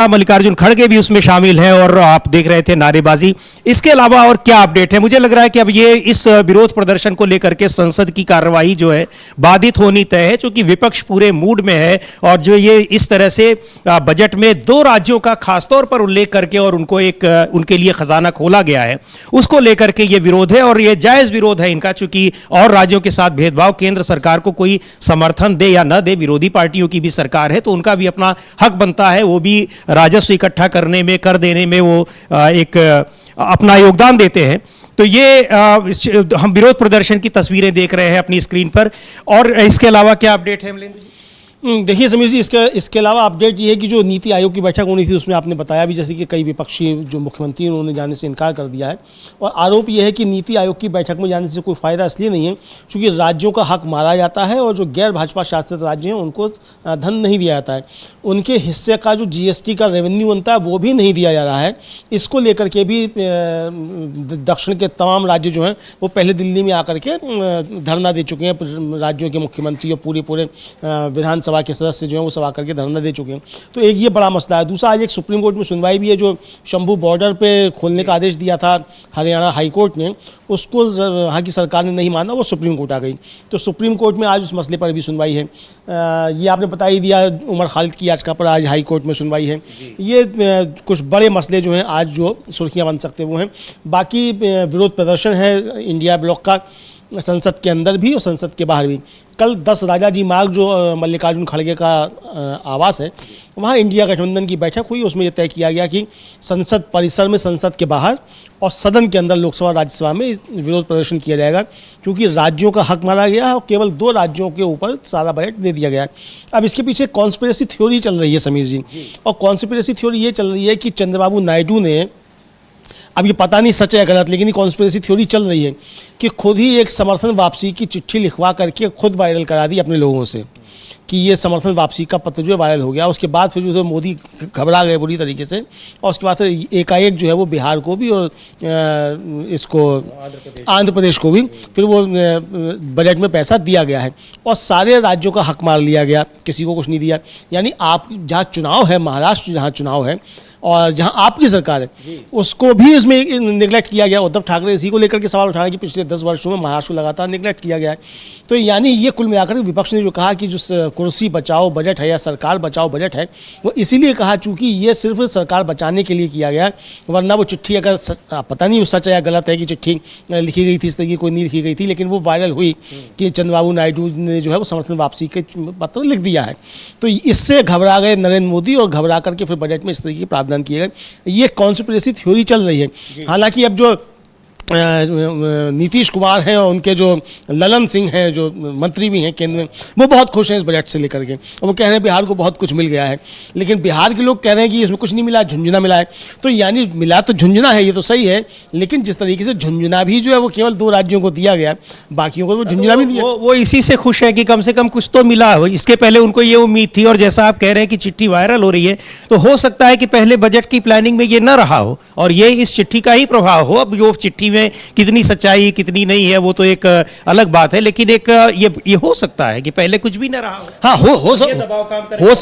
मल्लिकार्जुन खड़गे भी उसमें शामिल हैं और आप देख रहे थे नारेबाजी। इसके अलावा और क्या अपडेट है? मुझे लग रहा है कि अब ये इस विरोध प्रदर्शन को लेकर के संसद की कार्रवाई जो है बाधित होनी तय है, क्योंकि विपक्ष पूरे मूड में है और जो ये इस तरह से बजट में 2 राज्यों का खासतौर पर उल्लेख करके और उनको उनके लिए खजाना खोला गया है, उसको लेकर के ये विरोध है और ये जायज विरोध है इनका, चूंकि और राज्यों के साथ भेदभाव, केंद्र सरकार को कोई समर्थन दे या न दे, विरोधी पार्टियों की भी सरकार है तो उनका भी अपना हक बनता है, वो भी राजस्व इकट्ठा करने में, कर देने में वो एक अपना योगदान देते हैं। तो ये हम विरोध प्रदर्शन की तस्वीरें देख रहे हैं अपनी स्क्रीन पर। और इसके अलावा क्या अपडेट है अमलेंद्र जी? देखिए समीर जी, इसके अलावा अपडेट ये है कि जो नीति आयोग की बैठक होनी थी उसमें आपने बताया भी जैसे कि कई विपक्षी जो मुख्यमंत्री उन्होंने जाने से इनकार कर दिया है और आरोप ये है कि नीति आयोग की बैठक में जाने से कोई फ़ायदा इसलिए नहीं है क्योंकि राज्यों का हक मारा जाता है और जो गैर भाजपा शासित राज्य हैं उनको धन नहीं दिया जाता है, उनके हिस्से का जो GST का रेवेन्यू बनता है वो भी नहीं दिया जा रहा है। इसको लेकर के भी दक्षिण के तमाम राज्य जो हैं वो पहले दिल्ली में आकर के धरना दे चुके हैं, राज्यों के मुख्यमंत्री और पूरे विधानसभा सभा के सदस्य जो हैं वो सब आकर के धरना दे चुके हैं। तो एक ये बड़ा मसला है। दूसरा, आज एक सुप्रीम कोर्ट में सुनवाई भी है, जो शंभू बॉर्डर पे खोलने का आदेश दिया था हरियाणा हाई कोर्ट ने, उसको वहाँ की सरकार ने नहीं माना, वो सुप्रीम कोर्ट आ गई। तो सुप्रीम कोर्ट में आज उस मसले पर भी सुनवाई है। ये आपने बता ही दिया, उमर खालिद की याचिका पर आज हाई कोर्ट में सुनवाई है। ये कुछ बड़े मसले जो हैं आज जो सुर्खियाँ बन सकते वो हैं। बाकी विरोध प्रदर्शन है इंडिया ब्लॉक का, संसद के अंदर भी और संसद के बाहर भी। कल 10 राजाजी मार्ग जो मल्लिकार्जुन खड़गे का आवास है, वहाँ इंडिया गठबंधन की बैठक हुई। उसमें यह तय किया गया कि संसद परिसर में, संसद के बाहर और सदन के अंदर, लोकसभा राज्यसभा में विरोध प्रदर्शन किया जाएगा, क्योंकि राज्यों का हक मारा गया है और केवल 2 राज्यों के ऊपर सारा बजट दे दिया गया है। अब इसके पीछे कॉन्स्पिरेसी थ्योरी चल रही है समीर जी, और कॉन्स्पिरेसी थ्योरी ये चल रही है कि चंद्रबाबू नायडू ने, अब ये पता नहीं सच है गलत, लेकिन ये कॉन्स्पिरेसी थ्योरी चल रही है कि खुद ही एक समर्थन वापसी की चिट्ठी लिखवा करके खुद वायरल करा दी अपने लोगों से कि ये समर्थन वापसी का पत्र जो है वायरल हो गया। उसके बाद फिर जो मोदी घबरा गए बुरी तरीके से, और उसके बाद फिर एकाएक जो है वो बिहार को भी और इसको आंध्र प्रदेश को भी फिर वो बजट में पैसा दिया गया है और सारे राज्यों का हक मार लिया गया, किसी को कुछ नहीं दिया। यानी आप जहाँ चुनाव है, महाराष्ट्र जहाँ चुनाव है और जहां आपकी सरकार है, उसको भी इसमें निगलेक्ट किया गया। उद्धव ठाकरे इसी को लेकर के सवाल उठाए कि पिछले 10 वर्षों में महाराष्ट्र को लगातार निगलेक्ट किया गया है। तो यानी ये कुल मिलाकर विपक्ष ने जो कहा कि जो कुर्सी बचाओ बजट है या सरकार बचाओ बजट है, वो इसीलिए कहा चूंकि ये सिर्फ सरकार बचाने के लिए किया गया है, वरना वो चिट्ठी अगर पता नहीं सच है या गलत है कि चिट्ठी लिखी गई थी इस तरह की, कोई नहीं लिखी गई थी, लेकिन वो वायरल हुई कि चंद्रबाबू नायडू ने जो है वो समर्थन वापसी के पत्र लिख दिया है। तो इससे घबरा गए नरेंद्र मोदी और घबरा करके फिर बजट में इस तरीके के किए गए। ये कॉन्स्पिरेसी थ्योरी चल रही है। हालांकि अब जो नीतीश कुमार हैं और उनके जो ललन सिंह हैं जो मंत्री भी हैं केंद्र में, वो बहुत खुश हैं इस बजट से लेकर के, और वो कह रहे हैं बिहार को बहुत कुछ मिल गया है। लेकिन बिहार के लोग कह रहे हैं कि इसमें कुछ नहीं मिला, झुंझुना मिला है। तो यानी मिला तो झुंझुना है, ये तो सही है, लेकिन जिस तरीके से झुंझुना भी जो है वो केवल 2 राज्यों को दिया गया, बाकियों को तो झुंझुना भी दिया। वो इसी से खुश है कि कम से कम कुछ तो मिला। इसके पहले उनको ये उम्मीद थी, और जैसा आप कह रहे हैं कि चिट्ठी वायरल हो रही है, तो हो सकता है कि पहले बजट की प्लानिंग में ये न रहा हो और ये इस चिट्ठी का ही प्रभाव हो। अब जो चिट्ठी में कितनी सच्चाई कितनी नहीं है वो तो एक अलग बात है, लेकिन एक ये हो सकता है कि पहले कुछ भी न रहा हो। हाँ,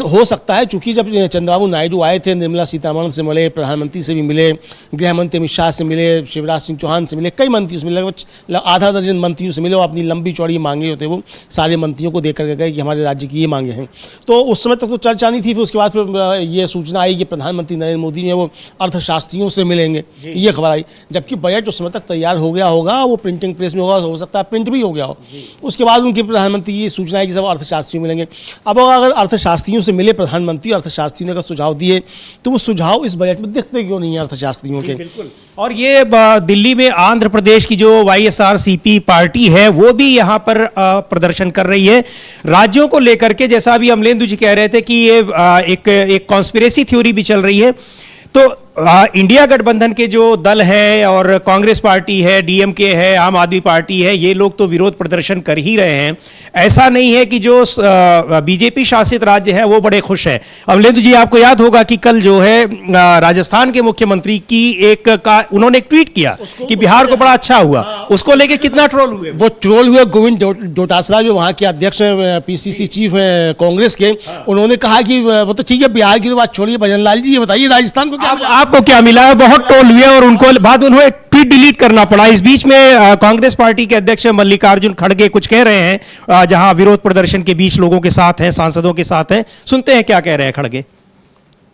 हो सकता है, चूंकि जब चंद्रबाबू नायडू आए थे, निर्मला सीतारमण से मिले, प्रधानमंत्री से भी मिले, गृह मंत्री अमित शाह से मिले, शिवराज सिंह चौहान से मिले, कई मंत्रियों से मिले, लगभग आधा दर्जन मंत्रियों से मिले, और अपनी लंबी चौड़ी मांगे होते वो सारे मंत्रियों को देकर गए कि हमारे राज्य की ये मांगे हैं। तो उस समय तक तो चर्चा नहीं थी। फिर उसके बाद फिर ये सूचना आई कि प्रधानमंत्री नरेंद्र मोदी ने वो अर्थशास्त्रियों से मिलेंगे, ये खबर आई, जबकि बजट उस समय तक तैयार हो गया होगा, वो प्रिंटिंग प्रेस में होगा, हो सकता है प्रिंट भी हो गया हो। उसके बाद उनके प्रधानमंत्री की सूचना है कि सब अर्थशास्त्री मिलेंगे। अब अगर अर्थशास्त्रियों से मिले प्रधानमंत्री, अर्थशास्त्रियों ने अगर सुझाव दिए, तो वो सुझाव इस बजट में दिखते क्यों नहीं है अर्थशास्त्रियों के? बिल्कुल। और ये दिल्ली में आंध्र प्रदेश की जो YSRCP पार्टी है वो भी यहाँ पर प्रदर्शन कर रही है राज्यों को लेकर के। जैसा अभी अमलेंदु जी कह रहे थे कि ये एक कॉन्स्पिरेसी थ्योरी भी चल रही है। तो इंडिया गठबंधन के जो दल है और कांग्रेस पार्टी है, डीएमके है, आम आदमी पार्टी है, ये लोग तो विरोध प्रदर्शन कर ही रहे हैं। ऐसा नहीं है कि जो बीजेपी शासित राज्य है वो बड़े खुश हैं। अमलेंदु जी, आपको याद होगा कि कल जो है राजस्थान के मुख्यमंत्री की उन्होंने एक ट्वीट किया कि बिहार को बड़ा अच्छा हुआ, उसको लेके कितना ट्रोल हुए। वो ट्रोल हुए। गोविंद डोटासरा जो वहाँ के अध्यक्ष हैं, पीसीसी चीफ हैं कांग्रेस के, उन्होंने कहा कि वो तो ठीक है, बिहार की तो बात छोड़िए, भजन लाल जी ये बताइए राजस्थान को क्या मिला? आपको क्या मिला है? बहुत ट्रोल हुए और उनको बाद उन्हें ट्वीट डिलीट करना पड़ा। इस बीच में कांग्रेस पार्टी के अध्यक्ष मल्लिकार्जुन खड़गे कुछ कह रहे हैं, जहां विरोध प्रदर्शन के बीच लोगों के साथ हैं, सांसदों के साथ हैं। सुनते हैं क्या कह रहे हैं खड़गे।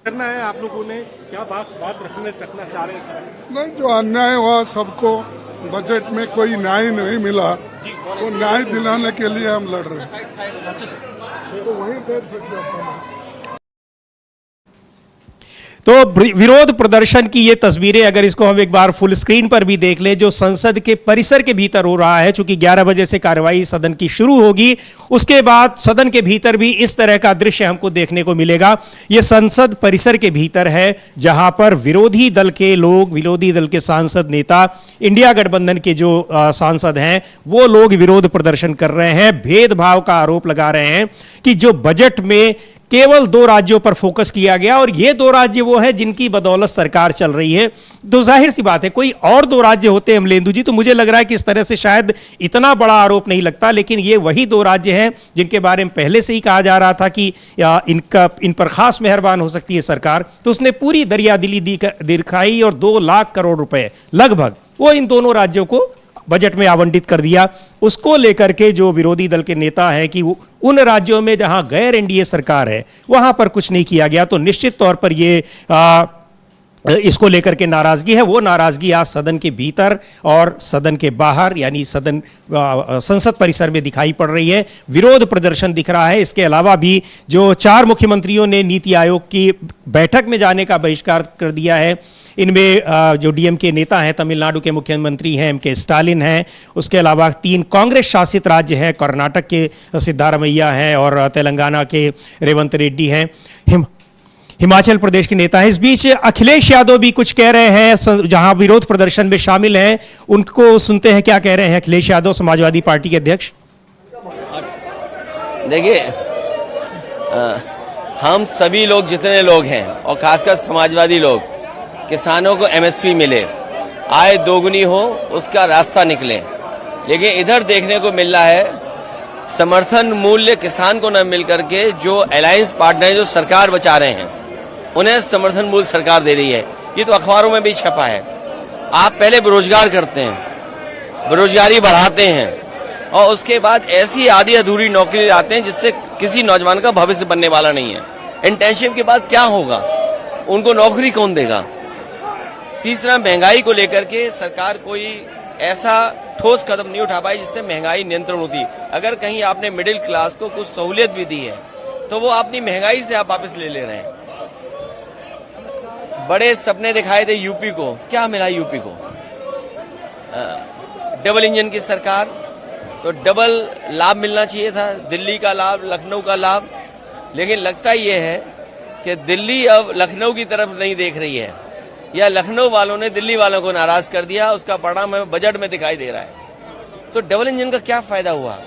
करना है आप लोगों ने, क्या बात रखना चाह रहे हैं सर? नहीं, जो अन्याय हुआ सबको, बजट में कोई न्याय नहीं मिला, वो न्याय दिलाने के लिए हम लड़ रहे हैं, तो वही कर सकते हैं। तो विरोध प्रदर्शन की ये तस्वीरें अगर इसको हम एक बार फुल स्क्रीन पर भी देख लें, जो संसद के परिसर के भीतर हो रहा है, चूंकि 11 बजे से कार्यवाही सदन की शुरू होगी, उसके बाद सदन के भीतर भी इस तरह का दृश्य हमको देखने को मिलेगा। ये संसद परिसर के भीतर है, जहां पर विरोधी दल के लोग, विरोधी दल के सांसद, नेता, इंडिया गठबंधन के जो सांसद हैं, वो लोग विरोध प्रदर्शन कर रहे हैं, भेदभाव का आरोप लगा रहे हैं कि जो बजट में केवल 2 राज्यों पर फोकस किया गया और ये 2 राज्य वो हैं जिनकी बदौलत सरकार चल रही है। तो जाहिर सी बात है, कोई और 2 राज्य होते अमलेंदु जी, तो मुझे लग रहा है कि इस तरह से शायद इतना बड़ा आरोप नहीं लगता, लेकिन ये वही 2 राज्य हैं जिनके बारे में पहले से ही कहा जा रहा था कि इन पर खास मेहरबान हो सकती है सरकार। तो उसने पूरी दरियादिली दिखाई और 2 लाख करोड़ रुपए लगभग वो इन दोनों राज्यों को बजट में आवंटित कर दिया। उसको लेकर के जो विरोधी दल के नेता हैं कि उन राज्यों में जहां गैर एनडीए सरकार है वहां पर कुछ नहीं किया गया, तो निश्चित तौर पर ये इसको लेकर के नाराजगी है। वो नाराजगी आज सदन के भीतर और सदन के बाहर, यानी संसद परिसर में दिखाई पड़ रही है। विरोध प्रदर्शन दिख रहा है। इसके अलावा भी जो 4 मुख्यमंत्रियों ने नीति आयोग की बैठक में जाने का बहिष्कार कर दिया है, इनमें जो डीएमके नेता हैं, तमिलनाडु के मुख्यमंत्री हैं एमके स्टालिन हैं, उसके अलावा 3 कांग्रेस शासित राज्य हैं, कर्नाटक के सिद्धारमैया हैं और तेलंगाना के रेवंत रेड्डी हैं, हिमाचल प्रदेश के नेता हैं। इस बीच अखिलेश यादव भी कुछ कह रहे हैं, जहां विरोध प्रदर्शन में शामिल हैं। उनको सुनते हैं क्या कह रहे हैं अखिलेश यादव, समाजवादी पार्टी के अध्यक्ष। देखिए, हम सभी लोग, जितने लोग हैं और खासकर समाजवादी लोग, किसानों को एमएसपी मिले, आय दोगुनी हो, उसका रास्ता निकले। लेकिन इधर देखने को मिल रहा है समर्थन मूल्य किसान को न मिल करके जो अलायंस पार्टनर जो सरकार बचा रहे हैं उन्हें समर्थन मूल्य सरकार दे रही है। ये तो अखबारों में भी छपा है। आप पहले बेरोजगार करते हैं, बेरोजगारी बढ़ाते हैं और उसके बाद ऐसी आधी अधूरी नौकरी लाते हैं जिससे किसी नौजवान का भविष्य बनने वाला नहीं है। इंटर्नशिप के बाद क्या होगा, उनको नौकरी कौन देगा। तीसरा, महंगाई को लेकर के सरकार कोई ऐसा ठोस कदम नहीं उठा पाई जिससे महंगाई नियंत्रण होती। अगर कहीं आपने मिडिल क्लास को कुछ सहूलियत भी दी है तो वो अपनी महंगाई से आप वापस ले रहे हैं। बड़े सपने दिखाए थे यूपी को, क्या मिला यूपी को? डबल इंजन की सरकार, तो डबल लाभ मिलना चाहिए था, दिल्ली का लाभ, लखनऊ का लाभ। लेकिन लगता ये है कि दिल्ली अब लखनऊ की तरफ नहीं देख रही है, या लखनऊ वालों ने दिल्ली वालों को नाराज कर दिया। उसका परिणाम हमें बजट में दिखाई दे रहा है। तो डबल इंजन का क्या फायदा हुआ?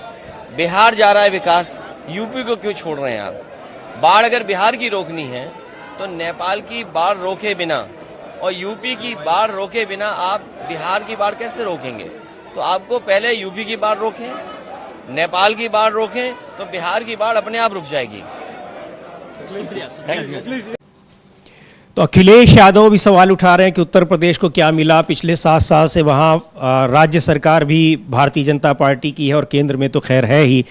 बिहार जा रहा है विकास, यूपी को क्यों छोड़ रहे हैं आप? बाढ़ अगर बिहार की रोकनी है तो नेपाल की बाढ़ रोके बिना और यूपी की बाढ़ रोके बिना आप बिहार की बाढ़ कैसे रोकेंगे? तो आपको पहले यूपी की बाढ़ रोकें, नेपाल की बाढ़ रोकें, तो बिहार की बाढ़ अपने आप रुक जाएगी। तो अखिलेश यादव भी सवाल उठा रहे हैं कि उत्तर प्रदेश को क्या मिला। पिछले 7 साल से वहाँ राज्य सरकार भी भारतीय जनता पार्टी की है और केंद्र में तो खैर है ही।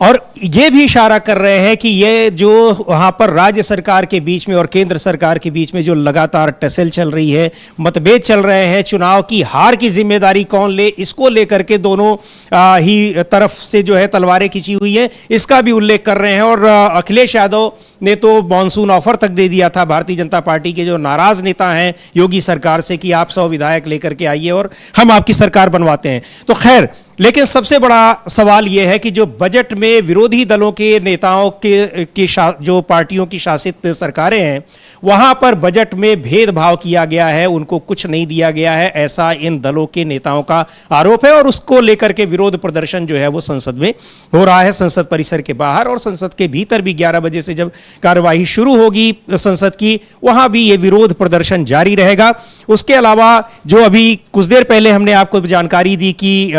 और ये भी इशारा कर रहे हैं कि ये जो वहाँ पर राज्य सरकार के बीच में और केंद्र सरकार के बीच में जो लगातार टसल चल रही है, मतभेद चल रहे हैं, चुनाव की हार की जिम्मेदारी कौन ले, इसको लेकर के दोनों ही तरफ से जो है तलवारें खींची हुई है, इसका भी उल्लेख कर रहे हैं। और अखिलेश यादव ने तो मॉनसून ऑफर तक दे दिया था भारतीय जनता पार्टी के जो नाराज नेता हैं योगी सरकार से कि आप 100 विधायक लेकर के आइए और हम आपकी सरकार बनवाते हैं। तो खैर लेकिन सबसे बड़ा सवाल यह है कि जो बजट में विरोधी दलों के नेताओं के जो पार्टियों की शासित सरकारें हैं वहां पर बजट में भेदभाव किया गया है, उनको कुछ नहीं दिया गया है, ऐसा इन दलों के नेताओं का आरोप है। और उसको लेकर के विरोध प्रदर्शन जो है वो संसद में हो रहा है, संसद परिसर के बाहर और संसद के भीतर भी 11 बजे से जब कार्यवाही शुरू होगी संसद की, वहां भी ये विरोध प्रदर्शन जारी रहेगा। उसके अलावा जो अभी कुछ देर पहले हमने आपको जानकारी दी कि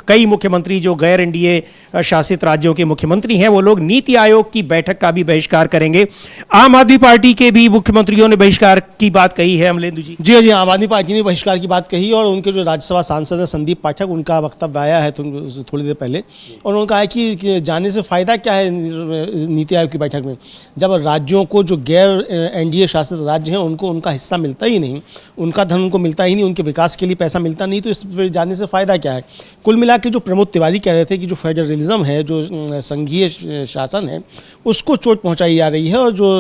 कई मुख्यमंत्री जो गैर एनडीए शासित राज्यों के मुख्यमंत्री हैं वो लोग नीति आयोग की बैठक का भी बहिष्कार करेंगे। आम आदमी पार्टी के भी मुख्यमंत्रियों ने बहिष्कार की बात कही है। अमलेंदु जी जी, आम आदमी पार्टी ने बहिष्कार की बात कही और उनके जो राज्यसभा सांसद हैं संदीप पाठक, उनका वक्तव्य आया है थोड़ी देर पहले और उन्होंने कहा है कि जाने से फायदा क्या है नीति आयोग की बैठक में, जब राज्यों को जो गैर एनडीए शासित राज्य हैं उनको उनका हिस्सा मिलता ही नहीं, उनका धन उनको मिलता ही नहीं, उनके विकास के लिए पैसा मिलता नहीं, तो इस जाने से फायदा क्या है। कुल मिला के जो प्रमोद तिवारी कह रहे थे कि जो फेडरलिज्म है, जो संघीय शासन है, उसको चोट पहुंचाई जा रही है और जो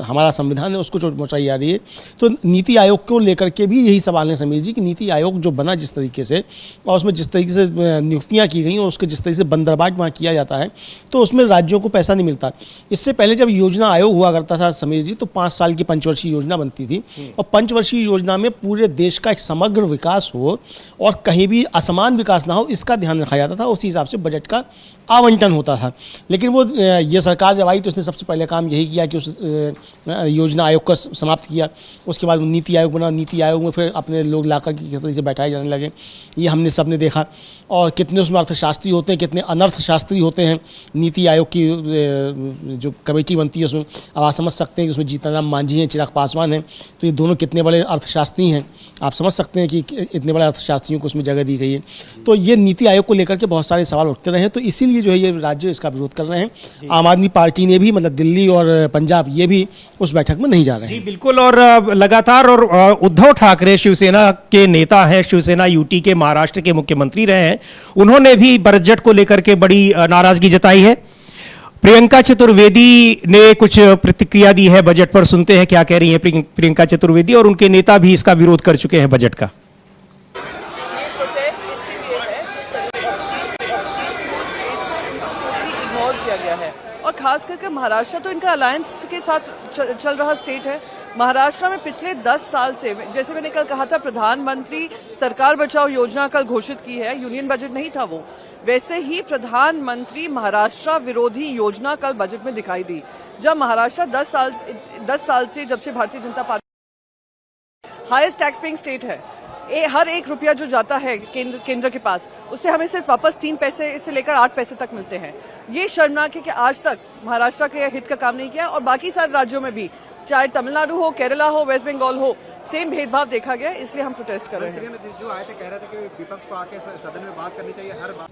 हमारा संविधान है उसको चोट पहुंचाई जा रही है। तो नीति आयोग को लेकर के भी यही सवाल है समीर जी कि नीति आयोग जो बना जिस तरीके से और उसमें जिस तरीके से नियुक्तियां की गई और उसके जिस तरीके से बंदरबाज वहाँ किया जाता है, तो उसमें राज्यों को पैसा नहीं मिलता। इससे पहले जब योजना आयोग हुआ करता था समीर जी, तो 5 साल की पंचवर्षीय योजना बनती थी और पंचवर्षीय योजना में पूरे देश का एक समग्र विकास हो और कहीं भी असमान विकास ना हो, इसका ध्यान रखा जाता था। उसी हिसाब से बजट का आवंटन होता था। लेकिन वो ये सरकार जब आई तो उसने सबसे पहले काम यही किया कि उस योजना आयोग को समाप्त किया। उसके बाद नीति आयोग बना, नीति आयोग में फिर अपने लोग लाकर के किस तरीके से बैठाए जाने लगे, ये हमने सबने देखा। और कितने उसमें अर्थशास्त्री होते हैं, कितने अनर्थशास्त्री होते हैं। नीति आयोग की जो कमेटी बनती है उसमें अब आप समझ सकते हैं कि उसमें जीतनराम मांझी हैं, चिराग पासवान हैं, तो ये दोनों कितने बड़े अर्थशास्त्री हैं। आप समझ सकते हैं कि इतने बड़े अर्थशास्त्रियों को उसमें जगह दी गई है। तो ये नीति आयोग को लेकर के बहुत सारे सवाल उठते रहे, तो इसीलिए जो है ये राज्य इसका विरोध कर रहे हैं। आम आदमी पार्टी ने भी, मतलब दिल्ली और पंजाब, ये भी उस बैठक में नहीं जा रहे हैं। जी बिल्कुल। और लगातार और उद्धव ठाकरे शिवसेना के नेता हैं, शिवसेना यूटी के महाराष्ट्र के मुख्यमंत्री रहे हैं, उन्होंने भी बजट को लेकर के बड़ी नाराजगी जताई है। प्रियंका चतुर्वेदी ने कुछ प्रतिक्रिया दी है बजट पर, सुनते हैं क्या कह रही हैं प्रियंका चतुर्वेदी। और उनके नेता भी इसका विरोध कर चुके हैं बजट का। किया गया है और खास करके महाराष्ट्र तो इनका अलायंस के साथ चल रहा स्टेट है। महाराष्ट्र में पिछले 10 साल से, जैसे मैंने कल कहा था, प्रधानमंत्री सरकार बचाओ योजना कल घोषित की है, यूनियन बजट नहीं था वो, वैसे ही प्रधानमंत्री महाराष्ट्र विरोधी योजना कल बजट में दिखाई दी। जब महाराष्ट्र 10 साल से, जब से Bharatiya Janata party highest tax paying state है, हर एक रुपया जो जाता है केंद्र के पास, उससे हमें सिर्फ वापस 3 पैसे से लेकर 8 पैसे तक मिलते हैं। ये शर्मनाक है कि आज तक महाराष्ट्र के हित का काम नहीं किया और बाकी सारे राज्यों में भी, चाहे तमिलनाडु हो, केरला हो, वेस्ट बंगाल हो, सेम भेदभाव देखा गया। इसलिए हम प्रोटेस्ट कर रहे हैं। जो आए थे कह रहे थे कि विपक्ष को आके सदन में बात करनी चाहिए हर बात।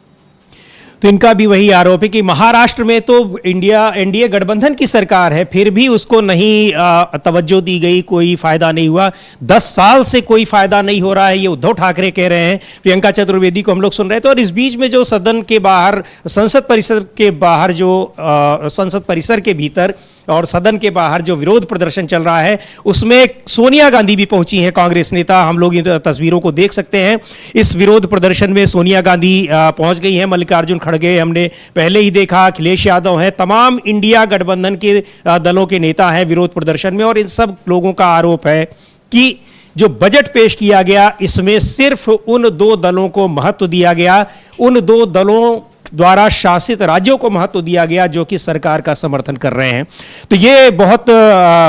तो इनका भी वही आरोप है कि महाराष्ट्र में तो एनडीए गठबंधन की सरकार है, फिर भी उसको नहीं तवज्जो दी गई, कोई फायदा नहीं हुआ। 10 साल से कोई फायदा नहीं हो रहा है, ये उद्धव ठाकरे कह रहे हैं। प्रियंका चतुर्वेदी को हम लोग सुन रहे थे। और इस बीच में जो सदन के बाहर, संसद परिसर के बाहर, जो संसद परिसर के भीतर और सदन के बाहर जो विरोध प्रदर्शन चल रहा है, उसमें सोनिया गांधी भी पहुंची हैं, कांग्रेस नेता। हम लोग इन तस्वीरों को देख सकते हैं। इस विरोध प्रदर्शन में सोनिया गांधी पहुंच गई हैं, मल्लिकार्जुन खड़गे हमने पहले ही देखा, अखिलेश यादव हैं, तमाम इंडिया गठबंधन के दलों के नेता हैं विरोध प्रदर्शन में। और इन सब लोगों का आरोप है कि जो बजट पेश किया गया, इसमें सिर्फ उन 2 दलों को महत्व दिया गया, उन 2 दलों द्वारा शासित राज्यों को महत्व दिया गया जो कि सरकार का समर्थन कर रहे हैं। तो ये बहुत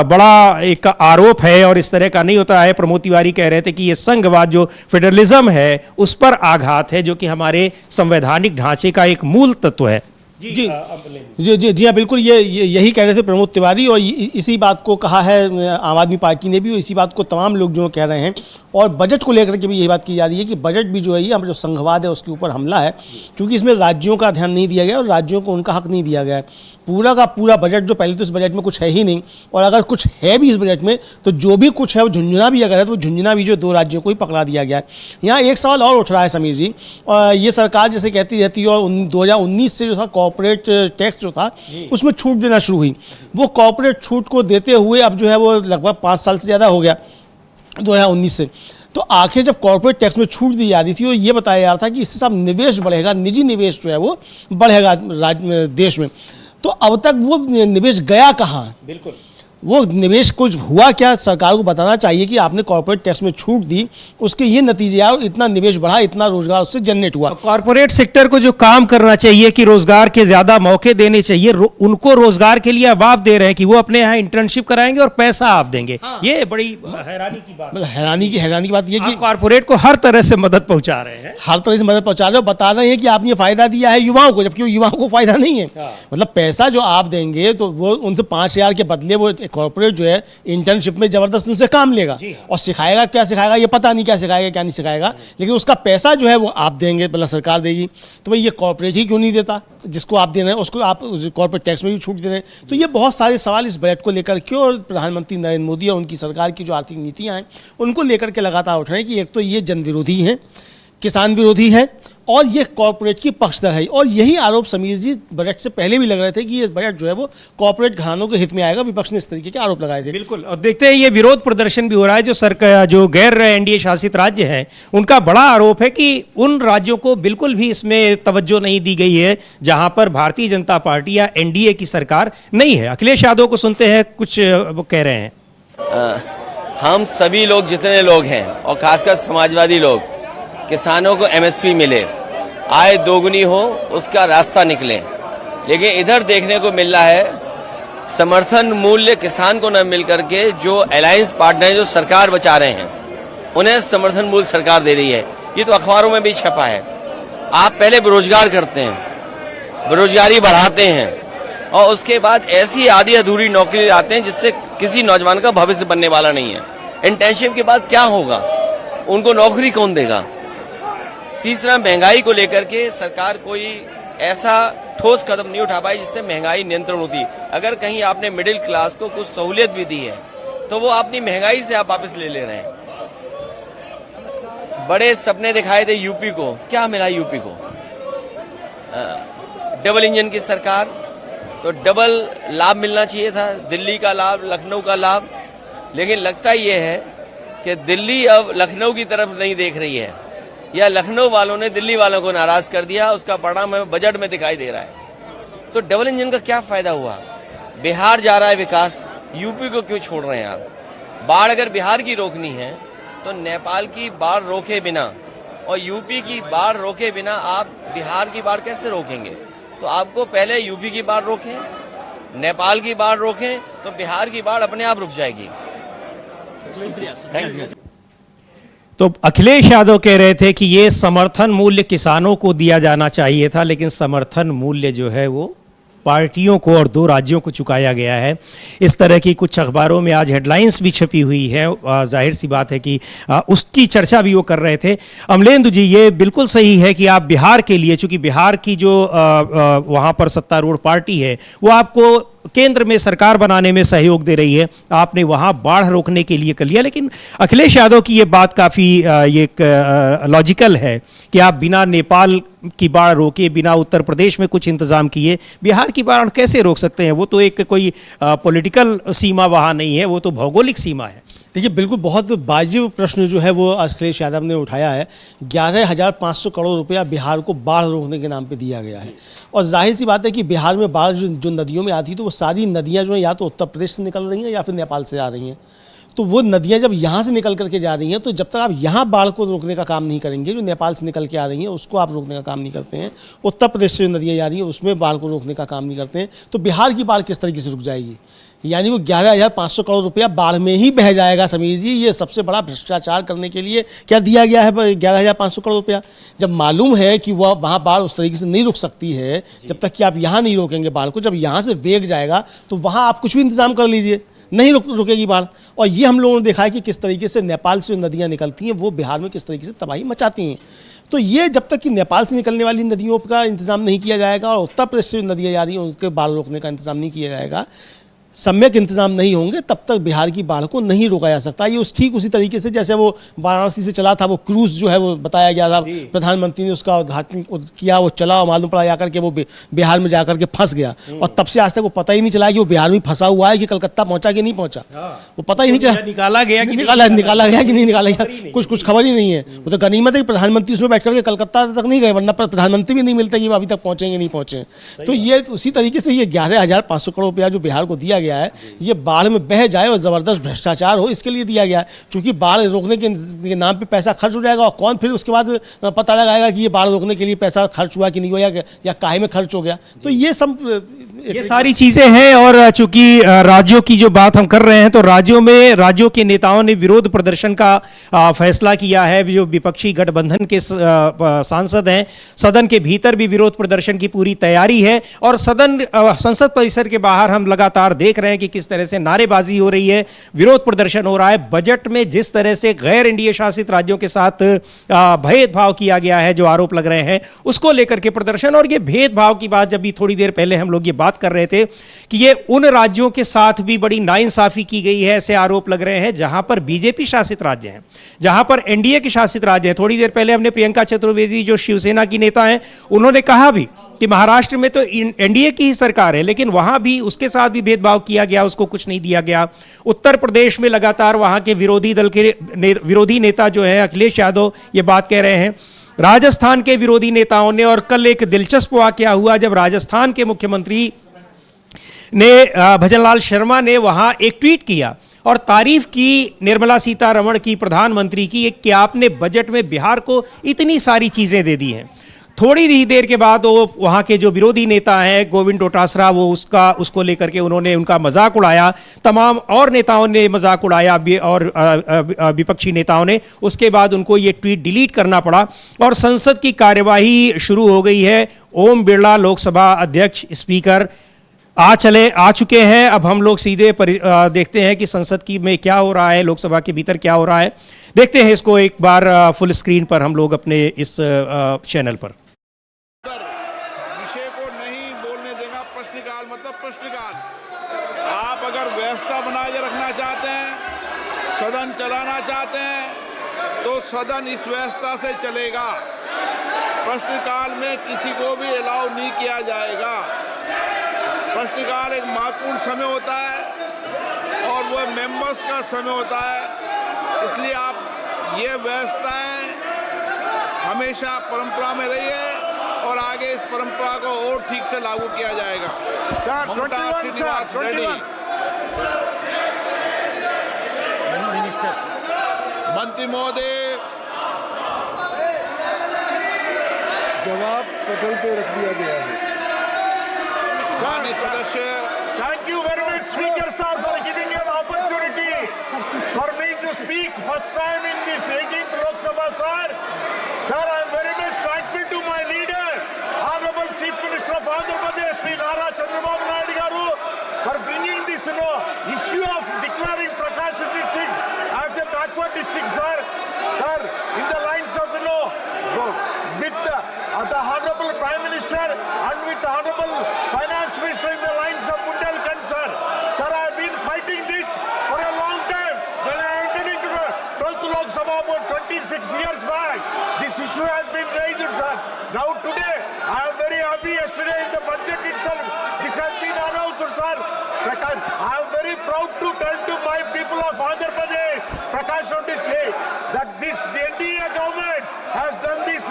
बड़ा एक आरोप है और इस तरह का नहीं होता है। प्रमोद तिवारी कह रहे थे कि ये संघवाद, जो फेडरलिज्म है, उस पर आघात है, जो कि हमारे संवैधानिक ढांचे का एक मूल तत्व है। जी जी जी जी हाँ, बिल्कुल यही कह रहे थे प्रमोद तिवारी। और इसी बात को कहा है आम आदमी पार्टी ने भी, और इसी बात को तमाम लोग जो कह रहे हैं। और बजट को लेकर के भी यही बात की जा रही है कि बजट भी जो है, ये हमारा जो संघवाद है उसके ऊपर हमला है, क्योंकि इसमें राज्यों का ध्यान नहीं दिया गया और राज्यों को उनका हक नहीं दिया गया है। पूरा का पूरा बजट जो, पहले तो इस बजट में कुछ है ही नहीं, और अगर कुछ है भी इस बजट में, तो जो भी कुछ है वो झुंझुना भी अगर है तो वो झुंझुना भी जो 2 राज्यों को ही पकड़ा दिया गया है। यहाँ एक सवाल और उठ रहा है समीर जी, ये सरकार जैसे कहती रहती है, और 2019 से जो था कॉर्पोरेट टैक्स जो था उसमें छूट देना शुरू हुई। वो कॉर्पोरेट छूट को देते हुए अब जो है वो लगभग 5 साल से ज़्यादा हो गया। 2019 से। तो आखिर जब कॉर्पोरेट टैक्स में छूट दी जा रही थी और ये बताया जा रहा था कि इससे सब निवेश बढ़ेगा, निजी निवेश जो है वो बढ़ेगा देश में, तो अब तक वो निवेश गया कहाँ? बिल्कुल वो निवेश कुछ हुआ क्या? सरकार को बताना चाहिए कि आपने कॉर्पोरेट टैक्स में छूट दी, उसके ये नतीजे आए, इतना निवेश बढ़ा, इतना रोजगार उससे जनरेट हुआ। कॉर्पोरेट सेक्टर को जो काम करना चाहिए कि रोजगार के ज्यादा मौके देने चाहिए, उनको रोजगार के लिए अब आप दे रहे हैं कि वो अपने यहाँ इंटर्नशिप कराएंगे और पैसा आप देंगे। ये बड़ी हैरानी की बात, मतलब हैरानी की बात ये कि कॉर्पोरेट को हर तरह से मदद पहुंचा रहे हैं, हर तरह से मदद पहुंचा रहे हो, बता रहे हैं कि आपने ये फायदा दिया है युवाओं को, जबकि युवाओं को फायदा नहीं है। मतलब पैसा जो आप देंगे तो वो उनसे 5,000 के बदले वो कॉर्पोरेट जो है इंटर्नशिप में जबरदस्त उनसे काम लेगा और सिखाएगा, क्या सिखाएगा ये पता नहीं, क्या सिखाएगा क्या नहीं सिखाएगा, लेकिन उसका पैसा जो है वो आप देंगे, मतलब सरकार देगी। तो भाई ये कॉर्पोरेट ही क्यों नहीं देता? जिसको आप दे रहे हैं उसको आप कॉर्पोरेट टैक्स में भी छूट दे रहे हैं। तो ये बहुत सारे सवाल इस बजट को लेकर के और प्रधानमंत्री नरेंद्र मोदी और उनकी सरकार की जो आर्थिक नीतियाँ हैं उनको लेकर के लगातार उठ रहे हैं कि एक तो ये जन विरोधी है, किसान विरोधी है और ये कॉर्पोरेट की पक्षधर है। और यही आरोप समीर जी बजट से पहले भी लग रहे थे कि ये बजट जो है वो कॉर्पोरेट घरानों के हित में आएगा। विपक्ष ने इस तरीके के आरोप लगाए थे। बिल्कुल, और देखते हैं ये विरोध प्रदर्शन भी हो रहा है। जो सरकार, जो गैर एनडीए शासित राज्य हैं, उनका बड़ा आरोप है कि उन राज्यों को बिल्कुल भी इसमें तवज्जो नहीं दी गई है जहां पर भारतीय जनता पार्टी या एनडीए की सरकार नहीं है। अखिलेश यादव को सुनते हैं, कुछ वो कह रहे हैं। हम सभी लोग, जितने लोग हैं और खासकर समाजवादी लोग, किसानों को एमएसपी मिले, आय दोगुनी हो, उसका रास्ता निकले। लेकिन इधर देखने को मिल रहा है समर्थन मूल्य किसान को न मिल करके जो अलायंस पार्टनर जो सरकार बचा रहे हैं उन्हें समर्थन मूल्य सरकार दे रही है। ये तो अखबारों में भी छपा है। आप पहले बेरोजगार करते हैं, बेरोजगारी बढ़ाते हैं और उसके बाद ऐसी आधी अधूरी नौकरी लाते हैं जिससे किसी नौजवान का भविष्य बनने वाला नहीं है। इंटर्नशिप के बाद क्या होगा? उनको नौकरी कौन देगा? तीसरा, महंगाई को लेकर के सरकार कोई ऐसा ठोस कदम नहीं उठा पाई जिससे महंगाई नियंत्रण होती। अगर कहीं आपने मिडिल क्लास को कुछ सहूलियत भी दी है तो वो अपनी महंगाई से आप वापस ले रहे हैं। बड़े सपने दिखाए थे यूपी को, क्या मिला यूपी को? डबल इंजन की सरकार, तो डबल लाभ मिलना चाहिए था, दिल्ली का लाभ, लखनऊ का लाभ। लेकिन लगता ये है कि दिल्ली अब लखनऊ की तरफ नहीं देख रही है या लखनऊ वालों ने दिल्ली वालों को नाराज कर दिया। उसका परिणाम हमें बजट में दिखाई दे रहा है। तो डबल इंजन का क्या फायदा हुआ? बिहार जा रहा है विकास, यूपी को क्यों छोड़ रहे हैं आप? बाढ़ अगर बिहार की रोकनी है तो नेपाल की बाढ़ रोके बिना और यूपी की बाढ़ रोके बिना आप बिहार की बाढ़ कैसे रोकेंगे? तो आपको पहले यूपी की बाढ़ रोकें, नेपाल की बाढ़ रोकें तो बिहार की बाढ़ अपने आप रुक जाएगी। Thank you. तो अखिलेश यादव कह रहे थे कि ये समर्थन मूल्य किसानों को दिया जाना चाहिए था, लेकिन समर्थन मूल्य जो है वो पार्टियों को और 2 राज्यों को चुकाया गया है। इस तरह की कुछ अखबारों में आज हेडलाइंस भी छपी हुई है। जाहिर सी बात है कि उसकी चर्चा भी वो कर रहे थे। अमलेंदु जी, ये बिल्कुल सही है कि आप बिहार के लिए, चूंकि बिहार की जो वहाँ पर सत्तारूढ़ पार्टी है वो आपको केंद्र में सरकार बनाने में सहयोग दे रही है, आपने वहाँ बाढ़ रोकने के लिए कर लिया। लेकिन अखिलेश यादव की ये बात काफ़ी ये लॉजिकल है कि आप बिना नेपाल की बाढ़ रोके, बिना उत्तर प्रदेश में कुछ इंतजाम किए बिहार की बाढ़ कैसे रोक सकते हैं? वो तो एक कोई पॉलिटिकल सीमा वहाँ नहीं है, वो तो भौगोलिक सीमा है। देखिए, बिल्कुल बहुत वाजिब प्रश्न जो है वो अखिलेश यादव ने उठाया है। 11,500 करोड़ रुपया बिहार को बाढ़ रोकने के नाम पे दिया गया है और जाहिर सी बात है कि बिहार में बाढ़ जो नदियों में आती है तो वो सारी नदियां जो हैं या तो उत्तर प्रदेश से निकल रही हैं या फिर नेपाल से आ रही हैं। तो वो नदियां जब यहाँ से निकल करके जा रही हैं तो जब तक आप यहाँ बाढ़ को रोकने का काम नहीं करेंगे, जो नेपाल से निकल के आ रही हैं उसको आप रोकने का काम नहीं करते हैं, उत्तर प्रदेश से जो नदियाँ जा रही हैं उसमें बाढ़ को रोकने का काम नहीं करते हैं, तो बिहार की बाढ़ किस तरीके से रुक जाएगी? यानी वो 11,500 करोड़ रुपया बाढ़ में ही बह जाएगा। समीर जी, ये सबसे बड़ा भ्रष्टाचार करने के लिए क्या दिया गया है 11,500 करोड़ रुपया? जब मालूम है कि वह वहाँ बाढ़ उस तरीके से नहीं रुक सकती है जब तक कि आप यहाँ नहीं रोकेंगे बाढ़ को, जब यहाँ से वेग जाएगा तो वहाँ आप कुछ भी इंतजाम कर लीजिए, नहीं रुकेगी बाढ़। और ये हम लोगों ने देखा है कि किस तरीके से नेपाल से जो नदियाँ निकलती हैं वो बिहार में किस तरीके से तबाही मचाती हैं। तो ये जब तक कि नेपाल से निकलने वाली नदियों का इंतजाम नहीं किया जाएगा और उत्तर प्रदेश से जो नदियाँ जा रही हैं उसके बाढ़ रोकने का इंतजाम नहीं किया जाएगा, सम्यक इंतजाम नहीं होंगे तब तक बिहार की बाढ़ को नहीं रोका जा सकता। ये ठीक उसी तरीके से जैसे वो वाराणसी से चला था, वो क्रूज जो है वो बताया गया था, प्रधानमंत्री ने उसका उद्घाटन किया, वो चला, मालूम पड़ा जाकर के वो बिहार में जाकर के फंस गया और तब से आज तक वो पता ही नहीं चला कि वो बिहार में फंसा हुआ है कि कलकत्ता पहुंचा कि नहीं पहुंचा, वो पता ही नहीं चला। निकाला गया कि निकाला गया कि नहीं निकाला गया, कुछ खबर ही नहीं है। वो तो गनीमत है कि प्रधानमंत्री उसमें बैठ करके कलकत्ता तक नहीं गए, वरना प्रधानमंत्री भी नहीं मिलते कि अभी तक पहुंचेंगे नहीं पहुंचे। तो ये उसी तरीके से ये 11,500 करोड़ रुपया जो बिहार को दिया गया है, ये बाढ़ में बह जाए और जबरदस्त भ्रष्टाचार हो, इसके लिए दिया गया है। क्योंकि बाढ़ रोकने के नाम पे पैसा खर्च हो जाएगा और कौन फिर उसके बाद पता लगाएगा कि ये बाढ़ रोकने के लिए पैसा खर्च हुआ कि नहीं हुआ या काहे में खर्च हो गया। तो ये सब ये सारी चीजें हैं। और चूंकि राज्यों की जो बात हम कर रहे हैं, तो राज्यों के नेताओं ने विरोध प्रदर्शन का फैसला किया है। जो विपक्षी गठबंधन के सांसद हैं, सदन के भीतर भी विरोध प्रदर्शन की पूरी तैयारी है और संसद परिसर के बाहर हम लगातार देख रहे हैं कि किस तरह से नारेबाजी हो रही है, विरोध प्रदर्शन हो रहा है। बजट में जिस तरह से गैर एनडीए शासित राज्यों के साथ भेदभाव किया गया है, जो आरोप लग रहे हैं, उसको लेकर के प्रदर्शन। और ये भेदभाव की बात जब भी थोड़ी देर पहले हम लोग ये बात कर रहे थे कि ये उन राज्यों के साथ भी बड़ी नाइंसाफी की गई है, ऐसे आरोप लग रहे हैं जहां पर बीजेपी शासित राज्य हैं, जहां पर एनडीए के शासित राज्य हैं। थोड़ी देर पहले हमने प्रियंका चतुर्वेदी जो शिवसेना की नेता हैं, उन्होंने कहा भी कि महाराष्ट्र में तो एनडीए की ही सरकार है, लेकिन वहां भी उसके साथ भी भेदभाव किया गया, उसको कुछ नहीं दिया गया। उत्तर प्रदेश में लगातार वहां के विरोधी दल के विरोधी नेता जो है अखिलेश यादव ये बात कह रहे हैं। राजस्थान के विरोधी नेताओं ने, और कल एक दिलचस्प वाकया हुआ जब राजस्थान के मुख्यमंत्री ने भजनलाल शर्मा ने वहां एक ट्वीट किया और तारीफ की निर्मला सीतारमण की, प्रधानमंत्री की, कि आपने बजट में बिहार को इतनी सारी चीजें दे दी हैं। थोड़ी ही देर के बाद वो वहाँ के जो विरोधी नेता हैं गोविंद डोटासरा, वो उसको लेकर के उन्होंने उनका मजाक उड़ाया। तमाम और नेताओं ने मजाक उड़ाया और विपक्षी नेताओं ने। उसके बाद उनको ये ट्वीट डिलीट करना पड़ा और संसद की कार्यवाही शुरू हो गई है। ओम बिरला लोकसभा अध्यक्ष, स्पीकर आ चुके हैं। अब हम लोग सीधे देखते हैं कि संसद की में क्या हो रहा है, लोकसभा के भीतर क्या हो रहा है। देखते हैं इसको एक बार फुल स्क्रीन पर हम लोग अपने इस चैनल पर। विषय को नहीं बोलने देगा। प्रश्नकाल मतलब प्रश्नकाल। आप अगर व्यवस्था बना के रखना चाहते हैं, सदन चलाना चाहते हैं, तो सदन इस व्यवस्था से चलेगा। प्रश्नकाल में किसी को भी अलाउ नहीं किया जाएगा। प्रश्नकाल एक महत्वपूर्ण समय होता है और वह मेंबर्स का समय होता है, इसलिए आप ये व्यवस्थाएं हमेशा परंपरा में रही है और आगे इस परंपरा को और ठीक से लागू किया जाएगा। मंत्री महोदय, जवाब पटल पे रख दिया गया है। माननीय सदस्य, Thank you very much, Speaker sir, for giving me an opportunity for me to speak first time in this 18th Lok Sabha, sir. Sir, I am very much thankful to my leader, Honorable Chief Minister of Andhra Pradesh, Sri Nara Chandrababu Naidu garu, for bringing this issue of declaring Prakash district as a backward district, sir. Sir, in the lines of with the Honorable Prime Minister and with the Honorable Finance Minister in the lines of Bundelkhand, sir. Sir, I have been fighting this for a long time. When I entered into the 12th Lok Sabha about 26 years back, this issue has been raised, sir. Now today, I am very happy. Yesterday in the budget itself, this has been announced, sir. I am very proud to tell to my people of Andhra Pradesh, Prakash District, that the NDA government has done this,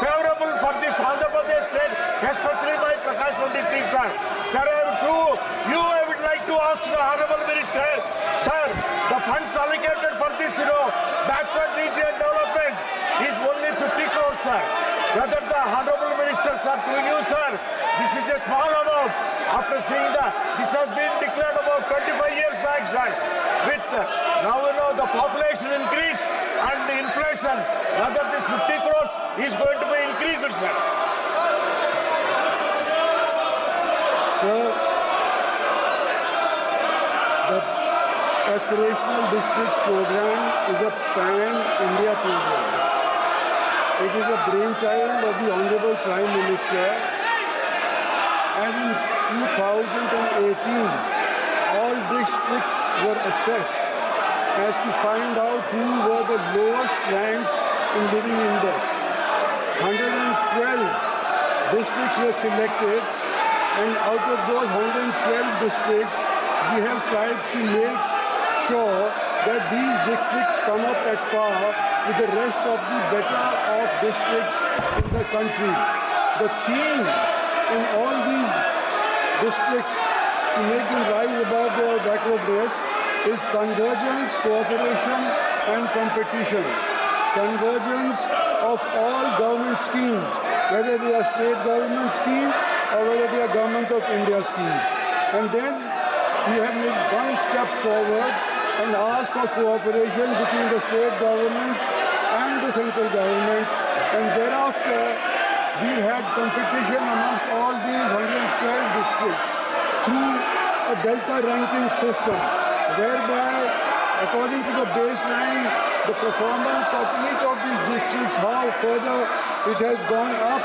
favorable for this Andhra Pradesh state, especially my Prakash District, sir. Sir, I would like to ask the Honorable Minister, sir, the funds allocated for this, backward region development is only 50 crores, sir. Whether the Honorable Minister, sir, through you, sir, this is a small amount. After seeing that, this has been declared about 25 years back, sir. With now the population increase and the inflation, whether this 50 crores is going to be increased, sir. Sir, the Aspirational Districts program is a pan-India program. It is a brainchild of the Honorable Prime Minister, and in 2018, all districts were assessed as to find out who were the lowest ranked in living index. 112 districts were selected, and out of those 112 districts, we have tried to make sure that these districts come up at par with the rest of the better off districts in the country. The theme in all these districts to make them rise above their backwardness is convergence, cooperation and competition. Convergence of all government schemes, whether they are state government schemes or whether they are government of India schemes. And then we have made one step forward and asked for cooperation between the state governments and the central governments. And thereafter, we've had competition amongst all these 112 districts through a delta ranking system, whereby according to the baseline, the performance of each of these districts, how further it has gone up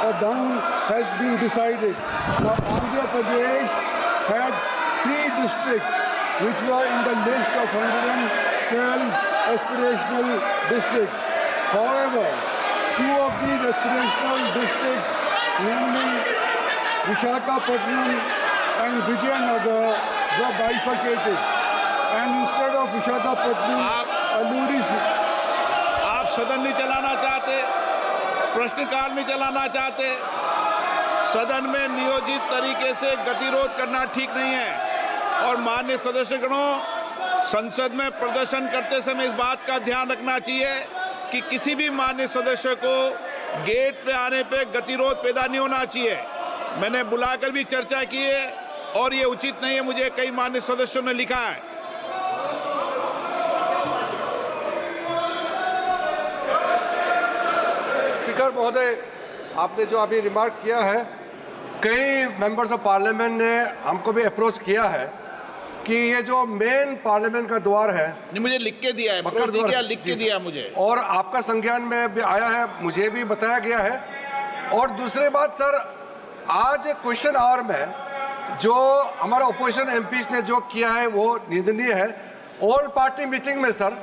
or down, has been decided. Now, Andhra Pradesh had 3 districts which were in the list of 112 aspirational districts. However, 2 of these aspirational districts, namely Visakhapatnam and Vijayanagar, were bifurcated. And instead of Visakhapatnam, Alluri... आप सदन नहीं चलाना चाहते, प्रश्नकाल नहीं चलाना चाहते, सदन में नियोजित तरीके से गतिरोध करना ठीक नहीं है। और माननीय सदस्यगणों, संसद में प्रदर्शन करते समय इस बात का ध्यान रखना चाहिए कि किसी भी माननीय सदस्य को गेट पे आने पे गतिरोध पैदा नहीं होना चाहिए। मैंने बुलाकर भी चर्चा की है और ये उचित नहीं है, मुझे कई माननीय सदस्यों ने लिखा है। स्पीकर महोदय, आपने जो अभी रिमार्क किया है, कई मेंबर्स ऑफ पार्लियामेंट ने हमको भी अप्रोच किया है कि ये जो मेन पार्लियामेंट का द्वार है, मुझे लिख के दिया है, लिख के दिया मुझे, और आपका संज्ञान में भी आया है, मुझे भी बताया गया है। और दूसरी बात सर, आज क्वेश्चन आवर में जो हमारा ओपोजिशन एमपीज ने जो किया है वो निंदनीय है। ऑल पार्टी मीटिंग में सर,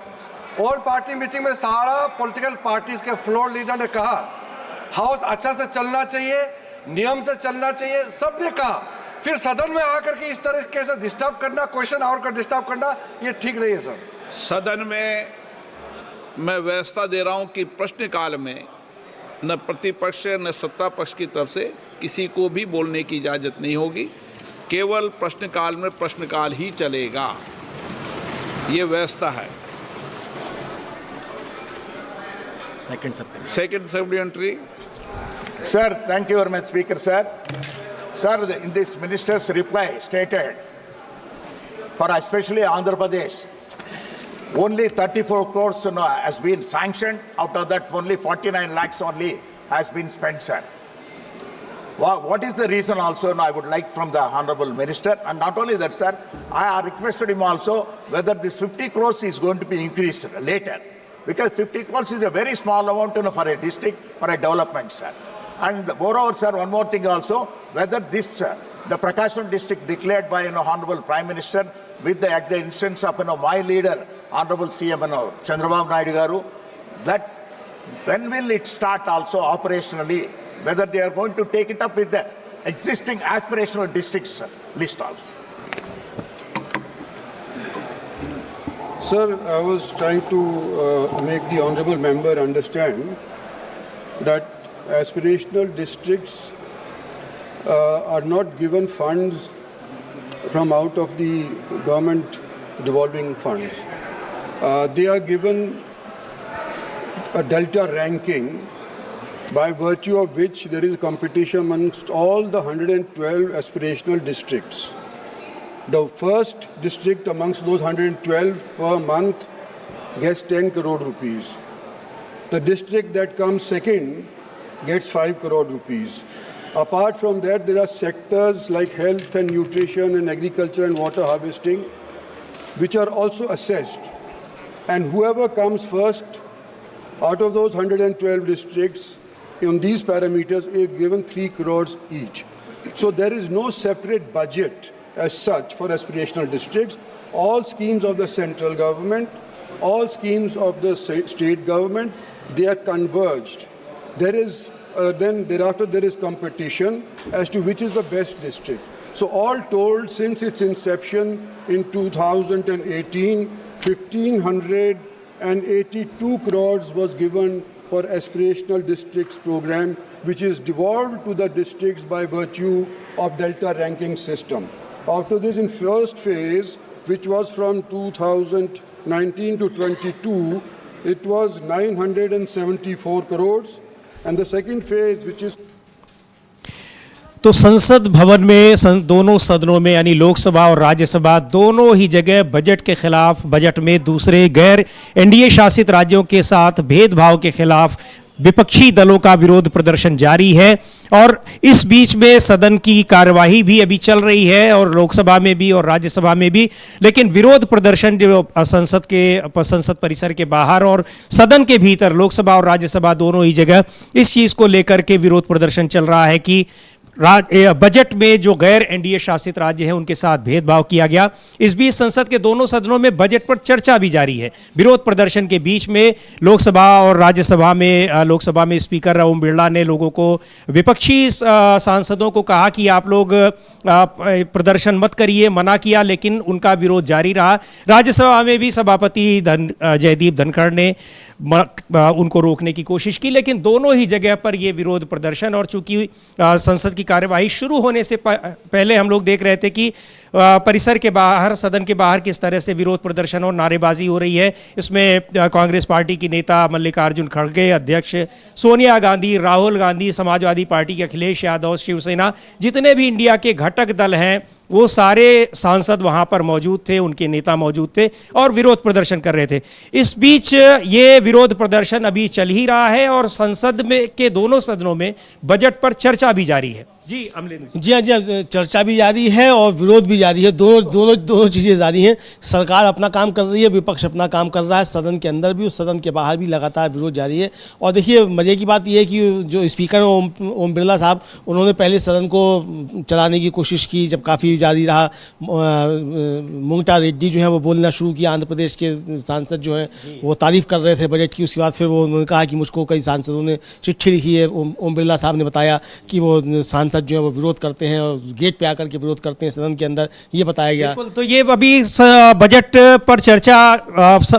ऑल पार्टी मीटिंग में सारा पॉलिटिकल पार्टीज के फ्लोर लीडर ने कहा हाउस अच्छा से चलना चाहिए, नियम से चलना चाहिए, सबने कहा। फिर सदन में आकर के इस तरीके से डिस्टर्ब करना, क्वेश्चन आवर का डिस्टर्ब करना, ये ठीक नहीं है सर। सदन में मैं व्यवस्था दे रहा हूं कि प्रश्नकाल में न प्रतिपक्ष न सत्ता पक्ष की तरफ से किसी को भी बोलने की इजाजत नहीं होगी, केवल प्रश्नकाल में प्रश्नकाल ही चलेगा, ये व्यवस्था है। Second supplementary. Sir, thank you very much, Speaker, sir. Sir, in this minister's reply stated, for especially Andhra Pradesh, only 34 crores has been sanctioned. Out of that, only 49 lakhs only has been spent, sir. What is the reason also? I would like from the Honorable Minister. And not only that, sir, I requested him also whether this 50 crores is going to be increased later. Because 50 crores is a very small amount for a district, for a development, sir. And moreover, sir, one more thing also, whether this, the Prakasham district declared by Honorable Prime Minister at the instance of my leader, Honorable CM Chandrababu Naidu Garu, that when will it start also operationally, whether they are going to take it up with the existing aspirational districts list also. Sir, I was trying to make the honourable member understand that aspirational districts are not given funds from out of the government revolving funds. They are given a delta ranking by virtue of which there is competition amongst all the 112 aspirational districts. The first district amongst those 112 per month gets 10 crore rupees. The district that comes second gets 5 crore rupees. Apart from that, there are sectors like health and nutrition and agriculture and water harvesting, which are also assessed. And whoever comes first out of those 112 districts on these parameters is given 3 crores each. So there is no separate budget as such for aspirational districts. All schemes of the central government, all schemes of the state government, they are converged. There is then thereafter there is competition as to which is the best district. So all told, since its inception in 2018, 1,582 crores was given for aspirational districts program, which is devolved to the districts by virtue of Delta ranking system. After this, in first phase, which was from 2019 to 22, it was 974 crores. And the second phase, which is तो संसद भवन में दोनों सदनों में यानी लोकसभा और राज्यसभा दोनों ही जगह बजट के खिलाफ, बजट में दूसरे गैर एनडीए शासित राज्यों के साथ भेदभाव के खिलाफ विपक्षी दलों का विरोध प्रदर्शन जारी है। और इस बीच में सदन की कार्यवाही भी अभी चल रही है और लोकसभा में भी और राज्यसभा में भी, लेकिन विरोध प्रदर्शन जो संसद परिसर के बाहर और सदन के भीतर लोकसभा और राज्यसभा दोनों ही जगह इस चीज को लेकर के विरोध प्रदर्शन चल रहा है कि बजट में जो गैर एनडीए शासित राज्य हैं उनके साथ भेदभाव किया गया। इस बीच संसद के दोनों सदनों में बजट पर चर्चा भी जारी है। विरोध प्रदर्शन के बीच में लोकसभा और राज्यसभा में लोकसभा में स्पीकर ओम बिरला ने लोगों को, विपक्षी सांसदों को कहा कि आप लोग प्रदर्शन मत करिए, मना किया, लेकिन उनका विरोध जारी रहा। राज्यसभा में भी सभापति जयदीप धनखड़ ने उनको रोकने की कोशिश की, लेकिन दोनों ही जगह पर यह विरोध प्रदर्शन, और चूंकि संसद की कार्यवाही शुरू होने से पहले हम लोग देख रहे थे कि परिसर के बाहर, सदन के बाहर किस तरह से विरोध प्रदर्शन और नारेबाजी हो रही है। इसमें कांग्रेस पार्टी की नेता मल्लिकार्जुन खड़गे, अध्यक्ष सोनिया गांधी, राहुल गांधी, समाजवादी पार्टी के अखिलेश यादव, शिवसेना, जितने भी इंडिया के घटक दल हैं वो सारे सांसद वहां पर मौजूद थे, उनके नेता मौजूद थे और विरोध प्रदर्शन कर रहे थे। इस बीच ये विरोध प्रदर्शन अभी चल ही रहा है और संसद में के दोनों सदनों में बजट पर चर्चा भी जारी है। जी अमलेंदु जी हाँ, चर्चा भी जारी है और विरोध भी जारी है। दोनों चीज़ें जारी हैं। सरकार अपना काम कर रही है, विपक्ष अपना काम कर रहा है, सदन के अंदर भी और सदन के बाहर भी लगातार विरोध जारी है। और देखिए, मज़े की बात यह है कि जो स्पीकर ओम बिरला साहब, उन्होंने पहले सदन को चलाने की कोशिश की, जब काफ़ी जारी रहा। मुंगटा रेड्डी जो है वो बोलना शुरू किया, आंध्र प्रदेश के सांसद जो हैं वो तारीफ़ कर रहे थे बजट की। उसके बाद फिर उन्होंने कहा कि मुझको कई सांसदों ने चिट्ठी लिखी है। ओम बिरला साहब ने बताया कि वो सांसद जो है वो विरोध करते हैं और गेट पे आकर के विरोध करते हैं सदन के अंदर, ये बताया गया। तो ये अभी बजट पर चर्चा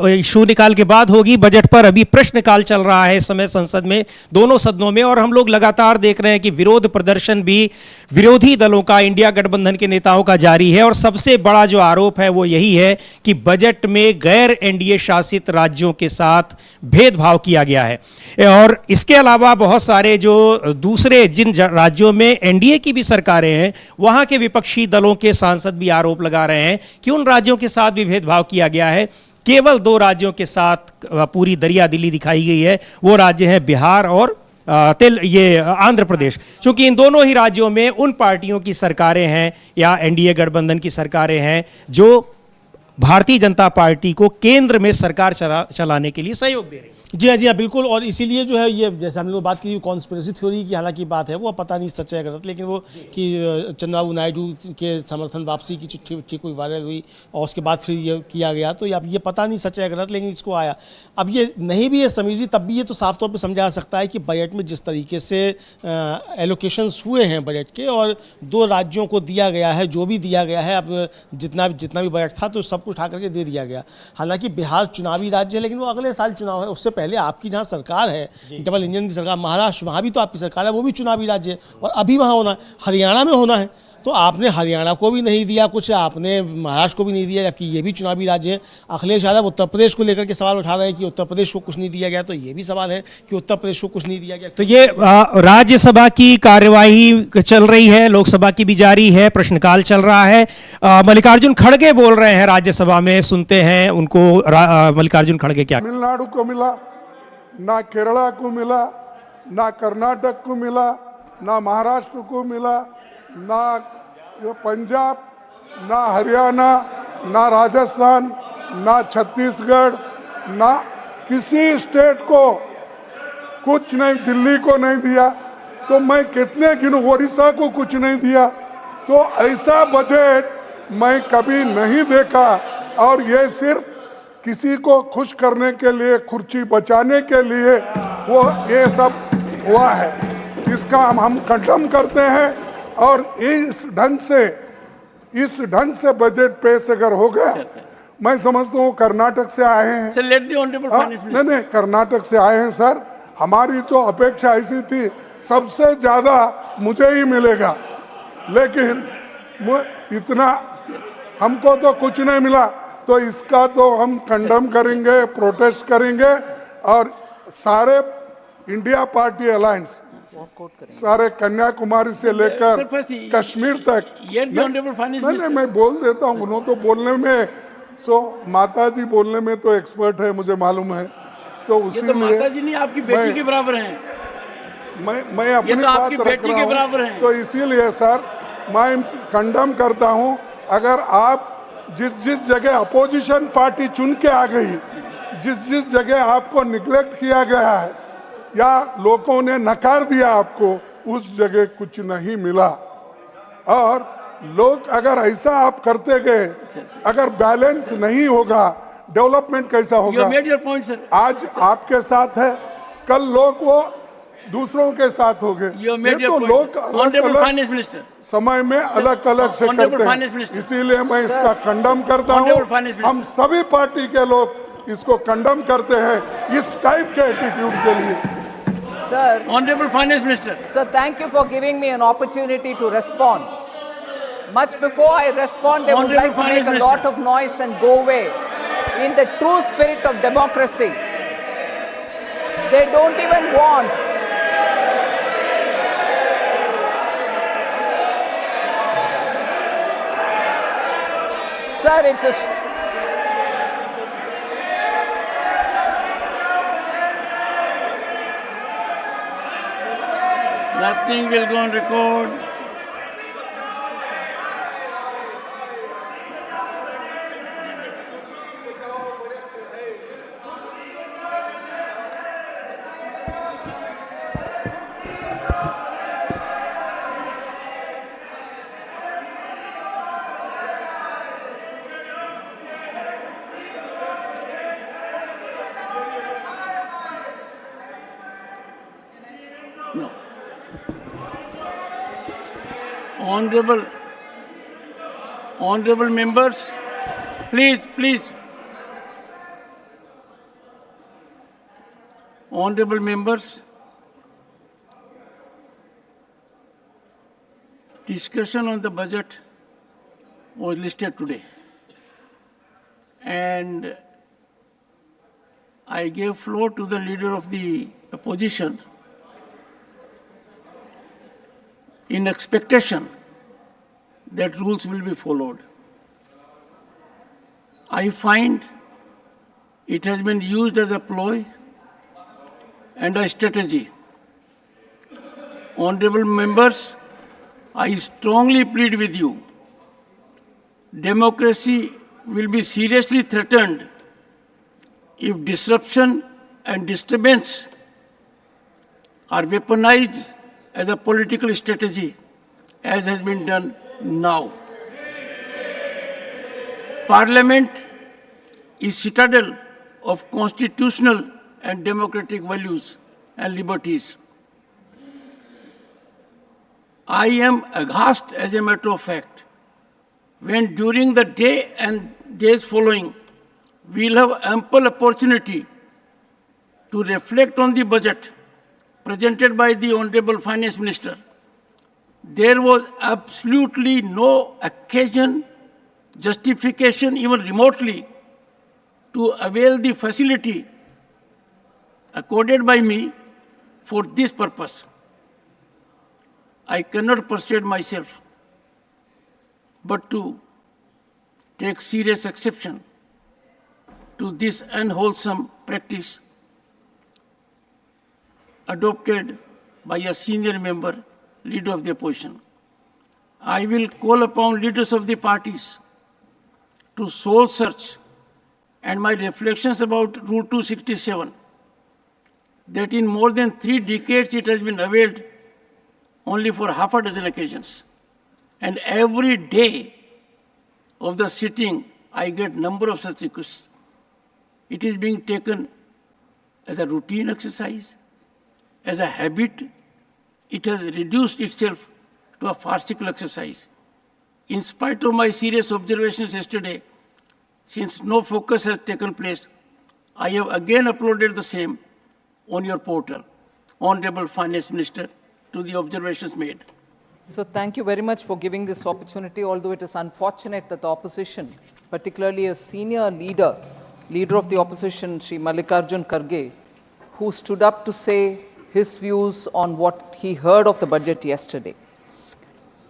इशू निकाल के बाद होगी। बजट पर अभी प्रश्नकाल चल रहा है इस समय संसद में, दोनों सदनों में, और हम लोग लगातार देख रहे हैं कि विरोध प्रदर्शन भी विरोधी दलों का, इंडिया गठबंधन के नेताओं का जारी है। और सबसे बड़ा जो आरोप है वो यही है कि बजट में गैर एनडीए शासित राज्यों के साथ भेदभाव किया गया है। और इसके अलावा बहुत सारे जो दूसरे जिन राज्यों में एनडीए की भी सरकारें हैं, वहां के विपक्षी दलों के सांसद भी आरोप लगा रहे हैं कि उन राज्यों के साथ भी भेदभाव किया गया है। केवल दो राज्यों के साथ पूरी दरियादिली दिखाई गई है, वो राज्य हैं बिहार और आंध्र प्रदेश। क्योंकि इन दोनों ही राज्यों में उन पार्टियों की सरकारें हैं या एनडीए गठबंधन की सरकारें हैं जो भारतीय जनता पार्टी को केंद्र में सरकार चलाने के लिए सहयोग दे रही है। जी हाँ बिल्कुल। और इसीलिए जो है ये, जैसे हमने बात की कॉन्स्पिरेसी थ्योरी की, हालांकि बात है वो पता नहीं सच है गलत, लेकिन वो कि चंद्रबाबू नायडू के समर्थन वापसी की चिट्ठी कोई वायरल हुई और उसके बाद फिर ये किया गया, तो अब ये पता नहीं सच है गलत, लेकिन इसको आया। अब ये नहीं भी ये समझी तब भी ये तो साफ तौर पर समझा जा सकता है कि बजट में जिस तरीके से एलोकेशंस हुए हैं बजट के, और दो राज्यों को दिया गया है जो भी दिया गया है, अब जितना भी बजट था तो सब कुछ उठा करके दे दिया गया। हालांकि बिहार चुनावी राज्य है, लेकिन वो अगले साल चुनाव है, उससे पहले आपकी जहां सरकार है, डबल इंजन की सरकार, महाराष्ट्र, वहां भी तो आपकी सरकार है, वो भी चुनावी राज्य है और अभी वहां होना है, हरियाणा में होना है। तो आपने हरियाणा को भी नहीं दिया कुछ, आपने महाराष्ट्र को भी नहीं दिया, जबकि ये भी चुनावी राज्य है। अखिलेश यादव उत्तर प्रदेश को लेकर के सवाल उठा रहे हैं कि उत्तर प्रदेश को कुछ नहीं दिया गया, तो ये भी सवाल है कि उत्तर प्रदेश को कुछ नहीं दिया गया। तो ये राज्यसभा की कार्यवाही चल रही है, लोकसभा की भी जारी है, प्रश्नकाल चल रहा है। मल्लिकार्जुन खड़गे बोल रहे हैं राज्यसभा में, सुनते हैं उनको। मल्लिकार्जुन खड़गे क्या? तमिलनाडु को मिला ना, केरला को मिला ना, कर्नाटक को मिला ना, महाराष्ट्र को मिला ना, पंजाब ना, हरियाणा ना, राजस्थान ना, छत्तीसगढ़ ना, किसी स्टेट को कुछ नहीं, दिल्ली को नहीं दिया, तो मैं कितने गिनूं, ओडिशा को कुछ नहीं दिया। तो ऐसा बजट मैं कभी नहीं देखा, और ये सिर्फ किसी को खुश करने के लिए, कुर्सी बचाने के लिए वो ये सब हुआ है। इसका हम कंडम करते हैं, और इस ढंग से बजट पेश अगर हो गया, मैं समझता हूँ कर्नाटक से आए हैं सर, नहीं कर्नाटक से आए हैं सर, हमारी तो अपेक्षा ऐसी थी सबसे ज्यादा मुझे ही मिलेगा, लेकिन इतना हमको तो कुछ नहीं मिला। तो इसका तो हम कंडम करेंगे, प्रोटेस्ट करेंगे, और सारे इंडिया पार्टी अलायंस, सारे कन्याकुमारी से लेकर कश्मीर तक, नहीं मैं बोल देता हूँ, उन्होंने तो बोलने में, माता जी बोलने में तो एक्सपर्ट है, मुझे मालूम है, तो उसी लिए माता जी नहीं, आपकी बेटी के बराबर हैं। मैं अपनी बात रख रहा हूँ, तो इसीलिए सर मैं कंडम करता हूँ। अगर आप जिस जगह अपोजिशन पार्टी चुन के आ गई, जिस जगह आपको निग्लेक्ट किया गया है या लोगों ने नकार दिया आपको, उस जगह कुछ नहीं मिला। और लोग अगर ऐसा आप करते गए, अगर बैलेंस नहीं होगा, डेवलपमेंट कैसा होगा? आज आपके साथ है, कल लोग वो दूसरों के साथ हो गए। ये तो लोग अलग समय में अलग अलग से करते हैं, इसीलिए मैं इसका कंडम करता हूँ। हम सभी पार्टी के लोग इसको कंडम करते हैं, इस टाइप के एटीट्यूड के लिए। Sir, Honorable Finance Minister. Sir, thank you for giving me an opportunity to respond. Much before I respond, they would like to make a lot of noise and go away. In the true spirit of democracy, they don't even want Sir, it's a Nothing will go on record. No. Honorable members, please. Honorable members, discussion on the budget was listed today, and I gave floor to the leader of the opposition in expectation that rules will be followed. I find it has been used as a ploy and a strategy. Honorable members, I strongly plead with you, democracy will be seriously threatened if disruption and disturbance are weaponized as a political strategy, as has been done now. Parliament is citadel of constitutional and democratic values and liberties. I am aghast, as a matter of fact, when during the day and days following, we'll have ample opportunity to reflect on the budget presented by the Honorable Finance Minister. There was absolutely no occasion, justification, even remotely, to avail the facility accorded by me for this purpose. I cannot persuade myself but to take serious exception to this unwholesome practice adopted by a senior member, leader of the opposition. I will call upon leaders of the parties to soul search, and my reflections about Rule 267, that in more than 3 decades it has been availed only for half a dozen occasions. And every day of the sitting, I get number of such requests. It is being taken as a routine exercise, as a habit. It has reduced itself to a farcical exercise. In spite of my serious observations yesterday, since no focus has taken place, I have again uploaded the same on your portal, Honorable Finance Minister, to the observations made. So thank you very much for giving this opportunity, although it is unfortunate that the opposition, particularly a senior leader of the opposition, Shri Mallikarjun Kharge, who stood up to say his views on what he heard of the budget yesterday.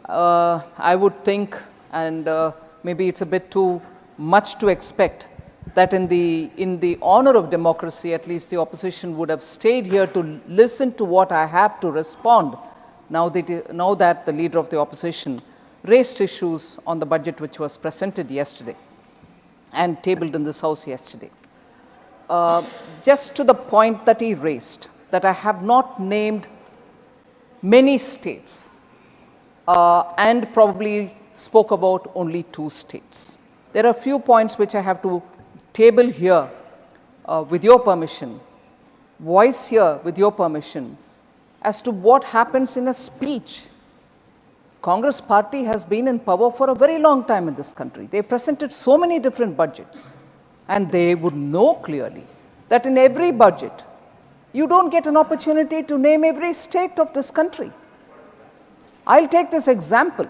I would think, and maybe it's a bit too much to expect, that in the honor of democracy, at least the opposition would have stayed here to listen to what I have to respond now that the leader of the opposition raised issues on the budget which was presented yesterday and tabled in this House yesterday. Just to the point that he raised, that I have not named many states and probably spoke about only 2 states. There are a few points which I have to table here with your permission, voice here with your permission, as to what happens in a speech. Congress party has been in power for a very long time in this country. They presented so many different budgets, and they would know clearly that in every budget, you don't get an opportunity to name every state of this country. I'll take this example.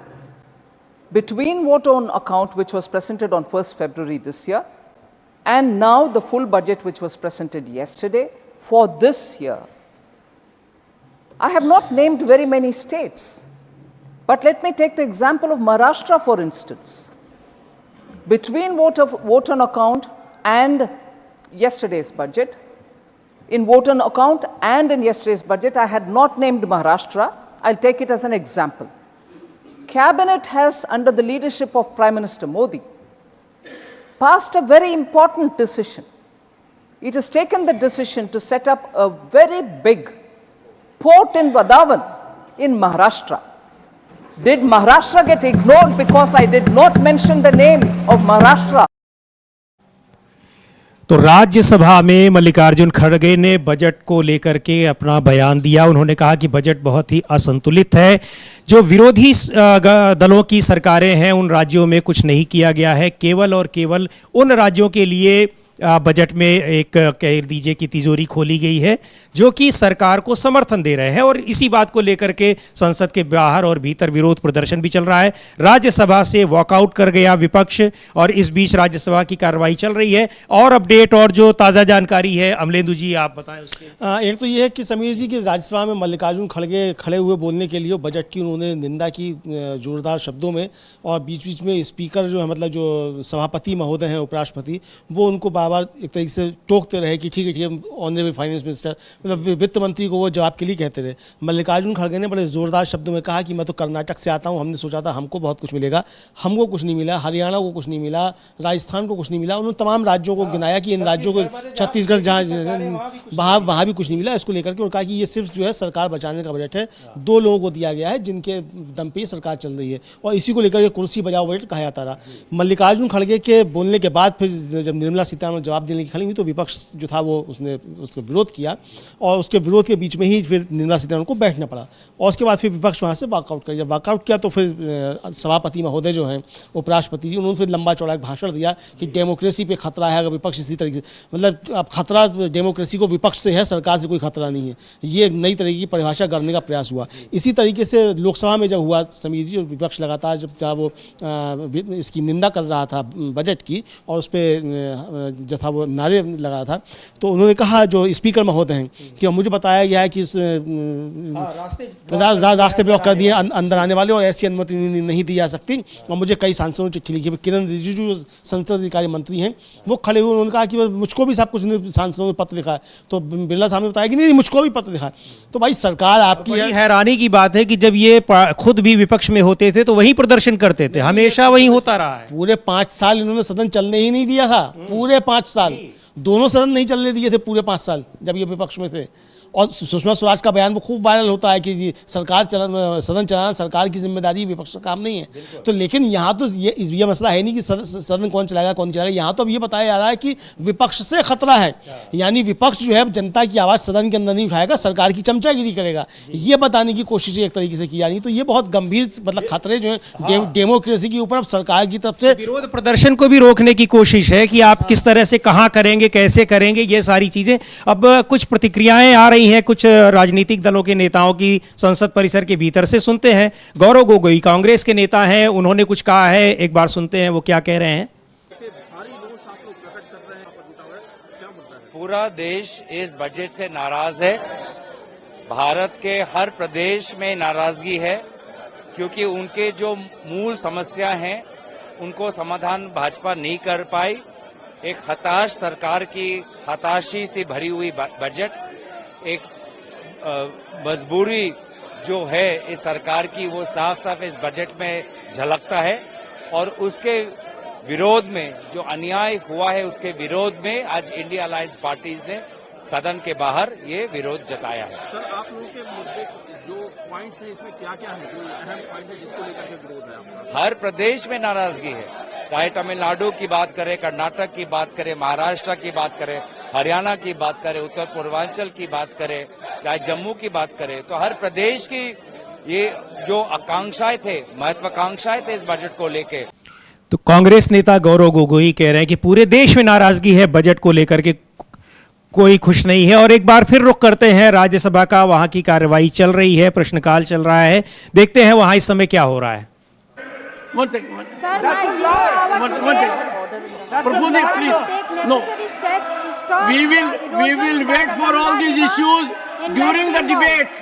Between vote on account, which was presented on 1st February this year, and now the full budget which was presented yesterday for this year, I have not named very many states. But let me take the example of Maharashtra, for instance. Between vote on account and yesterday's budget, in vote on account and in yesterday's budget, I had not named Maharashtra. I'll take it as an example. Cabinet has, under the leadership of Prime Minister Modi, passed a very important decision. It has taken the decision to set up a very big port in Vadavan in Maharashtra. Did Maharashtra get ignored because I did not mention the name of Maharashtra? तो राज्यसभा में मल्लिकार्जुन खड़गे ने budget को लेकर के अपना बयान दिया। उन्होंने कहा कि बजट बहुत ही असंतुलित है। जो विरोधी दलों की सरकारें हैं उन राज्यों में कुछ नहीं किया गया है। केवल और केवल उन राज्यों के लिए बजट में एक कह दीजिए कि तिजोरी खोली गई है जो कि सरकार को समर्थन दे रहे हैं, और इसी बात को लेकर के संसद के बाहर और भीतर विरोध प्रदर्शन भी चल रहा है। राज्यसभा से वॉकआउट कर गया विपक्ष, और इस बीच राज्यसभा की कार्रवाई चल रही है। और अपडेट और जो ताज़ा जानकारी है अमलेंदु जी आप बताएं उसके। एक तो ये है कि समीर जी की राज्यसभा में मल्लिकार्जुन खड़गे खड़े हुए बोलने के लिए बजट की उन्होंने निंदा की जोरदार शब्दों में, और बीच बीच में स्पीकर जो है, मतलब जो सभापति महोदय हैं, उपराष्ट्रपति, वो उनको बार एक तरीके से टोकते रहे कि ठीक है ऑनरेबल फाइनेंस मिनिस्टर, मतलब वित्त मंत्री को वो जवाब के लिए कहते रहे। मल्लिकार्जुन खड़गे ने बड़े जोरदार शब्दों में कहा कि मैं तो कर्नाटक से आता हूँ, हमने सोचा था हमको बहुत कुछ मिलेगा, हमको कुछ नहीं मिला, हरियाणा को कुछ नहीं मिला, राजस्थान को कुछ नहीं मिला। उन्होंने तमाम राज्यों को गिनाया कि इन राज्यों को, छत्तीसगढ़ जहाँ वहाँ भी कुछ नहीं मिला इसको लेकर के, और कहा कि ये सिर्फ जो है सरकार बचाने का बजट है, 2 लोगों को दिया गया है जिनके दम पे सरकार चल रही है, और इसी को लेकर कुर्सी बजाओ बजट कहा जाता रहा। मल्लिकार्जुन खड़गे के बोलने के बाद फिर जब निर्मला सीतारमण जवाब देने की खड़ी हुई तो विपक्ष जो था वो उसने उसका विरोध किया, और उसके विरोध के बीच में ही फिर निर्मला सीतारमण को बैठना पड़ा, और उसके बाद फिर विपक्ष वहाँ से वॉकआउट कर दिया। वॉकआउट किया तो फिर सभापति महोदय जो हैं, उपराष्ट्रपति जी, उन्होंने फिर लंबा चौड़ा एक भाषण दिया कि डेमोक्रेसी पे खतरा है अगर विपक्ष इसी तरीके से, मतलब अब खतरा डेमोक्रेसी को विपक्ष से है, सरकार से कोई खतरा नहीं है। ये नई तरीके की परिभाषा करने का प्रयास हुआ। इसी तरीके से लोकसभा में जब हुआ समीर जी, और विपक्ष लगातार जब था वो इसकी निंदा कर रहा था बजट की, और उस पर जो था वो नारे लगा था, तो उन्होंने कहा जो स्पीकर महोदय हैं कि मुझे बताया गया है कि रास्ते ब्लॉक कर दिए अंदर आने वाले, और ऐसी अनुमति नहीं दी जा सकती। और मुझे कई सांसदों ने चिट्ठी लिखी। किरण रिजिजू संसदीय कार्य मंत्री हैं, वो खड़े हुए, उन्होंने कहा कि मुझको भी सब कुछ सांसदों ने पत्र लिखा है, तो बिरला साहब ने बताया कि नहीं मुझको भी पत्र लिखा है। तो भाई सरकार आपकी है। हैरानी की बात है कि जब ये खुद भी विपक्ष में होते थे तो वही प्रदर्शन करते थे, हमेशा वही होता रहा है। पूरे 5 साल इन्होंने सदन चलने ही नहीं दिया था, पूरे 5 साल, दोनों सदन नहीं चलने दिए थे पूरे 5 साल जब ये विपक्ष में थे। और सुषमा स्वराज का बयान वो खूब वायरल होता है कि जी सदन चलाना सरकार की जिम्मेदारी, विपक्ष का काम नहीं है। तो लेकिन यहाँ तो ये मसला है नहीं कि सदन कौन चलाएगा कौन चलाएगा, यहाँ तो अब ये बताया जा रहा है कि विपक्ष से खतरा है, यानी विपक्ष जो है जनता की आवाज़ सदन के अंदर नहीं उठाएगा, सरकार की चमचागिरी करेगा, ये बताने की कोशिश एक तरीके से की जा रही। तो ये बहुत गंभीर मतलब खतरे जो है डेमोक्रेसी के ऊपर अब सरकार की तरफ से विरोध प्रदर्शन को भी रोकने की कोशिश है कि आप किस तरह से कहां करेंगे, कैसे करेंगे, ये सारी चीजें। अब कुछ प्रतिक्रियाएं आ रही हैं कुछ राजनीतिक दलों के नेताओं की संसद परिसर के भीतर से, सुनते हैं। गौरव गोगोई कांग्रेस के नेता हैं, उन्होंने कुछ कहा है, एक बार सुनते हैं वो क्या कह रहे हैं। पूरा देश इस बजट से नाराज है। भारत के हर प्रदेश में नाराजगी है क्योंकि उनके जो मूल समस्या हैं उनको समाधान भाजपा नहीं कर पाई। एक हताश सरकार की हताशी से भरी हुई बजट, एक मजबूरी जो है इस सरकार की वो साफ साफ इस बजट में झलकता है। और उसके विरोध में जो अन्याय हुआ है उसके विरोध में आज इंडिया अलायंस पार्टीज ने सदन के बाहर ये विरोध जताया है। सर, आप लोगों के मुद्दे जो पॉइंट्स हैं इसमें क्या क्या है, जो अहम पॉइंट है जिसको लेकर के विरोध है आपका? हर प्रदेश में नाराजगी है, चाहे तमिलनाडु की बात करें, कर्नाटक की बात करें, महाराष्ट्र की बात करें, हरियाणा की बात करें, उत्तर पूर्वांचल की बात करें, चाहे जम्मू की बात करें, तो हर प्रदेश की ये जो आकांक्षाएं थे, महत्वाकांक्षाएं थे इस बजट को लेके। तो कांग्रेस नेता गौरव गोगोई कह रहे हैं कि पूरे देश में नाराजगी है, बजट को लेकर के कोई खुश नहीं है। और एक बार फिर रुख करते हैं राज्यसभा का, वहां की कार्यवाही चल रही है, प्रश्नकाल चल रहा है, देखते हैं वहां इस समय क्या हो रहा है। We will wait for all these issues during the debate.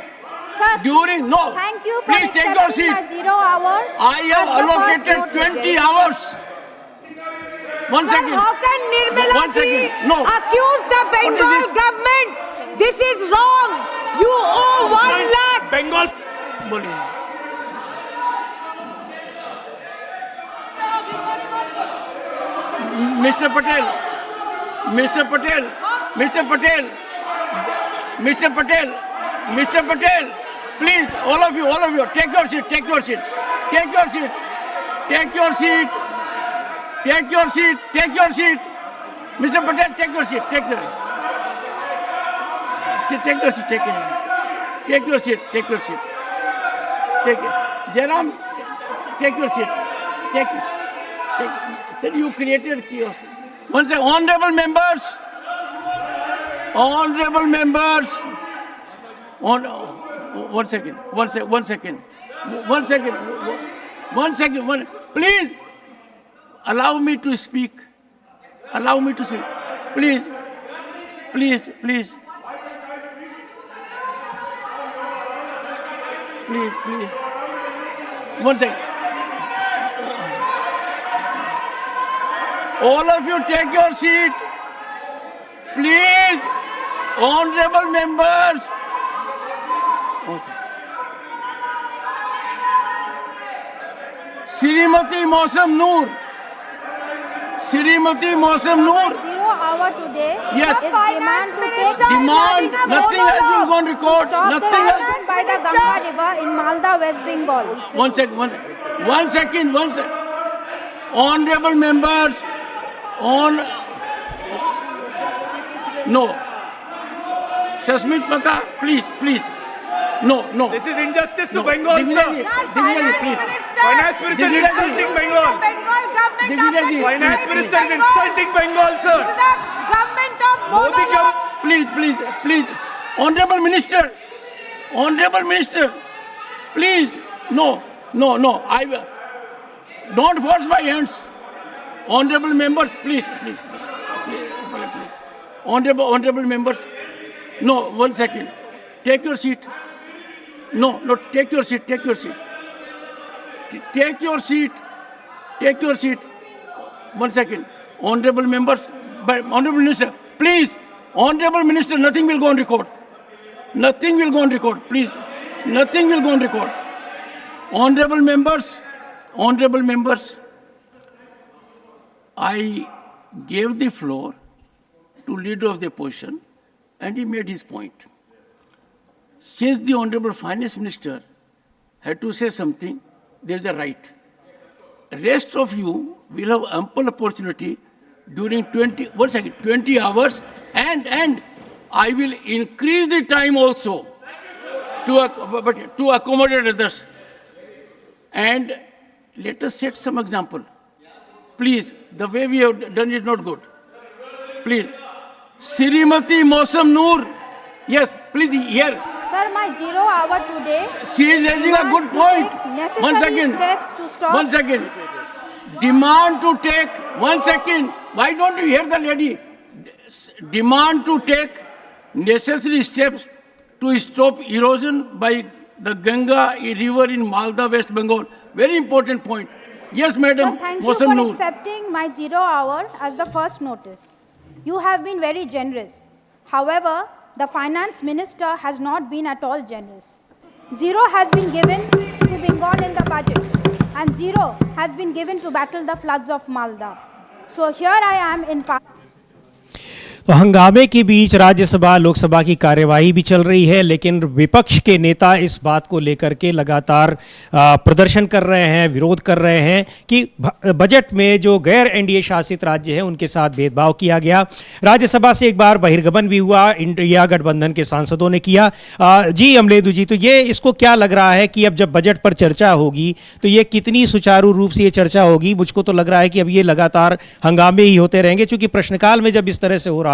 Thank you for please take your accepting seat. a 0 hour. I have allocated 20 hours. One second. How can Nirmala One ji second. No. accuse the Bengal government? This is wrong. You owe 1 lakh. Bengal. बोलिए। Mr. Patel, Mr. Patel, Mr. Patel, Mr. Patel, Mr. Patel, please, all of you, take your seat, take your seat, take your seat, take your seat, take your seat, take your seat. Mr. Patel, take your seat, take your seat, take your seat, take your seat, take your seat, take it. Jairam, take your seat, take it. Sir, you created chaos. One second, honorable members, one second, please allow me to speak, please, one second. All of you take your seat. Please, honorable members. Shrimati Mausam Noor. 0 hour today. Yes. Is demand to take Demand. Nothing has been on record. Stop Nothing the has. action by the Ganga River in Malda, West Bengal. One second. Honorable members. No. Shashmit Mata, please. No. This is injustice to No. Bengal, Digvijayi, sir. please. Finance Minister is insulting Bengal. Digvijayi, Finance Minister is insulting Bengal, sir. Government of Modi Mono. Please. Honorable Minister, please. No. Don't force my hands. Honorable members, please. Honorable members. No, 1 second. Take your seat. No, take your seat. Take your seat. 1 second. Honorable members, Honorable Minister, please. Honorable Minister, nothing will go on record. Please. Nothing will go on record. Honorable members, I gave the floor to leader of the opposition and he made his point. since the Honorable Finance Minister had to say something, there is a right. Rest of you will have ample opportunity during 20 hours, and I will increase the time also to accommodate others. And let us set some example. Please, the way we have done it is not good. Please. Srimati Mosam Noor. Yes, please, here. Sir, my 0 hour today. She is raising a good point. One second. Steps to stop. 1 second. Demand to take, 1 second. Why don't you hear the lady? Demand to take necessary steps to stop erosion by the Ganga river in Malda, West Bengal. Very important point. Yes, madam. Sir, thank you for accepting my 0 hour as the first notice. You have been very generous. However, the finance minister has not been at all generous. 0 has been given to Bengal in the budget, and 0 has been given to battle the floods of Malda. So here I am in तो हंगामे के बीच राज्यसभा लोकसभा की कार्यवाही भी चल रही है, लेकिन विपक्ष के नेता इस बात को लेकर के लगातार प्रदर्शन कर रहे हैं, विरोध कर रहे हैं कि बजट में जो गैर एनडीए शासित राज्य हैं उनके साथ भेदभाव किया गया। राज्यसभा से एक बार बहिर्गमन भी हुआ, इंडिया गठबंधन के सांसदों ने किया। जी अमलेदु जी, तो ये इसको क्या लग रहा है कि अब जब बजट पर चर्चा होगी तो ये कितनी सुचारू रूप से ये चर्चा होगी? मुझको तो लग रहा है कि अब ये लगातार हंगामे ही होते रहेंगे, क्योंकि प्रश्नकाल में जब इस तरह से हो रहा है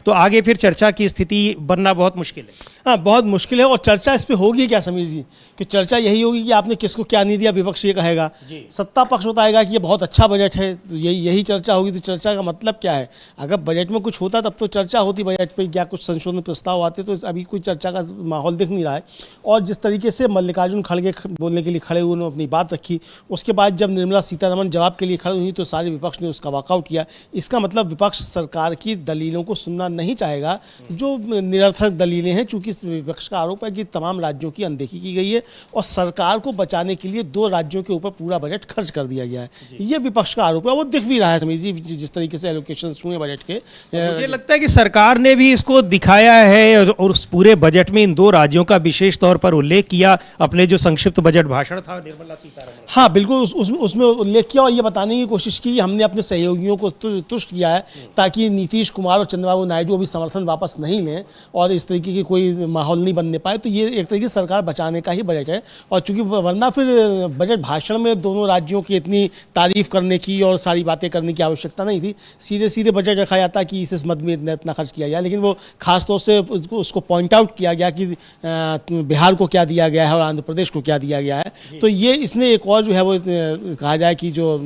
तो आगे फिर चर्चा की स्थिति बनना बहुत मुश्किल है। हाँ, बहुत मुश्किल है। और चर्चा इस पे होगी क्या समीर जी, कि चर्चा यही होगी कि आपने किसको क्या नहीं दिया, विपक्ष ये कहेगा, सत्ता पक्ष बताएगा कि ये बहुत अच्छा बजट है, तो यही चर्चा होगी। तो चर्चा का मतलब क्या है? अगर बजट में कुछ होता तब तो चर्चा होती, बजट पे क्या कुछ संशोधन प्रस्ताव आते, तो अभी कोई चर्चा का माहौल दिख नहीं रहा है। और जिस तरीके से मल्लिकार्जुन खड़गे बोलने के लिए खड़े हुए, उन्होंने अपनी बात रखी, उसके बाद जब निर्मला सीतारमण जवाब के लिए खड़ी हुई तो सारे विपक्ष ने उसका वॉकआउट किया। इसका मतलब विपक्ष सरकार की दलीलों को सुनना नहीं चाहेगा, जो निरर्थक दलीलें हैं। चूंकि विपक्ष का आरोप है कि तमाम राज्यों की अनदेखी की गई है और सरकार को बचाने के लिए 2 राज्यों के ऊपर पूरा बजट खर्च कर दिया गया है, ये विपक्ष का आरोप है। वो दिख भी रहा है समीर जी, जिस तरीके से एलोकेशन हुए बजट के। मुझे लगता है कि सरकार ने भी इसको दिखाया है और उस पूरे बजट में इन 2 राज्यों का विशेष तौर पर उल्लेख किया अपने जो संक्षिप्त बजट भाषण था निर्मला सीतारमण। हाँ बिल्कुल, उसमें उल्लेख किया और ये बताने की कोशिश की हमने अपने सहयोगियों को तुष्ट किया है, ताकि नीतीश कुमार और चंद्रबाबू नायडू अभी समर्थन वापस नहीं लें और इस तरीके की कोई माहौल नहीं बनने पाए। तो ये एक तरीके से सरकार बचाने का ही बजट है। और चूंकि वरना फिर बजट भाषण में दोनों राज्यों की इतनी तारीफ करने की और सारी बातें करने की आवश्यकता नहीं थी। सीधे सीधे बजट रखा जाता कि इस मद में इतना खर्च किया गया, लेकिन वो खासतौर से उसको पॉइंट आउट किया गया कि बिहार को क्या दिया गया है और आंध्र प्रदेश को क्या दिया गया है। तो ये इसने एक और जो है वो कहा जाए कि जो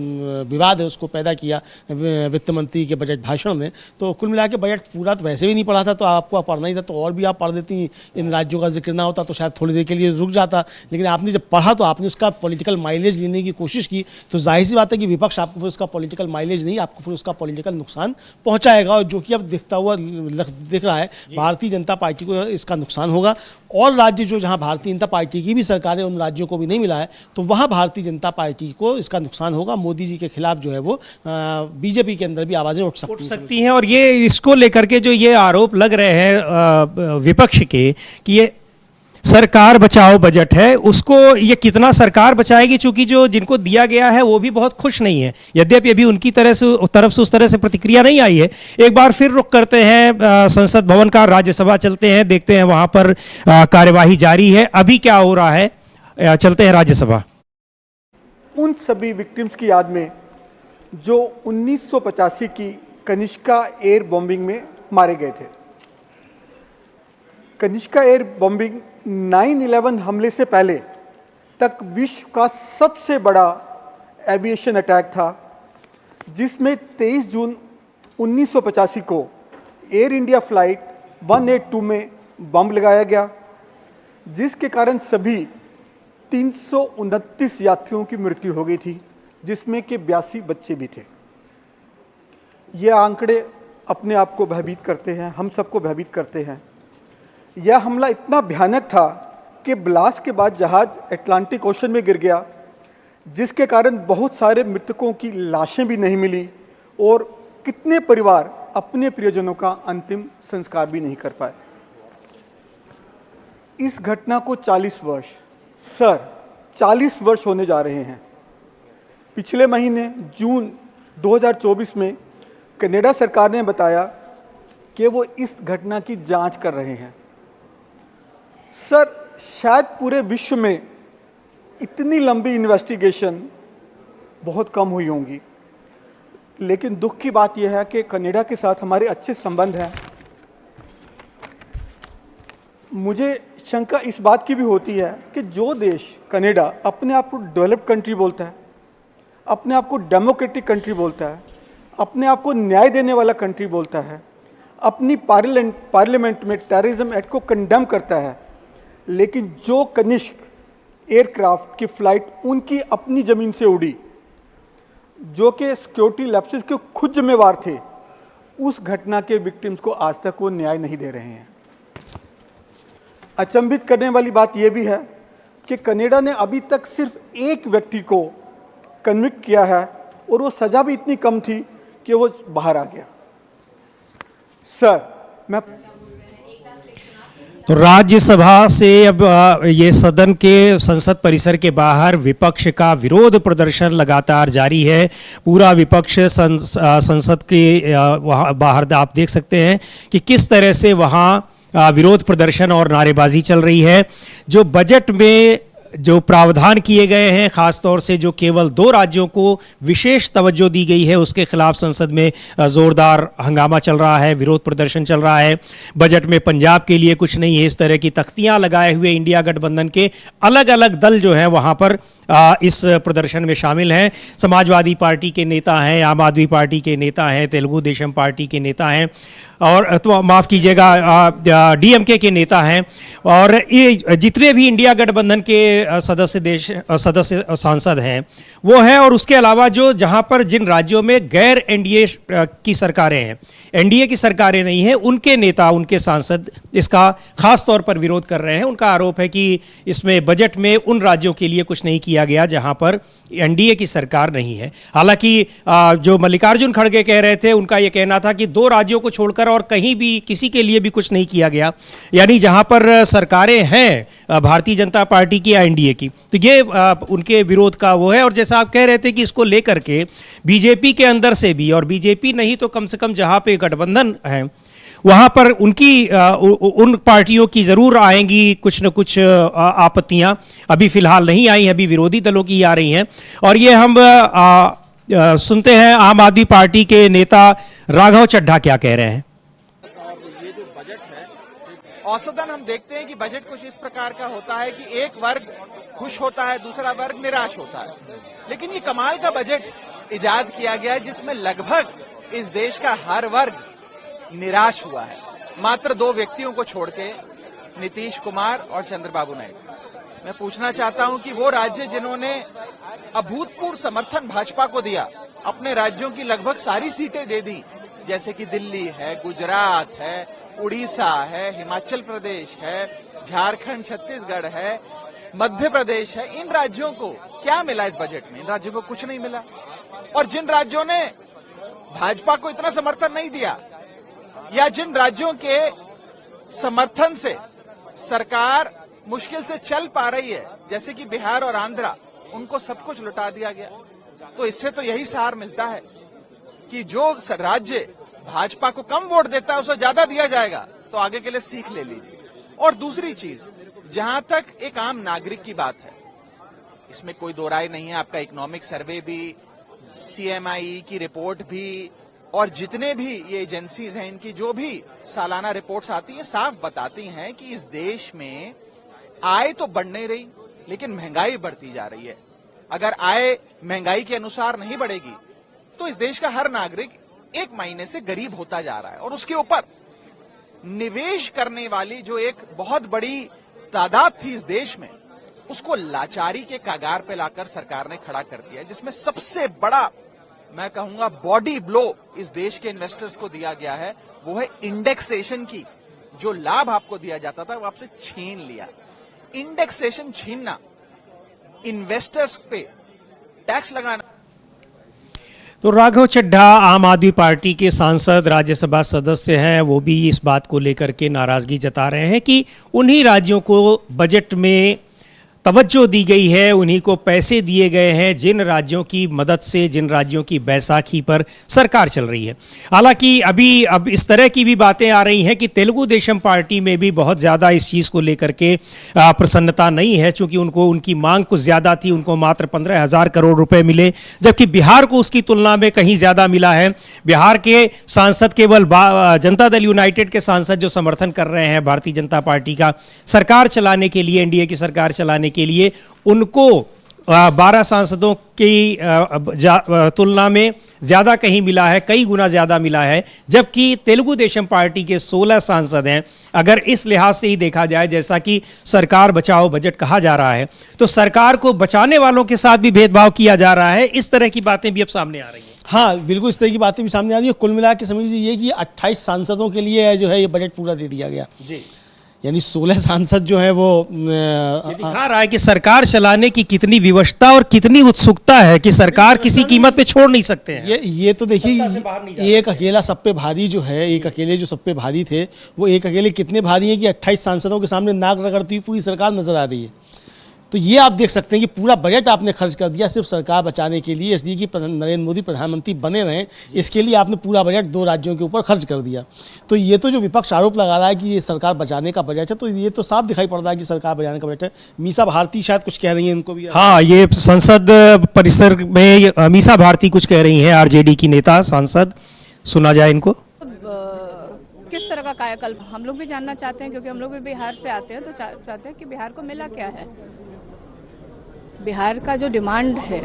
विवाद है उसको पैदा किया वित्त मंत्री के बजट भाषण में। तो कुल मिला के बजट पूरा तो वैसे भी नहीं पढ़ा था, तो आपको पढ़ना ही था तो और भी आप पढ़ देती, इन राज्यों का जिक्र ना होता तो शायद थोड़ी देर के लिए रुक जाता। लेकिन आपने जब पढ़ा तो आपने उसका पॉलिटिकल माइलेज लेने की कोशिश की, तो जाहिर सी बात है कि विपक्ष आपको फिर उसका पॉलिटिकल माइलेज नहीं, आपको फिर उसका पॉलिटिकल नुकसान पहुंचाएगा। और जो कि अब दिखता हुआ दिख रहा है, भारतीय जनता पार्टी को इसका नुकसान होगा। और राज्य जो जहां भारतीय जनता पार्टी की भी सरकार है, उन राज्यों को भी नहीं मिला है, तो वहां भारतीय जनता पार्टी को इसका नुकसान होगा। मोदी जी के खिलाफ जो है वो बीजेपी के अंदर भी आवाजें उठ सकती हैं। और ये इसको लेकर के जो ये आरोप लग रहे हैं विपक्ष के कि ये सरकार बचाओ बजट है, उसको ये कितना सरकार बचाएगी, चूंकि जो जिनको दिया गया है वो भी बहुत खुश नहीं है, यद्यपि अभी उनकी तरफ से उस तरह से प्रतिक्रिया नहीं आई है। एक बार फिर रुख करते हैं संसद भवन का, राज्यसभा चलते हैं, देखते हैं वहां पर कार्यवाही जारी है, अभी क्या हो रहा है। चलते हैं राज्यसभा। उन सभी विक्टिम्स की याद में जो 1985 की कनिष्का एयर बॉम्बिंग में मारे गए थे। कनिष्का एयर बॉम्बिंग 9/11 हमले से पहले तक विश्व का सबसे बड़ा एविएशन अटैक था, जिसमें 23 जून 1985 को एयर इंडिया फ्लाइट 182 में बम लगाया गया, जिसके कारण सभी 329 यात्रियों की मृत्यु हो गई थी, जिसमें के 82 बच्चे भी थे। ये आंकड़े अपने आप को भयभीत करते हैं, हम सबको भयभीत करते हैं। यह हमला इतना भयानक था कि ब्लास्ट के बाद जहाज अटलांटिक ओशन में गिर गया, जिसके कारण बहुत सारे मृतकों की लाशें भी नहीं मिली और कितने परिवार अपने प्रियजनों का अंतिम संस्कार भी नहीं कर पाए। इस घटना को 40 वर्ष, सर 40 वर्ष होने जा रहे हैं। पिछले महीने जून 2024 में कनाडा सरकार ने बताया कि वो इस घटना की जांच कर रहे हैं। सर शायद पूरे विश्व में इतनी लंबी इन्वेस्टिगेशन बहुत कम हुई होंगी, लेकिन दुख की बात यह है कि कनाडा के साथ हमारे अच्छे संबंध हैं। मुझे शंका इस बात की भी होती है कि जो देश कनाडा अपने आप को डेवलप्ड कंट्री बोलता है, अपने आप को डेमोक्रेटिक कंट्री बोलता है, अपने आप को न्याय देने वाला कंट्री बोलता है, अपनी पार्लियामेंट में टेररिज्म एक्ट को कंडेम करता है, लेकिन जो कनिष्क एयरक्राफ्ट की फ्लाइट उनकी अपनी ज़मीन से उड़ी, जो कि सिक्योरिटी लैप्सेस के खुद जिम्मेवार थे, उस घटना के विक्टिम्स को आज तक वो न्याय नहीं दे रहे हैं। अचंभित करने वाली बात यह भी है कि कनाडा ने अभी तक सिर्फ एक व्यक्ति को कन्विक्ट किया है और वो सज़ा भी इतनी कम थी कि वो बाहर आ गया। सर मैं तो राज्यसभा से अब ये सदन के संसद परिसर के बाहर विपक्ष का विरोध प्रदर्शन लगातार जारी है। पूरा विपक्ष संसद के वहाँ बाहर आप देख सकते हैं कि किस तरह से वहाँ विरोध प्रदर्शन और नारेबाजी चल रही है। जो बजट में जो प्रावधान किए गए हैं, खासतौर से जो केवल 2 राज्यों को विशेष तवज्जो दी गई है, उसके खिलाफ संसद में जोरदार हंगामा चल रहा है, विरोध प्रदर्शन चल रहा है। बजट में पंजाब के लिए कुछ नहीं है, इस तरह की तख्तियां लगाए हुए इंडिया गठबंधन के अलग अलग दल जो हैं वहां पर इस प्रदर्शन में शामिल हैं। समाजवादी पार्टी के नेता हैं, आम आदमी पार्टी के नेता हैं, तेलुगु देशम पार्टी के नेता हैं, और तो माफ़ कीजिएगा डीएमके के नेता हैं, और ये जितने भी इंडिया गठबंधन के सदस्य सांसद हैं वो हैं। और उसके अलावा जो जहां पर जिन राज्यों में गैर एनडीए की सरकारें हैं, एनडीए की सरकारें नहीं हैं, उनके नेता, उनके सांसद इसका खास तौर पर विरोध कर रहे हैं। उनका आरोप है कि इसमें बजट में उन राज्यों के लिए कुछ नहीं किया गया जहां पर एनडीए की सरकार नहीं है। हालांकि जो मल्लिकार्जुन खड़गे कह रहे थे, उनका यह कहना था कि 2 राज्यों को छोड़कर और कहीं भी किसी के लिए भी कुछ नहीं किया गया, यानी जहां पर सरकारें हैं भारतीय जनता पार्टी की या एनडीए की, तो ये उनके विरोध का वो है। और जैसा आप कह रहे थे कि इसको लेकर के बीजेपी के अंदर से भी, और बीजेपी नहीं तो कम से कम जहां पे गठबंधन है वहां पर उनकी उन पार्टियों की जरूर आएंगी कुछ न कुछ आपत्तियां। अभी फिलहाल नहीं आई हैं, अभी विरोधी दलों की आ रही हैं। और ये हम सुनते हैं आम आदमी पार्टी के नेता राघव चड्ढा क्या कह रहे हैं। ये जो बजट है, औसतन हम देखते हैं कि बजट कुछ इस प्रकार का होता है कि एक वर्ग खुश होता है, दूसरा वर्ग निराश होता है। लेकिन ये कमाल का बजट इजाद किया गया है जिसमें लगभग इस देश का हर वर्ग निराश हुआ है, मात्र 2 व्यक्तियों को छोड़ के, नीतीश कुमार और चंद्रबाबू नायडू। मैं पूछना चाहता हूं कि वो राज्य जिन्होंने अभूतपूर्व समर्थन भाजपा को दिया, अपने राज्यों की लगभग सारी सीटें दे दी, जैसे कि दिल्ली है, गुजरात है, उड़ीसा है, हिमाचल प्रदेश है, झारखंड, छत्तीसगढ़ है, मध्य प्रदेश है, इन राज्यों को क्या मिला इस बजट में? इन राज्यों को कुछ नहीं मिला। और जिन राज्यों ने भाजपा को इतना समर्थन नहीं दिया, या जिन राज्यों के समर्थन से सरकार मुश्किल से चल पा रही है, जैसे कि बिहार और आंध्रा, उनको सब कुछ लुटा दिया गया। तो इससे तो यही सार मिलता है कि जो राज्य भाजपा को कम वोट देता है उसे ज्यादा दिया जाएगा, तो आगे के लिए सीख ले लीजिए। और दूसरी चीज, जहां तक एक आम नागरिक की बात है, इसमें कोई दो राय नहीं है। आपका इकोनॉमिक सर्वे भी, सीएमआई की रिपोर्ट भी, और जितने भी ये एजेंसीज हैं, इनकी जो भी सालाना रिपोर्ट्स आती हैं, साफ बताती हैं कि इस देश में आय तो बढ़ नहीं रही, लेकिन महंगाई बढ़ती जा रही है। अगर आय महंगाई के अनुसार नहीं बढ़ेगी तो इस देश का हर नागरिक 1 महीने से गरीब होता जा रहा है। और उसके ऊपर निवेश करने वाली जो एक बहुत बड़ी तादाद थी इस देश में, उसको लाचारी के कगार पे लाकर सरकार ने खड़ा कर दिया, जिसमें सबसे बड़ा, मैं कहूंगा, बॉडी ब्लो इस देश के इन्वेस्टर्स को दिया गया है, वो है इंडेक्सेशन की। जो लाभ आपको दिया जाता था वो आपसे छीन लिया। इंडेक्सेशन छीनना, इन्वेस्टर्स पे टैक्स लगाना। तो राघव चड्ढा आम आदमी पार्टी के सांसद राज्यसभा सदस्य हैं, वो भी इस बात को लेकर के नाराज़गी जता रहे हैं कि उन्हीं राज्यों को बजट में तवज्जो दी गई है, उन्हीं को पैसे दिए गए हैं जिन राज्यों की मदद से, जिन राज्यों की बैसाखी पर सरकार चल रही है। हालांकि अब इस तरह की भी बातें आ रही हैं कि तेलुगु देशम पार्टी में भी बहुत ज़्यादा इस चीज़ को लेकर के प्रसन्नता नहीं है, चूँकि उनकी मांग कुछ ज़्यादा थी, उनको मात्र 15,000 करोड़ रुपए मिले, जबकि बिहार को उसकी तुलना में कहीं ज़्यादा मिला है। बिहार के सांसद केवल जनता दल यूनाइटेड के सांसद जो समर्थन कर रहे हैं भारतीय जनता पार्टी का सरकार चलाने के लिए, एनडीए की सरकार चलाने के लिए, उनको 12 सांसदों की तुलना में ज़्यादा कहीं मिला है, कई गुना ज़्यादा मिला है, जबकि तेलुगु देशम पार्टी के 16 सांसद हैं। अगर इस लिहाज से ही देखा जाए, जैसा कि सरकार बचाओ बजट कहा जा रहा है, तो सरकार को बचाने वालों के साथ भी भेदभाव किया जा रहा है। इस तरह की बातें भी अब सामने आ रही हैं। हाँ, बिल्कुल इस तरह की बातें भी सामने आ रही है। कुल मिला के समझ लीजिए कि 28 सांसदों के लिए जो है ये बजट पूरा दे दिया गया जी, यानी 16 सांसद जो है वो दिखा रहा है कि सरकार चलाने की कितनी विवशता और कितनी उत्सुकता है कि सरकार किसी कीमत पे छोड़ नहीं सकते हैं। ये तो देखिए, एक अकेला सब पे भारी जो है, एक अकेले जो सब पे भारी थे, वो एक अकेले कितने भारी हैं कि 28 सांसदों के सामने नाक रगड़ती हुई पूरी सरकार नजर आ रही है। तो ये आप देख सकते हैं कि पूरा बजट आपने खर्च कर दिया सिर्फ सरकार बचाने के लिए, इसलिए कि नरेंद्र मोदी प्रधानमंत्री बने रहें, इसके लिए आपने पूरा बजट 2 राज्यों के ऊपर खर्च कर दिया। तो ये तो जो विपक्ष आरोप लगा रहा है कि ये सरकार बचाने का बजट है, तो ये तो साफ दिखाई पड़ रहा है कि सरकार बचाने का बजट है। मीसा भारती शायद कुछ कह रही हैं, इनको भी। हाँ, ये संसद परिसर में मीसा भारती कुछ कह रही हैं, आरजेडी की नेता सांसद, सुना जाए इनको। किस तरह का कायाकल्प हम लोग भी जानना चाहते हैं, क्योंकि हम लोग भी बिहार से आते हैं, तो चाहते हैं कि बिहार को मिला क्या है। बिहार का जो डिमांड है,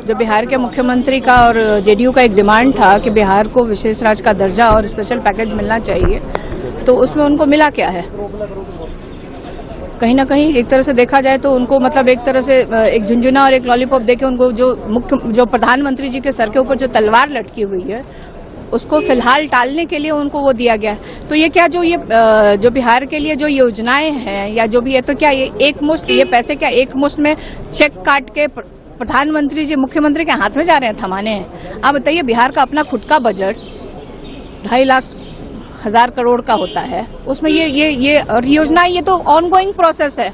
जो बिहार के मुख्यमंत्री का और जेडीयू का एक डिमांड था कि बिहार को विशेष राज्य का दर्जा और स्पेशल पैकेज मिलना चाहिए, तो उसमें उनको मिला क्या है। कहीं ना कहीं एक तरह से देखा जाए तो उनको मतलब एक तरह से एक झुंझुना और एक लॉलीपॉप देके उनको जो प्रधानमंत्री जी के सर के ऊपर जो तलवार लटकी हुई है, उसको फिलहाल टालने के लिए उनको वो दिया गया है। तो ये क्या जो बिहार के लिए जो योजनाएं हैं या जो भी है, तो क्या ये एक मुश्त, ये पैसे क्या एक मुश्त में चेक काट के प्रधानमंत्री जी मुख्यमंत्री के हाथ में जा रहे हैं, थमाने हैं। आप बताइए, बिहार का अपना खुद का बजट 2,50,000 करोड़ का होता है, उसमें ये और योजना, ये तो ऑनगोइंग प्रोसेस है।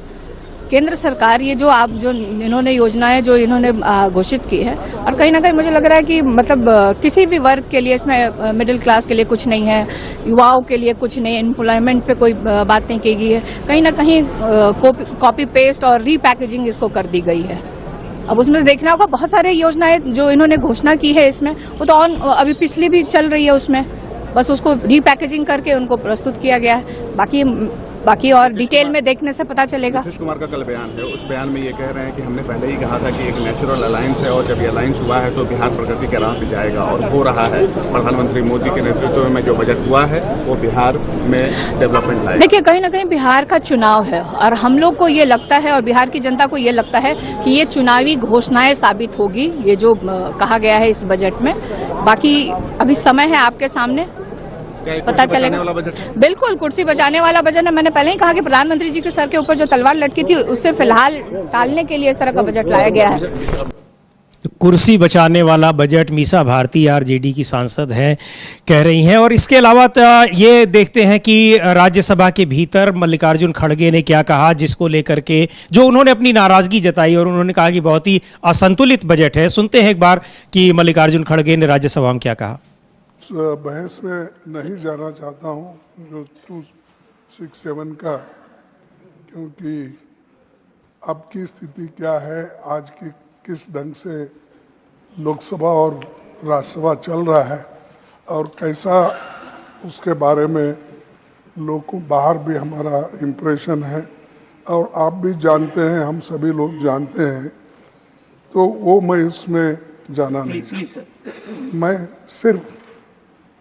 केंद्र सरकार ये जो इन्होंने योजनाएं जो इन्होंने घोषित की है, और कहीं ना कहीं मुझे लग रहा है कि मतलब किसी भी वर्ग के लिए इसमें, मिडिल क्लास के लिए कुछ नहीं है, युवाओं के लिए कुछ नहीं, एम्प्लॉयमेंट पे कोई बात नहीं की गई है। कहीं ना कहीं कॉपी पेस्ट और रीपैकेजिंग इसको कर दी गई है। अब उसमें देखना होगा, बहुत सारे योजनाएं जो इन्होंने घोषणा की है इसमें, वो तो अभी पिछली भी चल रही है, उसमें बस उसको रीपैकेजिंग करके उनको प्रस्तुत किया गया है। बाकी और डिटेल में देखने से पता चलेगा। नीतीश कुमार का कल बयान है, उस बयान में ये कह रहे हैं कि हमने पहले ही कहा था कि एक नेचुरल अलायंस है, और जब ये अलायंस हुआ है तो बिहार प्रगति के राह पे जाएगा, और हो रहा है। प्रधानमंत्री मोदी के नेतृत्व में जो बजट हुआ है वो बिहार में डेवलपमेंट लाएगा। देखिए, कहीं ना कहीं बिहार का चुनाव है, और हम लोग को ये लगता है और बिहार की जनता को ये लगता है कि ये चुनावी घोषणाएं साबित होगी, ये जो कहा गया है इस बजट में। बाकी अभी समय है आपके सामने, पता चलेगा। बिल्कुल कुर्सी बचाने वाला बजट है। मैंने पहले ही कहा कि प्रधानमंत्री जी के सर के ऊपर जो तलवार लटकी थी, उससे फिलहाल टालने के लिए इस तरह का बजट लाया गया है। कुर्सी बचाने वाला बजट मीसा भारती आरजेडी की सांसद हैं, कह रही हैं। और इसके अलावा ये देखते हैं कि राज्यसभा के भीतर मल्लिकार्जुन खड़गे ने क्या कहा, जिसको लेकर के जो उन्होंने अपनी नाराजगी जताई, और उन्होंने कहा कि बहुत ही असंतुलित बजट है। सुनते हैं एक बार कि मल्लिकार्जुन खड़गे ने राज्यसभा में क्या कहा। बहस में नहीं जाना चाहता हूँ जो 267 का, क्योंकि अब की स्थिति क्या है, आज की किस ढंग से लोकसभा और राज्यसभा चल रहा है और कैसा, उसके बारे में लोगों बाहर भी हमारा इम्प्रेशन है, और आप भी जानते हैं, हम सभी लोग जानते हैं, तो वो मैं इसमें जाना नहीं चाहता। मैं सिर्फ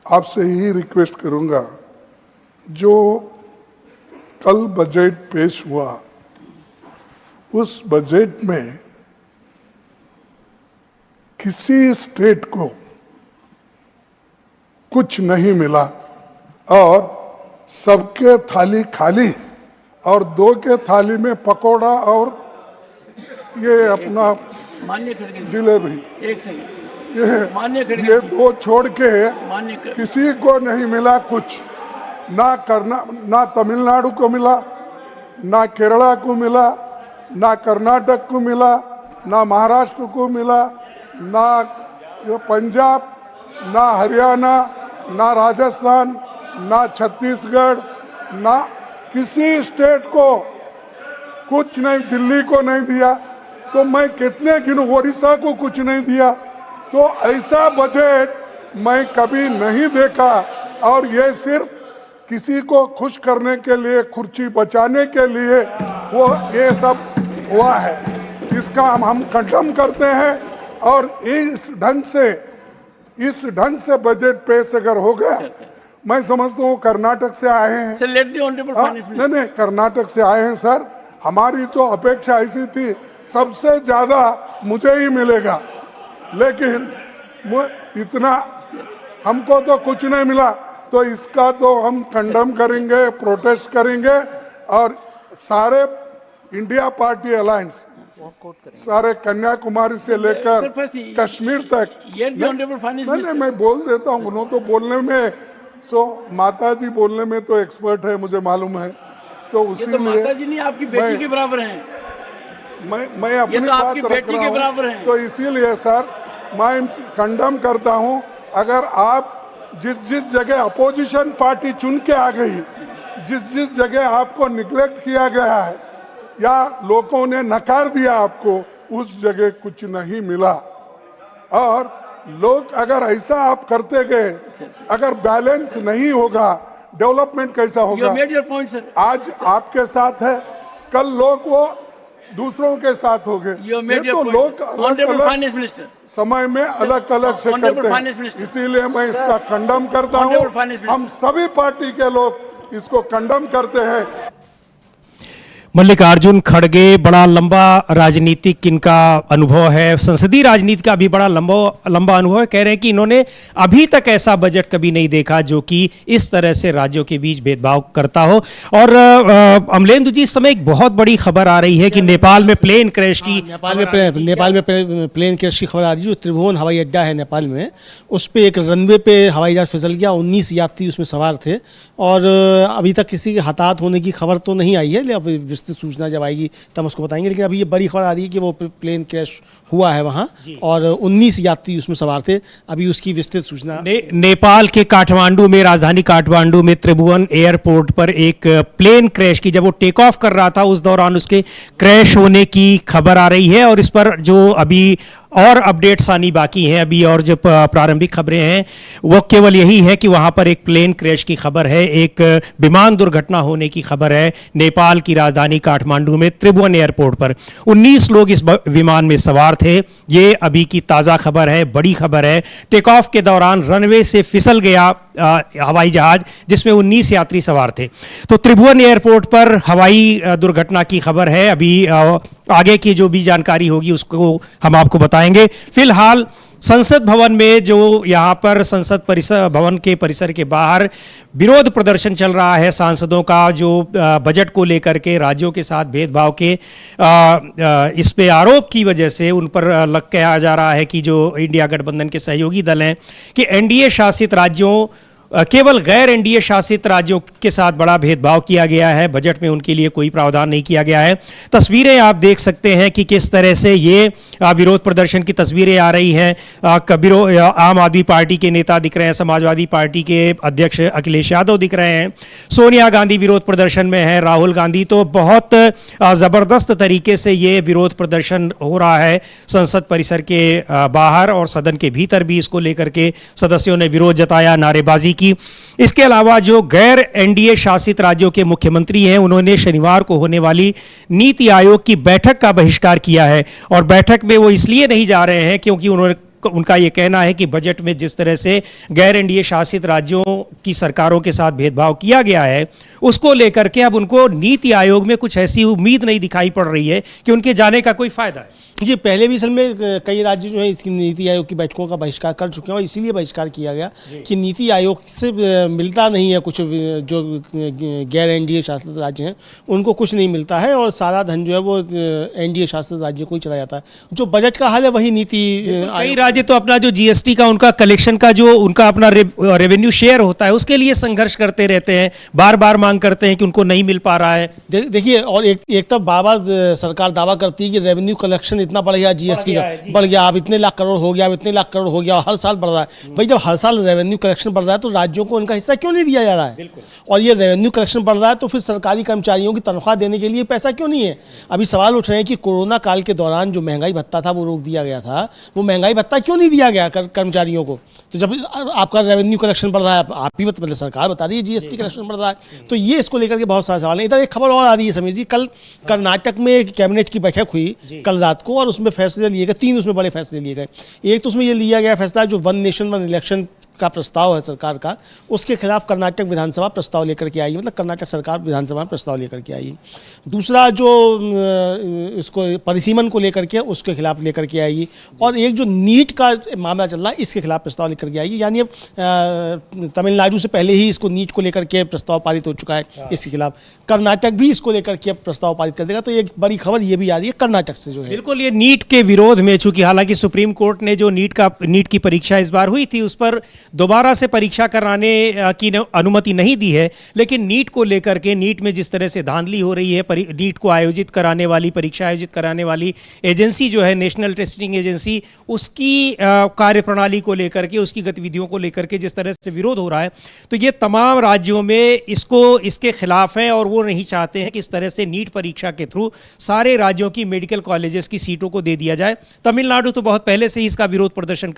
आपसे ही रिक्वेस्ट करूंगा, जो कल बजट पेश हुआ, उस बजट में किसी स्टेट को कुछ नहीं मिला, और सबके थाली खाली, और 2 के थाली में पकोड़ा और ये अपना जलेबी, ये दो छोड़ के किसी को नहीं मिला कुछ। ना तमिलनाडु को मिला, ना केरला को मिला, ना कर्नाटक को मिला, ना महाराष्ट्र को मिला, ना पंजाब, ना हरियाणा, ना राजस्थान, ना छत्तीसगढ़, ना किसी स्टेट को कुछ नहीं, दिल्ली को नहीं दिया। तो मैं कितने गिनूं, ओडिशा को कुछ नहीं दिया। तो ऐसा बजट मैं कभी नहीं देखा। और ये सिर्फ किसी को खुश करने के लिए, कुर्सी बचाने के लिए वो ये सब हुआ है। इसका हम कंडम करते हैं। और इस ढंग से बजट पेश अगर हो गया, मैं समझता हूँ कर्नाटक से आए हैं। नहीं, कर्नाटक से आए हैं सर। हमारी तो अपेक्षा ऐसी थी सबसे ज्यादा मुझे ही मिलेगा, लेकिन इतना हमको तो कुछ नहीं मिला। तो इसका तो हम कंडम करेंगे, प्रोटेस्ट करेंगे। और सारे इंडिया पार्टी अलायंस, सारे कन्याकुमारी से लेकर कश्मीर तक, नहीं मैं बोल देता हूँ, उन्होंने तो बोलने में, माता जी बोलने में तो एक्सपर्ट है, मुझे मालूम है। तो उसी लिए माता जी नहीं, आपकी बेटी के बराबर हैं। मैं अपनी बात रख रहा हूँ। तो इसीलिए सर मैं कंडम करता हूँ। अगर आप जिस जगह अपोजिशन पार्टी चुन के आ गई, जिस जगह आपको निग्लेक्ट किया गया है या लोगों ने नकार दिया आपको, उस जगह कुछ नहीं मिला। और लोग अगर ऐसा आप करते गए, अगर बैलेंस नहीं होगा, डेवलपमेंट कैसा होगा? आज आपके साथ है, कल लोग वो दूसरों के साथ हो गए। ये तो लोग अलग समय में अलग अलग से करते हैं। इसीलिए मैं इसका कंडम करता हूँ। हम सभी पार्टी के लोग इसको कंडम करते हैं। मल्लिकार्जुन खड़गे, बड़ा लंबा राजनीतिक इनका अनुभव है, संसदीय राजनीति का भी बड़ा लंबा अनुभव है। कह रहे हैं कि इन्होंने अभी तक ऐसा बजट कभी नहीं देखा जो कि इस तरह से राज्यों के बीच भेदभाव करता हो। और अमलेंदु जी, इस समय एक बहुत बड़ी खबर आ रही है कि नेपाल में प्लेन क्रैश की, नेपाल में प्लेन क्रैश की खबर आ रही है। जो त्रिभुवन हवाई अड्डा है नेपाल में, उस पर एक रनवे पे हवाई जहाज फिसल गया। 19 यात्री उसमें सवार थे और अभी तक किसी के हताहत होने की खबर तो नहीं आई है। सूचना जब आएगी तब उसको बताएंगे। लेकिन अभी ये बड़ी खबर आ रही है कि वो प्लेन क्रैश हुआ है वहां और 19 यात्री उसमें सवार थे। अभी उसकी विस्तृत सूचना नेपाल के काठमांडू में, राजधानी काठमांडू में त्रिभुवन एयरपोर्ट पर एक प्लेन क्रैश की, जब वो टेक ऑफ कर रहा था उस दौरान उसके क्रैश होने की खबर आ रही है। और इस पर जो अभी और अपडेट्स आनी बाकी हैं, अभी और जो प्रारंभिक खबरें हैं वो केवल यही है कि वहां पर एक प्लेन क्रैश की खबर है, एक विमान दुर्घटना होने की खबर है नेपाल की राजधानी काठमांडू में त्रिभुवन एयरपोर्ट पर। 19 लोग इस विमान में सवार थे। ये अभी की ताज़ा खबर है, बड़ी खबर है। टेक ऑफ के दौरान रनवे से फिसल गया हवाई जहाज जिसमें 19 यात्री सवार थे। तो त्रिभुवन एयरपोर्ट पर हवाई दुर्घटना की खबर है। अभी आगे की जो भी जानकारी होगी उसको हम आपको बताएंगे। फिलहाल संसद भवन में, जो यहाँ पर संसद परिसर भवन के परिसर के बाहर विरोध प्रदर्शन चल रहा है सांसदों का, जो बजट को लेकर के राज्यों के साथ भेदभाव के इस पे आरोप की वजह से उन पर कहा जा रहा है कि जो इंडिया गठबंधन के सहयोगी दल हैं कि एनडीए शासित राज्यों, केवल गैर एनडीए शासित राज्यों के साथ बड़ा भेदभाव किया गया है। बजट में उनके लिए कोई प्रावधान नहीं किया गया है। तस्वीरें आप देख सकते हैं कि किस तरह से ये विरोध प्रदर्शन की तस्वीरें आ रही हैं। आम आदमी पार्टी के नेता दिख रहे हैं, समाजवादी पार्टी के अध्यक्ष अखिलेश यादव दिख रहे हैं, सोनिया गांधी विरोध प्रदर्शन में है, राहुल गांधी। तो बहुत ज़बरदस्त तरीके से ये विरोध प्रदर्शन हो रहा है संसद परिसर के बाहर, और सदन के भीतर भी इसको लेकर के सदस्यों ने विरोध जताया, नारेबाजी की। इसके अलावा जो गैर एनडीए शासित राज्यों के मुख्यमंत्री हैं, उन्होंने शनिवार को होने वाली नीति आयोग की बैठक का बहिष्कार किया है। और बैठक में वो इसलिए नहीं जा रहे हैं क्योंकि उनका ये कहना है कि बजट में जिस तरह से गैर एनडीए शासित राज्यों की सरकारों के साथ भेदभाव किया गया है, उसको लेकर के अब उनको नीति आयोग में कुछ ऐसी उम्मीद नहीं दिखाई पड़ रही है कि उनके जाने का कोई फायदा है। जी, पहले भी असल में कई राज्य जो है इसकी नीति आयोग की बैठकों का बहिष्कार कर चुके हैं और इसीलिए बहिष्कार किया गया कि नीति आयोग से मिलता नहीं है कुछ, जो गैर एनडीए शासित राज्य हैं उनको कुछ नहीं मिलता है और सारा धन जो है वो एनडीए शासित राज्य को ही चला जाता है। जो बजट का हाल है वही नीति कई राज्य तो अपना जो जीएसटी का उनका कलेक्शन का जो उनका अपना रेवेन्यू शेयर होता है उसके लिए संघर्ष करते रहते हैं, बार बार मांग करते हैं कि उनको नहीं मिल पा रहा है। देखिए, और एक तो बार-बार सरकार दावा करती है कि रेवेन्यू कलेक्शन इतना बढ़ गया, जीएसटी का बढ़ गया, अब इतने लाख करोड़ हो गया, अब इतने लाख करोड़ हो गया, हर साल बढ़ रहा है। भाई जब हर साल रेवेन्यू कलेक्शन बढ़ रहा है तो राज्यों को उनका हिस्सा क्यों नहीं दिया जा रहा है? और ये रेवेन्यू कलेक्शन बढ़ रहा है तो फिर सरकारी कर्मचारियों की तनख्वाह देने के लिए पैसा क्यों नहीं है? अभी सवाल उठ रहे हैं कि कोरोना काल के दौरान जो महंगाई भत्ता था वो रोक दिया गया था, वो महंगाई भत्ता क्यों नहीं दिया गया कर्मचारियों को? तो जब आपका रेवेन्यू कलेक्शन बढ़ रहा है, आप ही मतलब सरकार बता रही है जीएसटी कलेक्शन बढ़ रहा है, तो ये इसको लेकर के बहुत सारे सवाल हैं। इधर एक खबर और आ रही है समीर जी, कल कर्नाटक में एक कैबिनेट की बैठक हुई कल रात को और उसमें फैसले लिए गए, 3 उसमें बड़े फैसले लिए गए। एक तो उसमें ये लिया गया फैसला जो वन नेशन वन इलेक्शन का प्रस्ताव है सरकार का, उसके खिलाफ कर्नाटक विधानसभा प्रस्ताव लेकर के आई, मतलब कर्नाटक सरकार विधानसभा में प्रस्ताव लेकर के आई। दूसरा जो इसको परिसीमन को लेकर के उसके खिलाफ लेकर के आई, और एक जो नीट का मामला चल रहा है इसके खिलाफ प्रस्ताव लेकर के आई। यानी अब तमिलनाडु से पहले ही इसको नीट को लेकर के प्रस्ताव पारित हो चुका है, इसके खिलाफ कर्नाटक भी इसको लेकर के प्रस्ताव पारित कर देगा। तो एक बड़ी खबर ये भी आ रही है कर्नाटक से जो है। बिल्कुल, ये नीट के विरोध में, चूंकि हालांकि सुप्रीम कोर्ट ने जो नीट की परीक्षा इस बार हुई थी उस पर दोबारा से परीक्षा कराने की अनुमति नहीं दी है, लेकिन नीट को लेकर के, नीट में जिस तरह से धांधली हो रही है, नीट को आयोजित कराने वाली, परीक्षा आयोजित कराने वाली एजेंसी जो है नेशनल टेस्टिंग एजेंसी, उसकी कार्यप्रणाली को लेकर के, उसकी गतिविधियों को लेकर के जिस तरह से विरोध हो रहा है, तो ये तमाम राज्यों में इसके खिलाफ है और वो नहीं चाहते हैं कि इस तरह से नीट परीक्षा के थ्रू सारे राज्यों की मेडिकल कॉलेजेस की सीटों को दे दिया जाए। तमिलनाडु तो बहुत पहले से ही इसका विरोध प्रदर्शन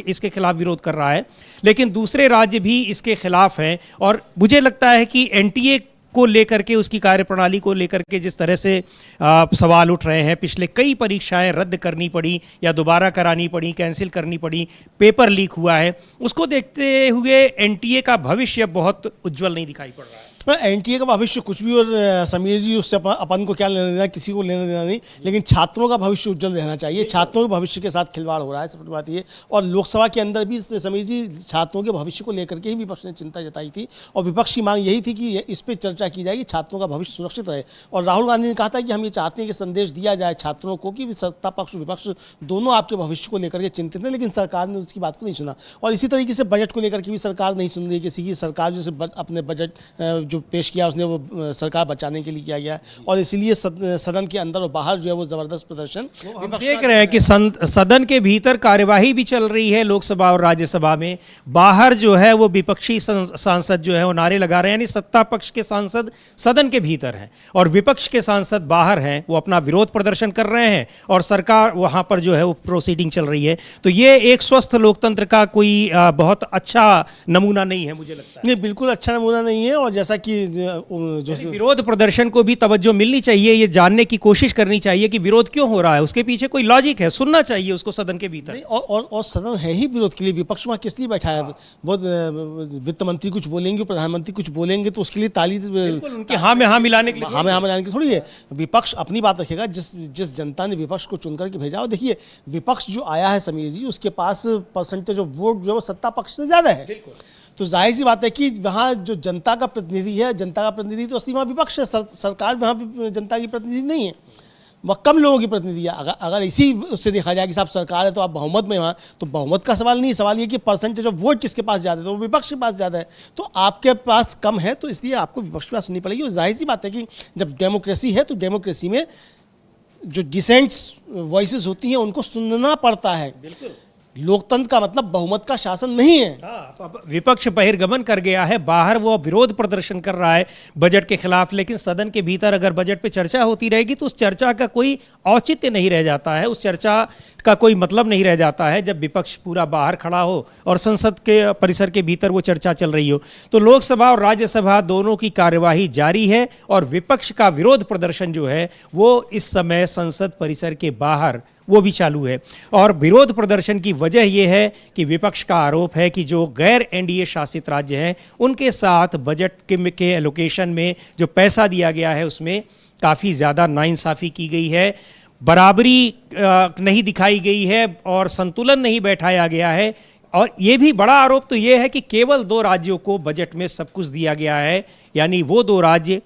इसके खिलाफ विरोध कर रहा है, लेकिन दूसरे राज्य भी इसके खिलाफ हैं। और मुझे लगता है कि एनटीए को लेकर के, उसकी कार्यप्रणाली को लेकर के जिस तरह से सवाल उठ रहे हैं, पिछले कई परीक्षाएं रद्द करनी पड़ी या दोबारा करानी पड़ी, कैंसिल करनी पड़ी, पेपर लीक हुआ है, उसको देखते हुए एनटीए का भविष्य बहुत उज्जवल नहीं दिखाई पड़ रहा है। एनटीए का भविष्य कुछ भी, और समीर जी उससे अपन को क्या लेना देना, किसी को लेना देना नहीं, लेकिन छात्रों का भविष्य उज्जवल रहना चाहिए। छात्रों के भविष्य के साथ खिलवाड़ हो रहा है, सबसे बात ये। और लोकसभा के अंदर भी समीर जी छात्रों के भविष्य को लेकर के ही विपक्ष ने चिंता जताई थी और विपक्ष की मांग यही थी कि इस पर चर्चा की जाए कि छात्रों का भविष्य सुरक्षित रहे। और राहुल गांधी ने कहा था कि हम ये चाहते हैं कि संदेश दिया जाए छात्रों को कि सत्ता पक्ष विपक्ष दोनों आपके भविष्य को लेकर के चिंतित हैं, लेकिन सरकार ने उसकी बात को नहीं सुना। और इसी तरीके से बजट को लेकर के भी सरकार नहीं सुन रही, किसी की सरकार जैसे अपने बजट जो पेश किया उसने सरकार बचाने के लिए किया गया, और इसीलिए सदन के अंदर और बाहर जो है वो जबरदस्त प्रदर्शन देख रहे हैं कि सदन के भीतर कार्यवाही भी चल रही है लोकसभा और राज्यसभा में, बाहर जो है वो विपक्षी सांसद जो है वो नारे लगा रहे हैं। यानी सत्ता पक्ष के सांसद सदन के भीतर हैं और विपक्ष के सांसद बाहर हैं, वो अपना विरोध प्रदर्शन कर रहे हैं और सरकार वहां पर जो है वो प्रोसीडिंग चल रही है। तो ये एक स्वस्थ लोकतंत्र का कोई बहुत अच्छा नमूना नहीं है, मुझे लगता है। नहीं, बिल्कुल अच्छा नमूना नहीं है। और जैसा कि जो विरोध प्रदर्शन को भी तवज्जो मिलनी चाहिए, ये जानने की कोशिश करनी चाहिए कि विरोध क्यों हो रहा है, उसके पीछे कोई लॉजिक है, सुनना चाहिए उसको सदन के भीतर। और सदन है ही विरोध के लिए, विपक्ष वहाँ किस लिए बैठा है? वो वित्त मंत्री कुछ बोलेंगे, प्रधानमंत्री कुछ बोलेंगे तो उसके लिए ताली उनके हाँ में हाँ मिलाने के लिए, हाँ में हाँ मिलाने की थोड़ी है। विपक्ष अपनी बात रखेगा, जिस जनता ने विपक्ष को चुन करके भेजा। और देखिए विपक्ष जो आया है समीर जी, उसके पास परसेंटेज ऑफ वोट जो है वो सत्ता पक्ष से ज़्यादा है। तो जाहिर सी बात है कि वहाँ जो जनता का प्रतिनिधि है, जनता का प्रतिनिधि तो असली वहाँ विपक्ष है, सरकार वहाँ जनता की प्रतिनिधि नहीं है, वह कम लोगों की प्रतिनिधि है। अगर इसी उससे देखा जाए कि साहब सरकार है तो आप बहुमत में वहाँ, तो बहुमत का सवाल नहीं, सवाल ये कि परसेंटेज ऑफ वोट किसके पास ज़्यादा है, तो विपक्ष के पास ज़्यादा है। तो आपके पास कम है तो इसलिए आपको विपक्ष की बात सुननी पड़ेगी। और जाहिर सी बात है कि जब डेमोक्रेसी है तो डेमोक्रेसी में जो डिसेंट्स वॉइसेस होती हैं उनको सुनना पड़ता है। बिल्कुल, लोकतंत्र का मतलब बहुमत का शासन नहीं है। तो अब विपक्ष बहिर्गमन कर गया है, बाहर वो विरोध प्रदर्शन कर रहा है बजट के खिलाफ, लेकिन सदन के भीतर अगर बजट पे चर्चा होती रहेगी तो उस चर्चा का कोई औचित्य नहीं रह जाता है, उस चर्चा का कोई मतलब नहीं रह जाता है जब विपक्ष पूरा बाहर खड़ा हो और संसद के परिसर के भीतर वो चर्चा चल रही हो। तो लोकसभा और राज्यसभा दोनों की कार्यवाही जारी है और विपक्ष का विरोध प्रदर्शन जो है वो इस समय संसद परिसर के बाहर वो भी चालू है। और विरोध प्रदर्शन की वजह यह है कि विपक्ष का आरोप है कि जो गैर एनडीए शासित राज्य हैं उनके साथ बजट के एलोकेशन में जो पैसा दिया गया है उसमें काफ़ी ज़्यादा नाइंसाफ़ी की गई है। बराबरी नहीं दिखाई गई है और संतुलन नहीं बैठाया गया है। और ये भी बड़ा आरोप तो ये है कि केवल 2 राज्यों को बजट में सब कुछ दिया गया है, यानी वो 2 राज्य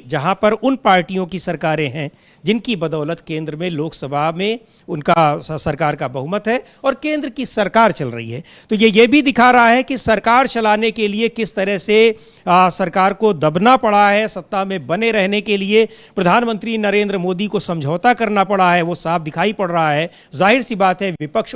जहां पर उन पार्टियों की सरकारें हैं जिनकी बदौलत केंद्र में लोकसभा में उनका सरकार का बहुमत है और केंद्र की सरकार चल रही है। तो ये भी दिखा रहा है कि सरकार चलाने के लिए किस तरह से सरकार को दबना पड़ा है, सत्ता में बने रहने के लिए प्रधानमंत्री नरेंद्र मोदी को समझौता करना पड़ा है, वो साफ दिखाई पड़ रहा है। जाहिर सी बात है विपक्ष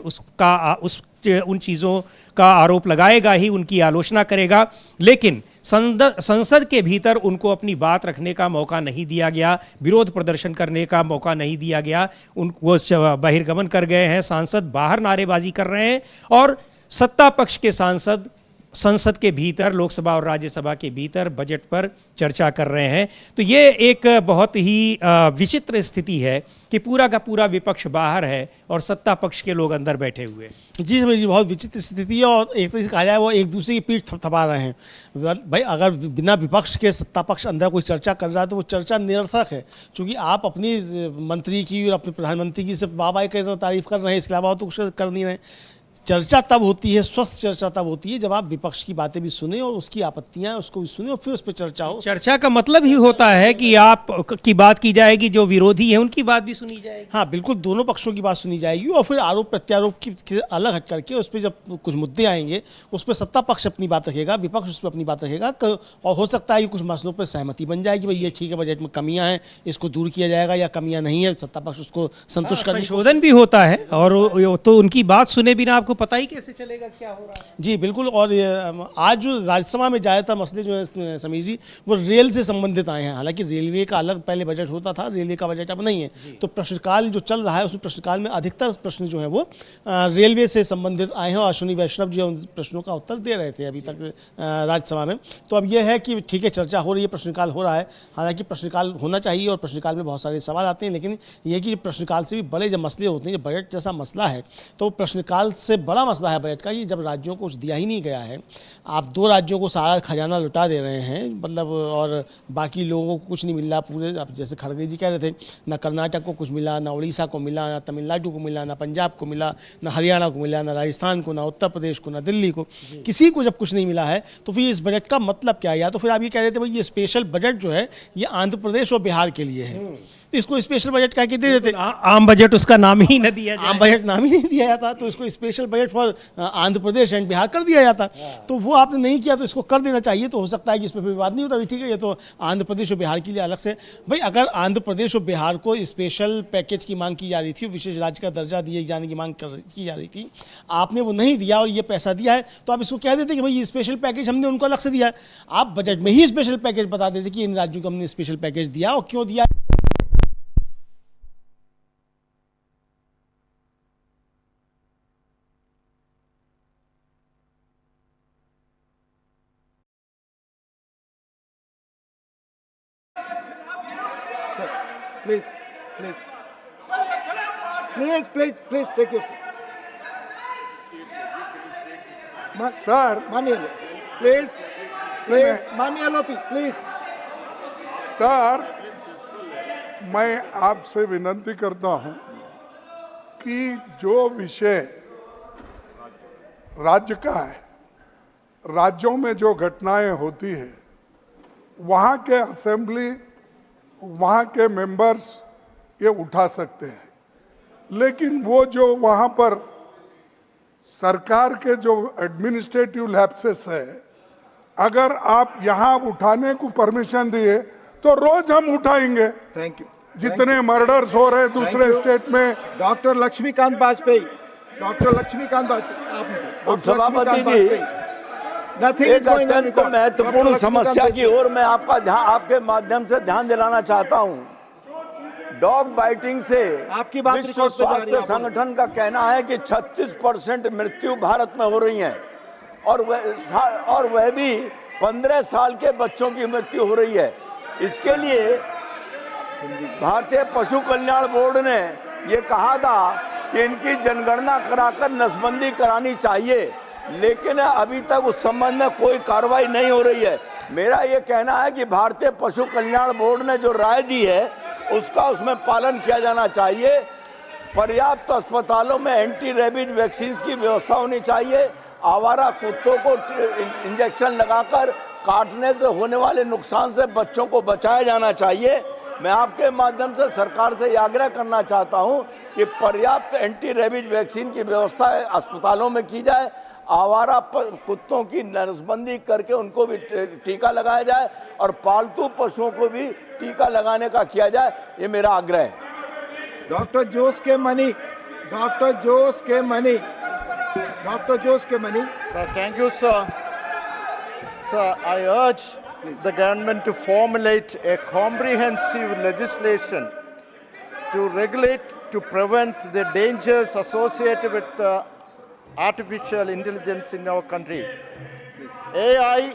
उन चीज़ों का आरोप लगाएगा ही, उनकी आलोचना करेगा, लेकिन संसद के भीतर उनको अपनी बात रखने का मौका नहीं दिया गया, विरोध प्रदर्शन करने का मौका नहीं दिया गया। वो बहिर्गमन कर गए हैं, सांसद बाहर नारेबाजी कर रहे हैं और सत्ता पक्ष के सांसद संसद के भीतर, लोकसभा और राज्यसभा के भीतर बजट पर चर्चा कर रहे हैं। तो ये एक बहुत ही विचित्र स्थिति है कि पूरा का पूरा विपक्ष बाहर है और सत्ता पक्ष के लोग अंदर बैठे हुए हैं। जी समीर जी, बहुत विचित्र स्थिति है और एक तरह से कहा जाए वो एक दूसरे की पीठ थपथपा रहे हैं। भाई अगर बिना विपक्ष के सत्ता पक्ष अंदर कोई चर्चा कर रहा है तो वो चर्चा निरर्थक है, क्योंकि आप अपनी मंत्री की और अपने प्रधानमंत्री की सिर्फ वाहवाही कर तारीफ कर रहे हैं, इसके अलावा तो कुछ कर नहीं रहे। चर्चा तब होती है, स्वस्थ चर्चा तब होती है जब आप विपक्ष की बातें भी सुने और उसकी आपत्तियां उसको भी सुने और फिर उस पर चर्चा हो। चर्चा का मतलब ही होता है कि आप की बात की जाएगी, जो विरोधी है उनकी बात भी सुनी जाएगी। हाँ बिल्कुल, दोनों पक्षों की बात सुनी जाएगी और फिर आरोप प्रत्यारोप की अलग हट करके उस पर जब कुछ मुद्दे आएंगे उस पर सत्ता पक्ष अपनी बात रखेगा, विपक्ष उस पर अपनी बात रखेगा और हो सकता है कि कुछ मसलों पर सहमति बन जाएगी, भाई ये ठीक है बजट में कमियां हैं इसको दूर किया जाएगा, या कमियां नहीं है सत्ता पक्ष उसको संतुष्ट करने संशोधन भी होता है और तो उनकी बात सुने बिना आपको पता ही कैसे चलेगा क्या हो रहा है। जी बिल्कुल। और आज जो राज्यसभा में ज़्यादातर मसले जो है समीर जी वो रेल से संबंधित आए हैं। हालांकि रेलवे का अलग पहले बजट होता था, रेलवे का बजट अब नहीं है, तो प्रश्नकाल जो चल रहा है उसमें प्रश्नकाल में अधिकतर प्रश्न जो है वो रेलवे से संबंधित आए हैं और अश्विनी वैष्णव जी उन प्रश्नों का उत्तर दे रहे थे अभी तक राज्यसभा में। तो अब यह है कि ठीक है चर्चा हो रही है, प्रश्नकाल हो रहा है, हालांकि प्रश्नकाल होना चाहिए और प्रश्नकाल में बहुत सारे सवाल आते हैं, लेकिन यह कि प्रश्नकाल से भी बड़े जब मसले होते हैं, जब बजट जैसा मसला है तो प्रश्नकाल से बड़ा मसला है बजट का ये जब राज्यों को कुछ दिया ही नहीं गया है, आप 2 राज्यों को सारा खजाना लुटा दे रहे हैं, मतलब और बाकी लोगों को कुछ नहीं मिल रहा पूरे। अब जैसे खड़गे जी कह रहे थे ना कर्नाटक को कुछ मिला, ना उड़ीसा को मिला, ना तमिलनाडु को मिला, ना पंजाब को मिला, ना हरियाणा को मिला, ना राजस्थान को, ना उत्तर प्रदेश को, ना दिल्ली को, किसी को जब कुछ नहीं मिला है तो फिर इस बजट का मतलब क्या है? या तो फिर आप ये कह रहे थे भाई ये स्पेशल बजट जो है ये आंध्र प्रदेश और बिहार के लिए है, तो इसको स्पेशल बजट कह के दे देते। आम बजट उसका नाम ही न दिया जाए, आम बजट नाम ही नहीं दिया जाता, तो इसको special budget for Andhra Pradesh and Bihar कर दिया जाता। तो वो आपने नहीं किया तो इसको कर देना चाहिए, तो हो सकता है कि इस पर विवाद नहीं होता। ठीक है, ये तो आंध्र प्रदेश और बिहार के लिए अलग से। भाई अगर आंध्र प्रदेश और बिहार को स्पेशल पैकेज की मांग की जा रही थी, विशेष राज्य का दर्जा दिए जाने की मांग की जा रही थी, आपने वो नहीं दिया और ये पैसा दिया है, तो आप इसको कह देते कि भाई ये स्पेशल पैकेज हमने उनको अलग से दिया है। आप बजट में ही स्पेशल पैकेज बता देते कि इन राज्यों को हमने स्पेशल पैकेज दिया और क्यों दिया। Please, please. Please, take your seat. Sir, Manialo, please, Manialo, please. Sir, मैं आपसे विनती करता हूं कि जो विषय राज्य का है, राज्यों में जो घटनाएं होती है, वहां के असेंबली, वहाँ के मेंबर्स ये उठा सकते हैं, लेकिन वो जो वहाँ पर सरकार के जो एडमिनिस्ट्रेटिव लैप्सेस है, अगर आप यहाँ उठाने को परमिशन दिए तो रोज हम उठाएंगे। Thank you. जितने मर्डर्स हो रहे दूसरे स्टेट में। डॉक्टर लक्ष्मीकांत वाजपेयी, एक अत्यंत महत्वपूर्ण समस्या की ओर मैं आपके माध्यम से ध्यान दिलाना चाहता हूं। डॉग बाइटिंग से आपकी बात विश्व स्वास्थ्य संगठन का कहना है कि 36% मृत्यु भारत में हो रही है और वह भी 15 साल के बच्चों की मृत्यु हो रही है। इसके लिए भारतीय पशु कल्याण बोर्ड ने ये कहा था कि इनकी जनगणना कराकर नसबंदी करानी चाहिए, लेकिन अभी तक उस संबंध में कोई कार्रवाई नहीं हो रही है। मेरा ये कहना है कि भारतीय पशु कल्याण बोर्ड ने जो राय दी है उसका उसमें पालन किया जाना चाहिए। पर्याप्त अस्पतालों में एंटी रेबीज वैक्सीन की व्यवस्था होनी चाहिए। आवारा कुत्तों को इंजेक्शन लगाकर काटने से होने वाले नुकसान से बच्चों को बचाया जाना चाहिए। मैं आपके माध्यम से सरकार से आग्रह करना चाहता हूं कि पर्याप्त एंटी रेबीज वैक्सीन की व्यवस्था अस्पतालों में की जाए। आवारा कुत्तों की नसबंदी करके उनको भी टीका लगाया जाए और पालतू पशुओं को भी टीका लगाने का किया जाए, ये मेरा आग्रह है। डॉक्टर जोस के मनी, डॉक्टर जोस के मनी, डॉक्टर जोस के money. Thank you, sir. Sir, I urge the government to formulate a comprehensive legislation to regulate, to prevent the dangers associated with artificial intelligence in our country. AI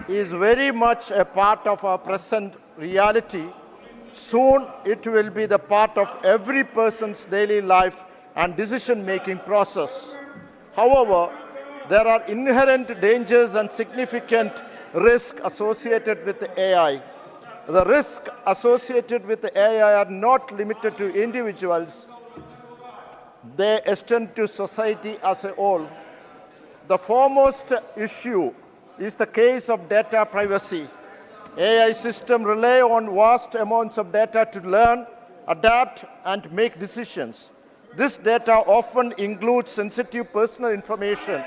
is very much a part of our present reality. Soon it will be the part of every person's daily life and decision-making process. However, there are inherent dangers and significant risks associated with AI. The risks associated with AI are not limited to individuals. They extend to society as a whole. The foremost issue is the case of data privacy. AI systems rely on vast amounts of data to learn, adapt, and make decisions. This data often includes sensitive personal information,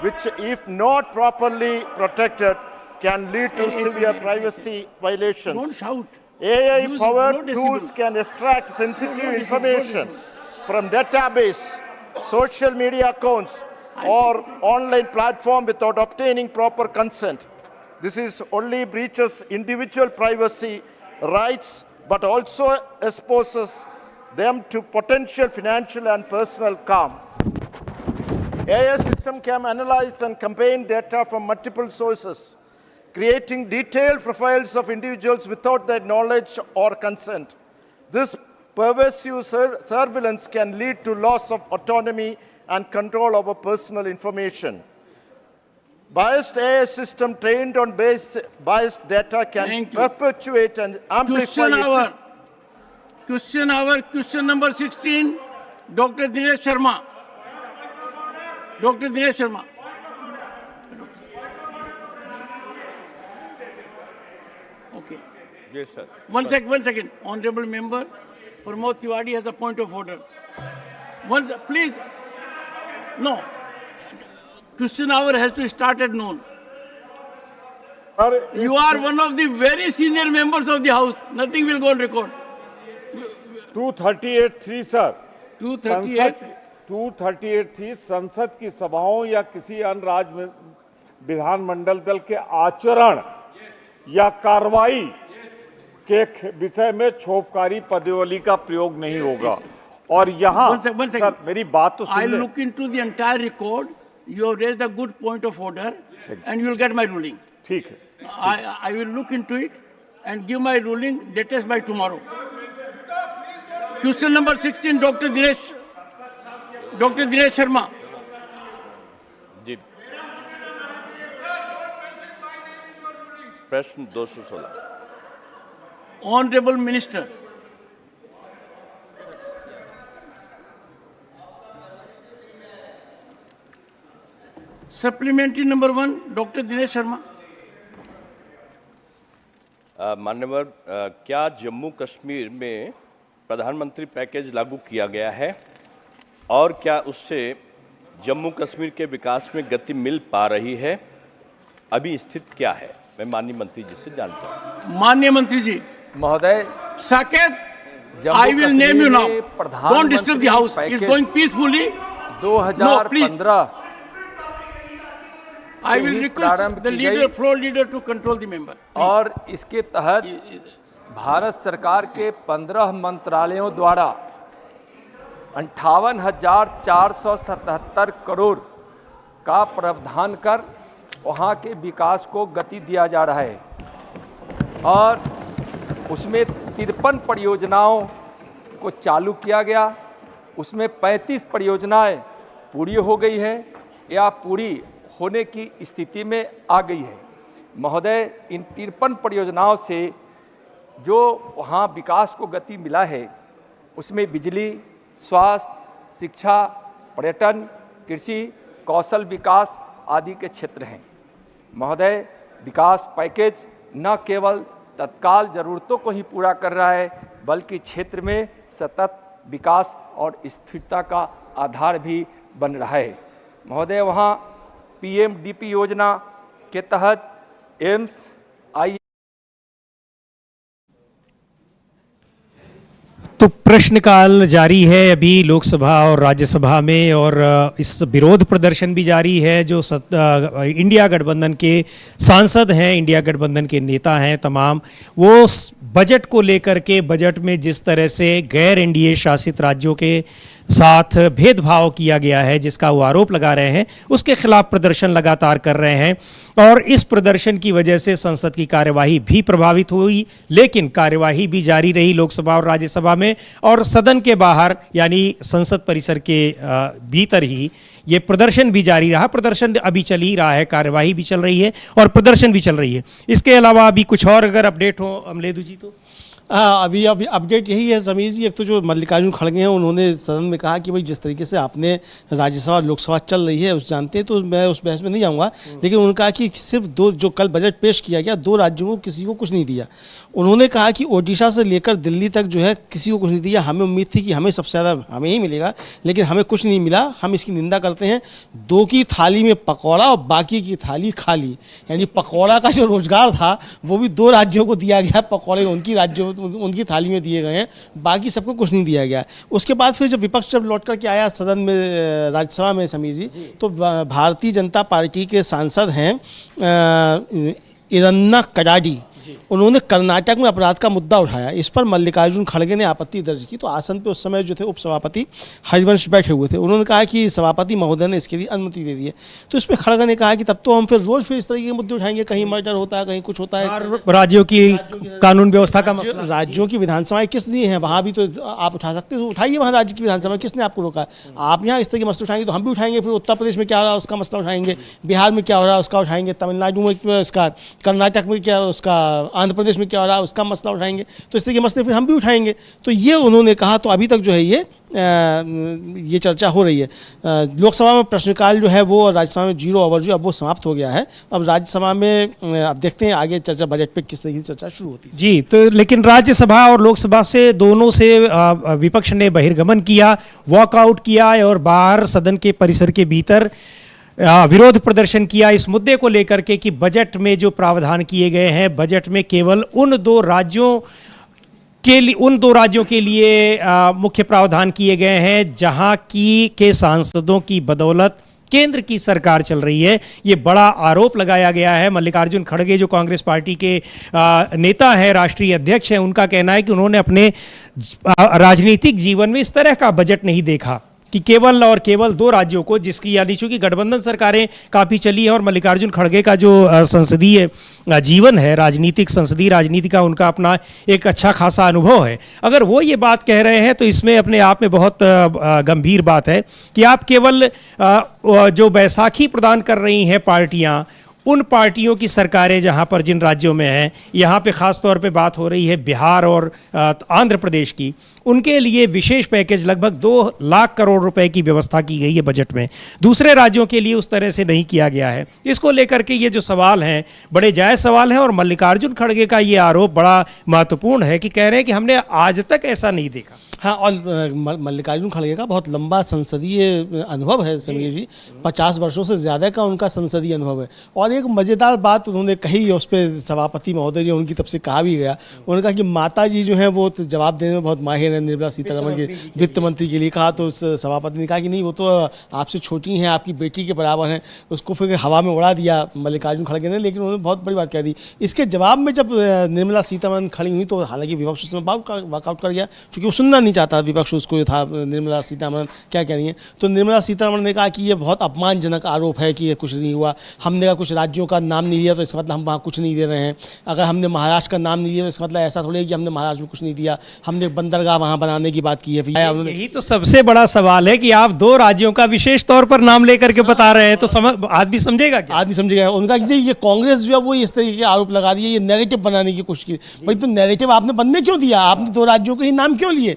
which, if not properly protected, can lead to severe privacy violations. Don't shout. AI-powered tools can extract sensitive information from database, social media accounts, or online platform without obtaining proper consent. This is only breaches individual privacy rights, but also exposes them to potential financial and personal harm. AI system can analyze and combine data from multiple sources, creating detailed profiles of individuals without their knowledge or consent. This pervasive surveillance can lead to loss of autonomy and control over personal information. Biased AI system trained on biased data can perpetuate and amplify. Question hour, question number 16, Dr. Dinesh Sharma. Dr. Dinesh Sharma. Okay. Yes, sir. One second. Honorable member, Pramod Tiwari has a point of order. Please. No. Question hour has to start at noon. You are one of the very senior members of the House. Nothing will go on record. 238(3) sir 238 थी संसद की सभाओं या किसी अन्य राज्य विधानमंडल दल के आचरण या कार्रवाई के विषय में छोपकारी पदोवली का प्रयोग नहीं होगा। और यहाँ सर मेरी बात तो सुन I'll look into the entire record. You have raised a good point of order and you will get my ruling. ठीक है। I will look into it and give my ruling latest by tomorrow. Question number 16, Dr. Dinesh Sharma. जी। प्रश्न 216। Honorable Minister. Supplementary number 1, Dr. Dinesh Sharma. माननीय क्या जम्मू कश्मीर में प्रधानमंत्री package लागू किया गया है और क्या उससे जम्मू कश्मीर के विकास में गति मिल पा रही है? अभी स्थिति क्या है? मैं माननीय मंत्री जी से जानता हूँ। माननीय मंत्री जी महोदय, Saket, I will name you now. Don't disturb the house. It's going peacefully. 2015 I will request the leader, floor leader, to control the member. और इसके तहत भारत सरकार के 15 मंत्रालयों द्वारा 58,477 करोड़ का प्रावधान कर वहाँ के विकास को गति दिया जा रहा है और उसमें 53 परियोजनाओं को चालू किया गया। उसमें 35 परियोजनाएं पूरी हो गई है या पूरी होने की स्थिति में आ गई है। महोदय, इन 53 परियोजनाओं से जो वहाँ विकास को गति मिला है उसमें बिजली, स्वास्थ्य, शिक्षा, पर्यटन, कृषि, कौशल विकास आदि के क्षेत्र हैं। महोदय, विकास पैकेज न केवल तत्काल ज़रूरतों को ही पूरा कर रहा है बल्कि क्षेत्र में सतत विकास और स्थिरता का आधार भी बन रहा है। महोदय, वहाँ PMDP योजना के तहत एम्स, तो प्रश्नकाल जारी है अभी लोकसभा और राज्यसभा में, और इस विरोध प्रदर्शन भी जारी है। जो इंडिया गठबंधन के सांसद हैं, इंडिया गठबंधन के नेता हैं तमाम, वो बजट को लेकर के, बजट में जिस तरह से गैर एनडीए शासित राज्यों के साथ भेदभाव किया गया है, जिसका वो आरोप लगा रहे हैं, उसके खिलाफ प्रदर्शन लगातार कर रहे हैं। और इस प्रदर्शन की वजह से संसद की कार्यवाही भी प्रभावित हुई, लेकिन कार्यवाही भी जारी रही लोकसभा और राज्यसभा में, और सदन के बाहर यानी संसद परिसर के भीतर ही ये प्रदर्शन भी जारी रहा। प्रदर्शन अभी चल ही रहा है, कार्यवाही भी चल रही है और प्रदर्शन भी चल रही है। इसके अलावा अभी कुछ और अगर अपडेट हो अमलेदु जी तो? अभी अपडेट यही है समीर जी। एक तो जो मल्लिकार्जुन खड़गे हैं, उन्होंने सदन में कहा कि भाई जिस तरीके से आपने राज्यसभा और लोकसभा चल रही है उस जानते हैं, तो मैं उस बहस में नहीं जाऊंगा, लेकिन उन्होंने कहा कि सिर्फ दो, जो कल बजट पेश किया गया, 2 राज्यों को किसी को कुछ नहीं दिया। उन्होंने कहा कि ओडिशा से लेकर दिल्ली तक जो है किसी को कुछ नहीं दिया। हमें उम्मीद थी कि हमें सबसे ज़्यादा हमें ही मिलेगा, लेकिन हमें कुछ नहीं मिला। हम इसकी निंदा करते हैं। 2 की थाली में पकौड़ा और बाकी की थाली खाली, यानी पकौड़ा का जो रोजगार था वो भी 2 राज्यों को दिया गया, पकौड़े उनकी थाली में दिए गए हैं, बाकी सबको कुछ नहीं दिया गया। उसके बाद फिर जब विपक्ष जब लौट करके आया सदन में, राज्यसभा में समीर जी, तो भारतीय जनता पार्टी के सांसद हैं इरन्ना कडाडी, उन्होंने कर्नाटक में अपराध का मुद्दा उठाया। इस पर मल्लिकार्जुन खड़गे ने आपत्ति दर्ज की, तो आसन पे उस समय जो थे उपसभापति हरिवंश बैठे हुए थे। उन्होंने कहा कि सभापति महोदय ने इसके लिए अनुमति दे दी है। तो इस पर खड़गे ने कहा कि तब तो हम फिर इस तरह के मुद्दे उठाएंगे, कहीं मर्डर होता है, कहीं कुछ होता है, राज्यों की कानून व्यवस्था का मसला, राज्यों की विधानसभाएं किस लिए हैं, वहाँ भी तो आप उठा सकते हैं, उठाइए वहाँ राज्य की विधानसभा, किसने आपको रोका? आप यहाँ इस तरह के मसले उठाएंगे तो हम भी उठाएंगे। फिर उत्तर प्रदेश में क्या हो रहा है उसका मसला उठाएंगे, बिहार में क्या हो रहा है उसका उठाएंगे, तमिलनाडु में इसका, कर्नाटक में क्या, उसका आंध्र प्रदेश में क्या हो रहा है उसका मसला उठाएंगे। तो इस तरह के मसले फिर हम भी उठाएंगे। तो ये उन्होंने कहा। तो अभी तक जो है ये चर्चा हो रही है। लोकसभा में प्रश्नकाल जो है वो, राज्यसभा में 0 ओवर जो अब वो समाप्त हो गया है। अब राज्यसभा में अब देखते हैं आगे चर्चा बजट पे किस तरीके से चर्चा शुरू होती है। जी, तो लेकिन राज्यसभा और लोकसभा से दोनों से विपक्ष ने बहिर्गमन किया, वॉकआउट किया और बाहर सदन के परिसर के भीतर विरोध प्रदर्शन किया इस मुद्दे को लेकर के कि बजट में जो प्रावधान किए गए हैं, बजट में केवल उन दो राज्यों के लिए मुख्य प्रावधान किए गए हैं जहां के सांसदों की बदौलत केंद्र की सरकार चल रही है। ये बड़ा आरोप लगाया गया है। मल्लिकार्जुन खड़गे जो कांग्रेस पार्टी के नेता है, राष्ट्रीय अध्यक्ष हैं, उनका कहना है कि उन्होंने अपने राजनीतिक जीवन में इस तरह का बजट नहीं देखा कि केवल और केवल 2 राज्यों को, जिसकी यानी चूंकि गठबंधन सरकारें काफ़ी चली है और मल्लिकार्जुन खड़गे का जो संसदीय जीवन है, संसदीय राजनीति का उनका अपना एक अच्छा खासा अनुभव है। अगर वो ये बात कह रहे हैं तो इसमें अपने आप में बहुत गंभीर बात है कि आप केवल जो बैसाखी प्रदान कर रही हैं पार्टियां, उन पार्टियों की सरकारें जहां पर जिन राज्यों में हैं, यहाँ पे ख़ास तौर पे बात हो रही है बिहार और आंध्र प्रदेश की, उनके लिए विशेष पैकेज लगभग 2 लाख करोड़ रुपए की व्यवस्था की गई है बजट में। दूसरे राज्यों के लिए उस तरह से नहीं किया गया है। इसको लेकर के ये जो सवाल हैं बड़े जायज़ सवाल हैं और मल्लिकार्जुन खड़गे का ये आरोप बड़ा महत्वपूर्ण है कि कह रहे हैं कि हमने आज तक ऐसा नहीं देखा। हाँ, और मल्लिकार्जुन खड़गे का बहुत लंबा संसदीय अनुभव है समीर जी, 50 वर्षों से ज़्यादा का उनका संसदीय अनुभव है। और एक मज़ेदार बात उन्होंने कही, उस पर सभापति महोदय जी उनकी तरफ से कहा भी गया। उन्होंने कहा कि माता जी जो हैं वो तो जवाब देने में बहुत माहिर हैं, निर्मला सीतारमण के वित्त मंत्री के लिए कहा, तो उस सभापति ने कहा कि नहीं, वो तो आपसे छोटी हैं, आपकी बेटी के बराबर हैं। उसको फिर हवा में उड़ा दिया मल्लिकार्जुन खड़गे ने, लेकिन उन्होंने बहुत बड़ी बात कह दी। इसके जवाब में जब निर्मला सीतारमण खड़ी हुई तो हालांकि विपक्ष उसमें वॉकआउट कर गया, चूँकि वो सुनना नहीं चाहता विपक्ष उसको, था निर्मला सीतारमण क्या कह रही हैं। तो निर्मला सीतारमण ने कहा कि ये बहुत अपमानजनक आरोप है कि ये कुछ नहीं हुआ, हमने कहा कुछ राज्यों का नाम नहीं लिया तो इसका मतलब हम वहाँ कुछ नहीं दे रहे हैं, अगर हमने महाराष्ट्र का नाम नहीं लिया तो इसका मतलब ऐसा थोड़ी है कि हमने महाराष्ट्र में कुछ नहीं दिया, हमने बंदरगाह वहाँ बनाने की बात की है। यही तो सबसे बड़ा सवाल है कि आप 2 राज्यों का विशेष तौर पर नाम लेकर के बता रहे हैं, तो आदमी समझेगा क्या? आदमी समझेगा। उनका कि ये कांग्रेस जो है वो इस तरीके के आरोप लगा रही है, ये नैरेटिव बनाने की कोशिश की। भाई तो नैरेटिव आपने बनने क्यों दिया? आपने 2 राज्यों के ही नाम क्यों लिए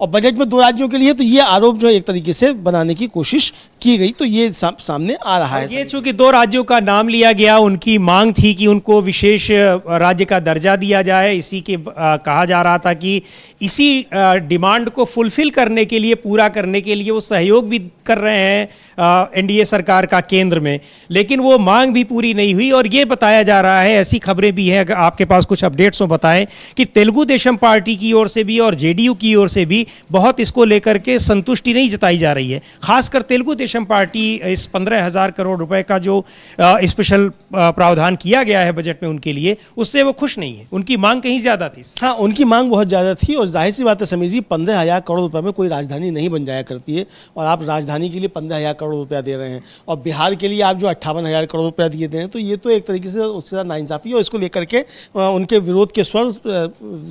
और बजट में 2 राज्यों के लिए? तो ये आरोप जो है एक तरीके से बनाने की कोशिश की गई, तो ये सामने आ रहा है। ये चूंकि 2 राज्यों का नाम लिया गया, उनकी मांग थी कि उनको विशेष राज्य का दर्जा दिया जाए। इसी के कहा जा रहा था कि इसी डिमांड को फुलफिल करने के लिए, पूरा करने के लिए वो सहयोग भी कर रहे हैं एनडीए सरकार का केंद्र में, लेकिन वो मांग भी पूरी नहीं हुई। और ये बताया जा रहा है, ऐसी खबरें भी हैं, अगर आपके पास कुछ अपडेट्स हो बताएं, कि तेलुगु देशम पार्टी की ओर से भी और जेडीयू की ओर से भी बहुत इसको लेकर के संतुष्टि नहीं जताई जा रही है। खासकर तेलुगु देशम पार्टी इस 15,000 करोड़ रुपए का जो स्पेशल प्रावधान किया गया है बजट में उनके लिए, उससे वो खुश नहीं है। उनकी मांग कहीं ज्यादा थी। हाँ, उनकी मांग बहुत ज़्यादा थी और जाहिर सी बात है समीर जी, 15,000 करोड़ रुपए में कोई राजधानी नहीं बन जाया करती है, और आप राजधानी के लिए 15,000 करोड़ रुपया दे रहे हैं और बिहार के लिए आप जो 58,000 करोड़ रुपया दिए दे रहे हैं, तो ये तो एक तरीके से उसके साथ नाइंसाफ़ी है। और इसको लेकर के उनके विरोध के स्वर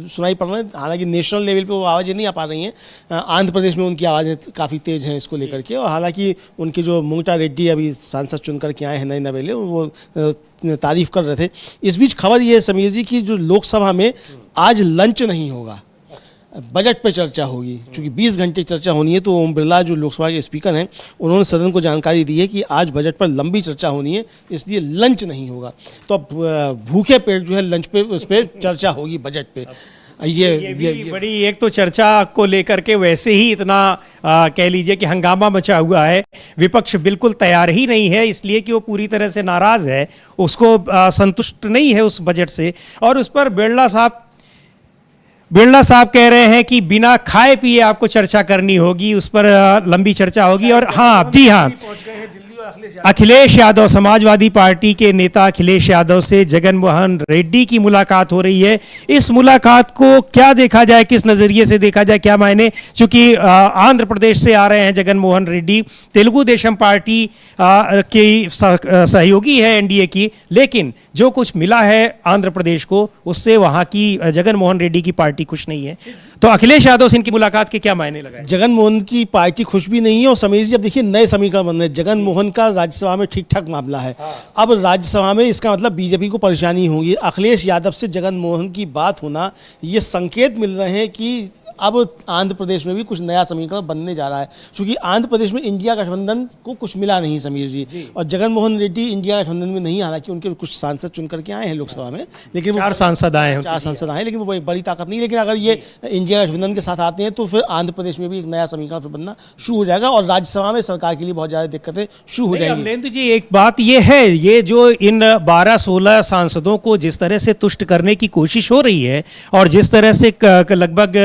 सुनाई पड़ रहे हैं। हालांकि नेशनल लेवल पे वो आवाज़ें नहीं आ पा रही हैं, आंध्र प्रदेश में उनकी आवाज़ें काफ़ी तेज़ हैं इसको लेकर के। और हालांकि उनके जो मुंगटा रेड्डी अभी सांसद चुन करके आए हैं नए नवेले, वो तारीफ़ कर रहे थे। इस बीच खबर ये है समीर जी कि जो लोकसभा में आज लंच नहीं होगा, बजट पे चर्चा होगी। चूँकि 20 घंटे चर्चा होनी है, तो ओम बिरला जो लोकसभा के स्पीकर हैं, उन्होंने सदन को जानकारी दी है कि आज बजट पर लंबी चर्चा होनी है, इसलिए लंच नहीं होगा। तो अब भूखे पेट जो है लंच पे, उस पर चर्चा होगी बजट पे। ये बड़ी एक तो चर्चा को लेकर के वैसे ही इतना कह लीजिए कि हंगामा मचा हुआ है। विपक्ष बिल्कुल तैयार ही नहीं है, इसलिए कि वो पूरी तरह से नाराज है, उसको संतुष्ट नहीं है उस बजट से। और उस पर बिरला साहब कह रहे हैं कि बिना खाए पिए आपको चर्चा करनी होगी, उस पर लंबी चर्चा होगी। और हाँ, जी हाँ, अखिलेश यादव, समाजवादी पार्टी के नेता अखिलेश यादव से जगन मोहन रेड्डी की मुलाकात हो रही है। इस मुलाकात को क्या देखा जाए, किस नजरिए से देखा जाए, क्या मायने? चूंकि आंध्र प्रदेश से आ रहे हैं जगन मोहन रेड्डी, तेलुगु देशम पार्टी के सहयोगी है एनडीए की, लेकिन जो कुछ मिला है आंध्र प्रदेश को, उससे वहां की जगन मोहन रेड्डी की पार्टी खुश नहीं है। तो अखिलेश यादव से इनकी मुलाकात के क्या मायने लगाए? जगन मोहन की पार्टी खुश भी नहीं है। और समीर जी अब देखिए नए समीकरण बन रहे हैं। जगन मोहन का राज्यसभा में ठीक ठाक मामला है, अब राज्यसभा में इसका मतलब बीजेपी को परेशानी होगी। अखिलेश यादव से जगन मोहन की बात होना, ये संकेत मिल रहे हैं कि अब आंध्र प्रदेश में भी कुछ नया समीकरण बनने जा रहा है। क्योंकि आंध्र प्रदेश में इंडिया गठबंधन को कुछ मिला नहीं समीर जी, और जगन मोहन रेड्डी इंडिया गठबंधन में नहीं, हालांकि उनके कुछ सांसद चुन करके आए हैं लोकसभा में, लेकिन 4 सांसद आए हैं, 4 सांसद आए, लेकिन वो बड़ी ताकत नहीं। लेकिन अगर ये इंडिया गठबंधन के साथ आते हैं तो फिर आंध्र प्रदेश में भी एक नया समीकरण फिर बनना शुरू हो जाएगा और राज्यसभा में सरकार के लिए बहुत ज़्यादा दिक्कतें शुरू हो जाएंगी। अमलेंदु जी, एक बात ये है, ये जो इन 12-16 सांसदों को जिस तरह से तुष्ट करने की कोशिश हो रही है, और जिस तरह से लगभग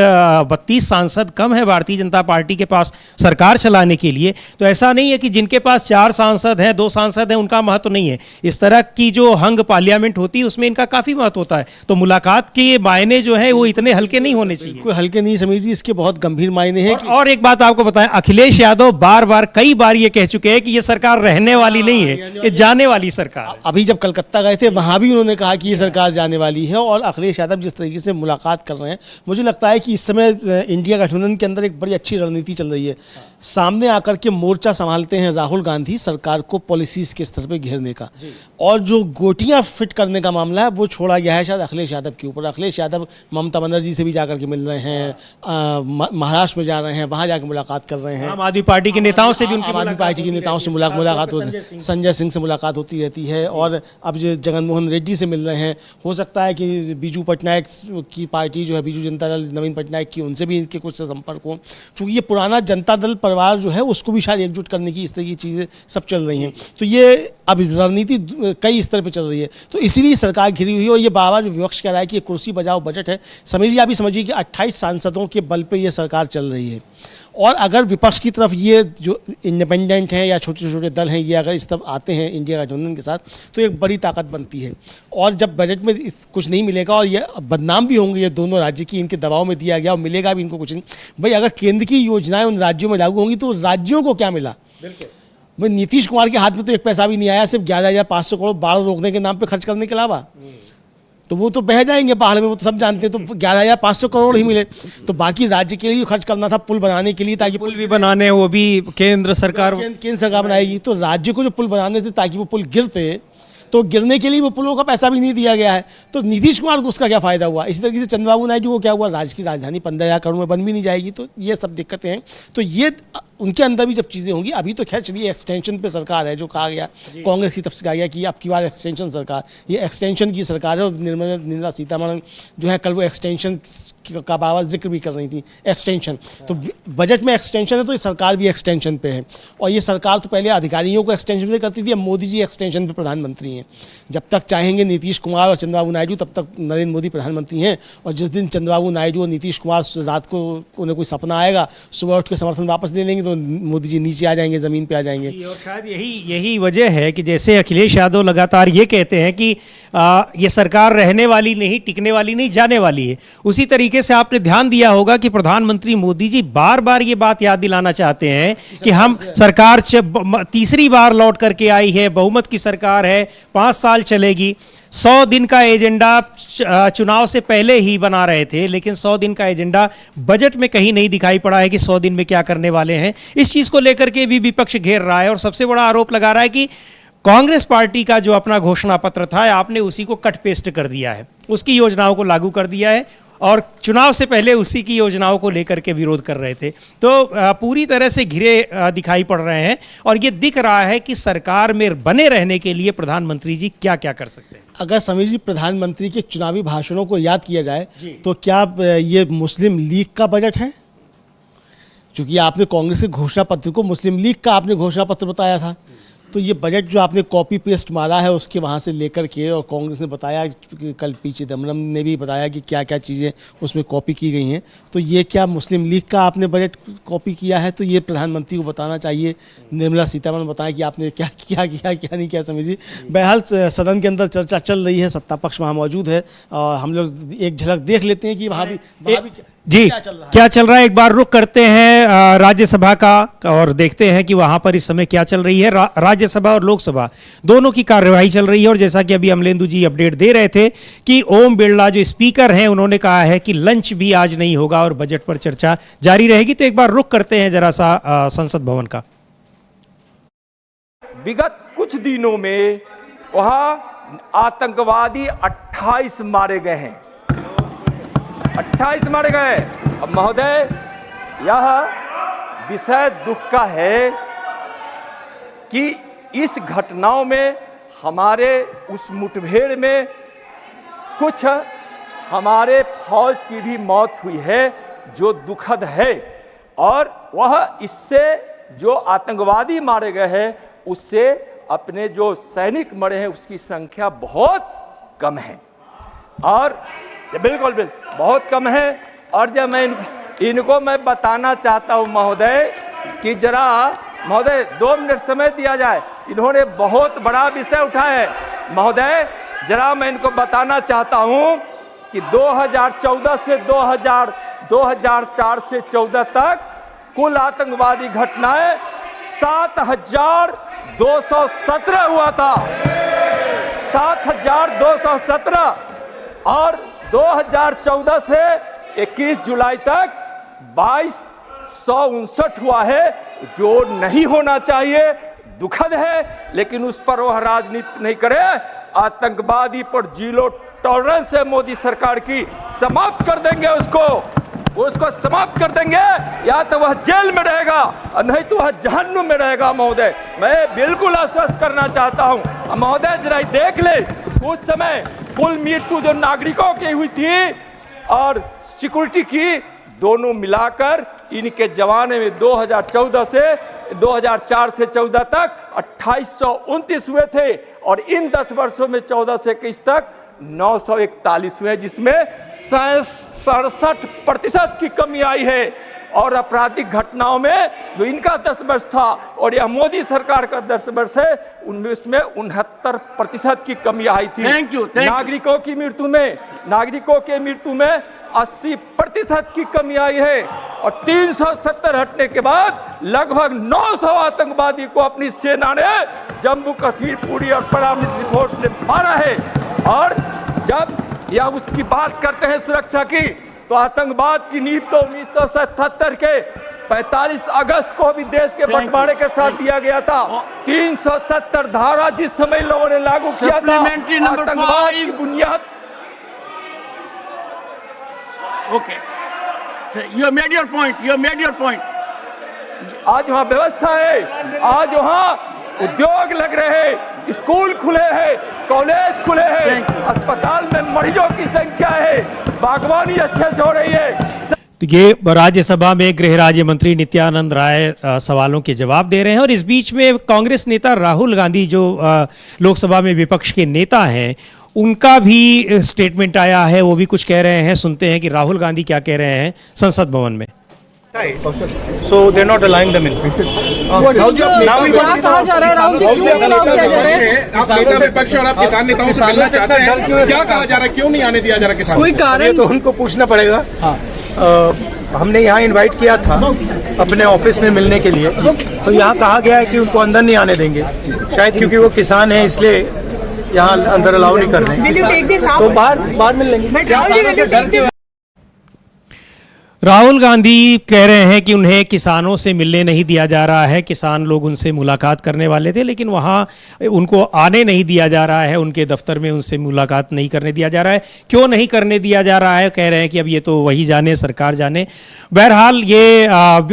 32 सांसद कम है भारतीय जनता पार्टी के पास सरकार चलाने के लिए, तो ऐसा नहीं है कि जिनके पास 4 सांसद हैं, 2 सांसद हैं, उनका महत्व नहीं है। इस तरह की जो हंग पार्लियामेंट होती है उसमें इनका काफी महत्व होता है। तो मुलाकात के मायने जो है वो इतने हल्के नहीं होने चाहिए। कोई हल्के नहीं समीर जी, इसके बहुत गंभीर मायने हैं। और एक बात आपको बताएं, अखिलेश यादव कई बार ये कह चुके हैं कि ये सरकार रहने वाली नहीं है, ये जाने वाली सरकार है। अभी जब कलकत्ता गए थे वहां भी उन्होंने कहा कि ये सरकार जाने वाली है। और अखिलेश यादव जिस तरीके से मुलाकात कर रहे हैं, मुझे लगता है कि इस समय इंडिया गठबंधन के अंदर एक बड़ी अच्छी रणनीति चल रही है। सामने आकर के मोर्चा संभालते हैं राहुल गांधी सरकार को पॉलिसीज के स्तर पे घेरने का, और जो गोटियां फिट करने का मामला है वो छोड़ा गया है शायद अखिलेश यादव के ऊपर। अखिलेश यादव ममता बनर्जी से भी जाकर के मिल रहे हैं, महाराष्ट्र में जा रहे हैं, वहां जाकर मुलाकात कर रहे हैं। आम आदमी पार्टी के नेताओं से भी, आम आदमी पार्टी के नेताओं से मुलाकात होती है, संजय सिंह से मुलाकात होती रहती है, और अब जो जगन मोहन रेड्डी से मिल रहे हैं। हो सकता है कि बीजू पटनायक की पार्टी जो है, बीजू जनता दल नवीन पटनायक की, उनसे भी इनके कुछ संपर्क हो। चूँकि ये पुराना जनता दल परिवार जो है उसको भी शायद एकजुट करने की इस तरह की चीज़ें सब चल रही हैं। तो ये अब रणनीति कई स्तर पे चल रही है, तो इसीलिए सरकार घिरी हुई है। और ये बार बार जो विपक्ष कह रहा है कि ये कुर्सी बजाओ बजट है, समीर जी आप ही समझिए कि 28 सांसदों के बल पे ये सरकार चल रही है। और अगर विपक्ष की तरफ ये जो इंडिपेंडेंट हैं या छोटे छोटे दल हैं ये अगर इस तरफ आते हैं इंडिया गठबंधन के साथ तो एक बड़ी ताकत बनती है। और जब बजट में कुछ नहीं मिलेगा और ये बदनाम भी होंगे ये दोनों राज्य की, इनके दबाव में दिया गया और मिलेगा भी इनको कुछ नहीं। भाई अगर केंद्र की योजनाएं उन राज्यों में लागू होंगी तो राज्यों को क्या मिला? भाई नीतीश कुमार के हाथ में तो एक पैसा भी नहीं आया, सिर्फ 11,500 करोड़ बाढ़ रोकने के नाम पे खर्च करने के अलावा। तो वो तो बह जाएंगे पहाड़ में, वो तो सब जानते हैं। तो 11,500 करोड़ ही मिले, तो बाकी राज्य के लिए खर्च करना था पुल बनाने के लिए, ताकि पुल भी बनाने वो भी केंद्र सरकार बनाएगी। तो राज्य को जो पुल बनाने थे ताकि वो पुल गिरते, तो गिरने के लिए वो पुलों का पैसा भी नहीं दिया गया है। तो नीतीश कुमार को उसका क्या फायदा हुआ? इसी तरीके से चंद्रबाबू नायडू को क्या हुआ? राज्य की राजधानी 15,000 करोड़ में बन भी नहीं जाएगी। तो ये सब दिक्कतें हैं। तो ये उनके अंदर भी जब चीज़ें होंगी, अभी तो खैर चलिए एक्सटेंशन पे सरकार है, जो कहा गया कांग्रेस की तरफ से कहा गया कि अब की बार एक्सटेंशन सरकार, ये एक्सटेंशन की सरकार है। और निर्मला सीतारमण जो है कल वो एक्सटेंशन का बार जिक्र भी कर रही थी, एक्सटेंशन। तो बजट में एक्सटेंशन है तो ये सरकार भी एक्सटेंशन पे है। और ये सरकार तो पहले अधिकारियों को एक्सटेंशन पे करती थी, अब मोदी जी एक्सटेंशन पे प्रधानमंत्री हैं। जब तक चाहेंगे नीतीश कुमार और चंद्रबाबू नायडू तब तक नरेंद्र मोदी प्रधानमंत्री हैं। और जिस दिन चंद्रबाबू नायडू और नीतीश कुमार रात को उन्हें कोई सपना आएगा, सुबह उठ के समर्थन वापस ले लेंगे तो मोदी जी नीचे आ जाएंगे, ज़मीन पे आ जाएंगे। और शायद यही वजह है कि जैसे अखिलेश यादव लगातार ये कहते हैं कि ये सरकार रहने वाली नहीं, टिकने वाली नहीं, जाने वाली है। उसी तरीके से आपने ध्यान दिया होगा कि प्रधानमंत्री मोदी जी बार बार ये बात याद दिलाना चाहते हैं कि हम सरकार तीसरी बार लौट करके आई है, बहुमत की सरकार है, 5 साल चलेगी। 100 दिन का एजेंडा चुनाव से पहले ही बना रहे थे, लेकिन 100 दिन का एजेंडा बजट में कहीं नहीं दिखाई पड़ा है कि 100 दिन में क्या करने वाले हैं। इस चीज को लेकर के भी विपक्ष घेर रहा है और सबसे बड़ा आरोप लगा रहा है कि कांग्रेस पार्टी का जो अपना घोषणा पत्र था आपने उसी को कट पेस्ट कर दिया है, उसकी योजनाओं को लागू कर दिया है और चुनाव से पहले उसी की योजनाओं को लेकर के विरोध कर रहे थे। तो पूरी तरह से घिरे दिखाई पड़ रहे हैं और ये दिख रहा है कि सरकार में बने रहने के लिए प्रधानमंत्री जी क्या क्या कर सकते हैं। अगर समीर जी प्रधानमंत्री के चुनावी भाषणों को याद किया जाए तो क्या ये मुस्लिम लीग का बजट है? क्योंकि आपने कांग्रेस के घोषणा पत्र को मुस्लिम लीग का आपने घोषणा पत्र बताया था। तो ये बजट जो आपने कॉपी पेस्ट मारा है उसके वहाँ से लेकर के, और कांग्रेस ने बताया कि कल पी चिदम्बरम ने भी बताया कि क्या क्या चीज़ें उसमें कॉपी की गई हैं। तो ये क्या मुस्लिम लीग का आपने बजट कॉपी किया है? तो ये प्रधानमंत्री को बताना चाहिए, निर्मला सीतारमण बताएं कि आपने क्या किया क्या नहीं किया। समझिए बहरहाल सदन के अंदर चर्चा चल रही है, सत्ता पक्ष वहाँ मौजूद है और हम लोग एक झलक देख लेते हैं कि वहाँ भी जी क्या चल रहा है। एक बार रुख करते हैं राज्यसभा का और देखते हैं कि वहां पर इस समय क्या चल रही है। राज्यसभा और लोकसभा दोनों की कार्यवाही चल रही है और जैसा कि अभी अमलेंदु जी अपडेट दे रहे थे कि ओम बिरला जो स्पीकर हैं उन्होंने कहा है कि लंच भी आज नहीं होगा और बजट पर चर्चा जारी रहेगी। तो एक बार रुख करते हैं जरा सा संसद भवन का। विगत कुछ दिनों में वहां आतंकवादी 28 मारे गए हैं, 28 मारे गए। अब महोदय यह विषय दुख का है कि इस घटनाओं में हमारे उस मुठभेड़ में कुछ हमारे फौज की भी मौत हुई है जो दुखद है, और वह इससे जो आतंकवादी मारे गए हैं उससे अपने जो सैनिक मरे हैं उसकी संख्या बहुत कम है, और बिल्कुल बहुत कम है। और जब मैं इनको मैं बताना चाहता हूं महोदय कि जरा महोदय 2 मिनट समय दिया जाए, इन्होंने बहुत बड़ा विषय उठाया है। महोदय जरा मैं इनको बताना चाहता हूं कि 2014 से 2004 से 14 तक कुल आतंकवादी घटनाएं 7,217 हुआ था, 7,217, और 2014 से 21 जुलाई तक 2259 हुआ है, जो नहीं होना चाहिए, दुखद है, लेकिन उस पर वह राजनीति नहीं करे। आतंकवादी पर जीरो टॉलरेंस है मोदी सरकार की, समाप्त कर देंगे उसको समाप्त कर देंगे, या तो वह जेल में रहेगा और नहीं तो वह जहन्नुम में रहेगा। महोदय मैं बिल्कुल आश्वस्त करना चाहता हूं महोदय, जरा देख ले उस समय कुल मृत्यु जो नागरिकों की हुई थी और सिक्योरिटी की, दोनों मिलाकर इनके जमाने में 2004 से 14 तक 2829 हुए थे, और इन 10 वर्षों में 14 से 21 तक 941 हुए, जिसमें 67% की कमी आई है। और आपराधिक घटनाओं में जो इनका 10 वर्ष था और यह मोदी सरकार का 10 वर्ष है, उनमें उसमें 69% की कमी आई थी। Thank you. नागरिकों की मृत्यु में 80% की कमी आई है और 370 हटने के बाद लगभग 900 आतंकवादी को अपनी सेना ने जम्मू कश्मीर पूरी और पैरामिलिट्री फोर्स ने मारा है। और जब यह उसकी बात करते हैं सुरक्षा की, तो आतंकवाद की नींव तो 1977 के 45 अगस्त को भी देश के बंटवारे के साथ दिया गया था। 370 धारा जिस समय लोगों ने लागू किया था, आतंकवाद की बुनियाद। Okay. You have made your point. आज वहाँ व्यवस्था है, आज वहाँ उद्योग लग रहे हैं, स्कूल खुले हैं, कॉलेज खुले हैं, अस्पताल में मरीजों की संख्या है, बागवानी अच्छे से हो रही है। तो ये राज्यसभा में गृह राज्य मंत्री नित्यानंद राय सवालों के जवाब दे रहे हैं और इस बीच में कांग्रेस नेता राहुल गांधी जो लोकसभा में विपक्ष के नेता हैं, उनका भी स्टेटमेंट आया है, वो भी कुछ कह रहे हैं। सुनते हैं कि राहुल गांधी क्या कह रहे हैं संसद भवन में। So they're not allowing them in. क्या कहा जा रहा है राहुल जी, क्यों नहीं अलाउ किया जा रहा है? आप नेता विपक्ष और आप किसान नेताओं से मिलना चाहते हैं, क्या कहा जा रहा है, क्यों नहीं आने दिया जा रहा किसान? कोई कारण? तो उनको पूछना पड़ेगा। हमने यहाँ इनवाइट किया था अपने ऑफिस में मिलने के लिए, तो यहाँ कहा गया है कि उनको अंदर नहीं आने देंगे, शायद क्योंकि वो किसान है इसलिए यहाँ अंदर अलाउ नहीं कर रहे हैं। तो बाहर मिल लेंगे। राहुल गांधी कह रहे हैं कि उन्हें किसानों से मिलने नहीं दिया जा रहा है, किसान लोग उनसे मुलाकात करने वाले थे लेकिन वहाँ उनको आने नहीं दिया जा रहा है, उनके दफ्तर में उनसे मुलाकात नहीं करने दिया जा रहा है। क्यों नहीं करने दिया जा रहा है, कह रहे हैं कि अब ये तो वही जाने, सरकार जाने। बहरहाल ये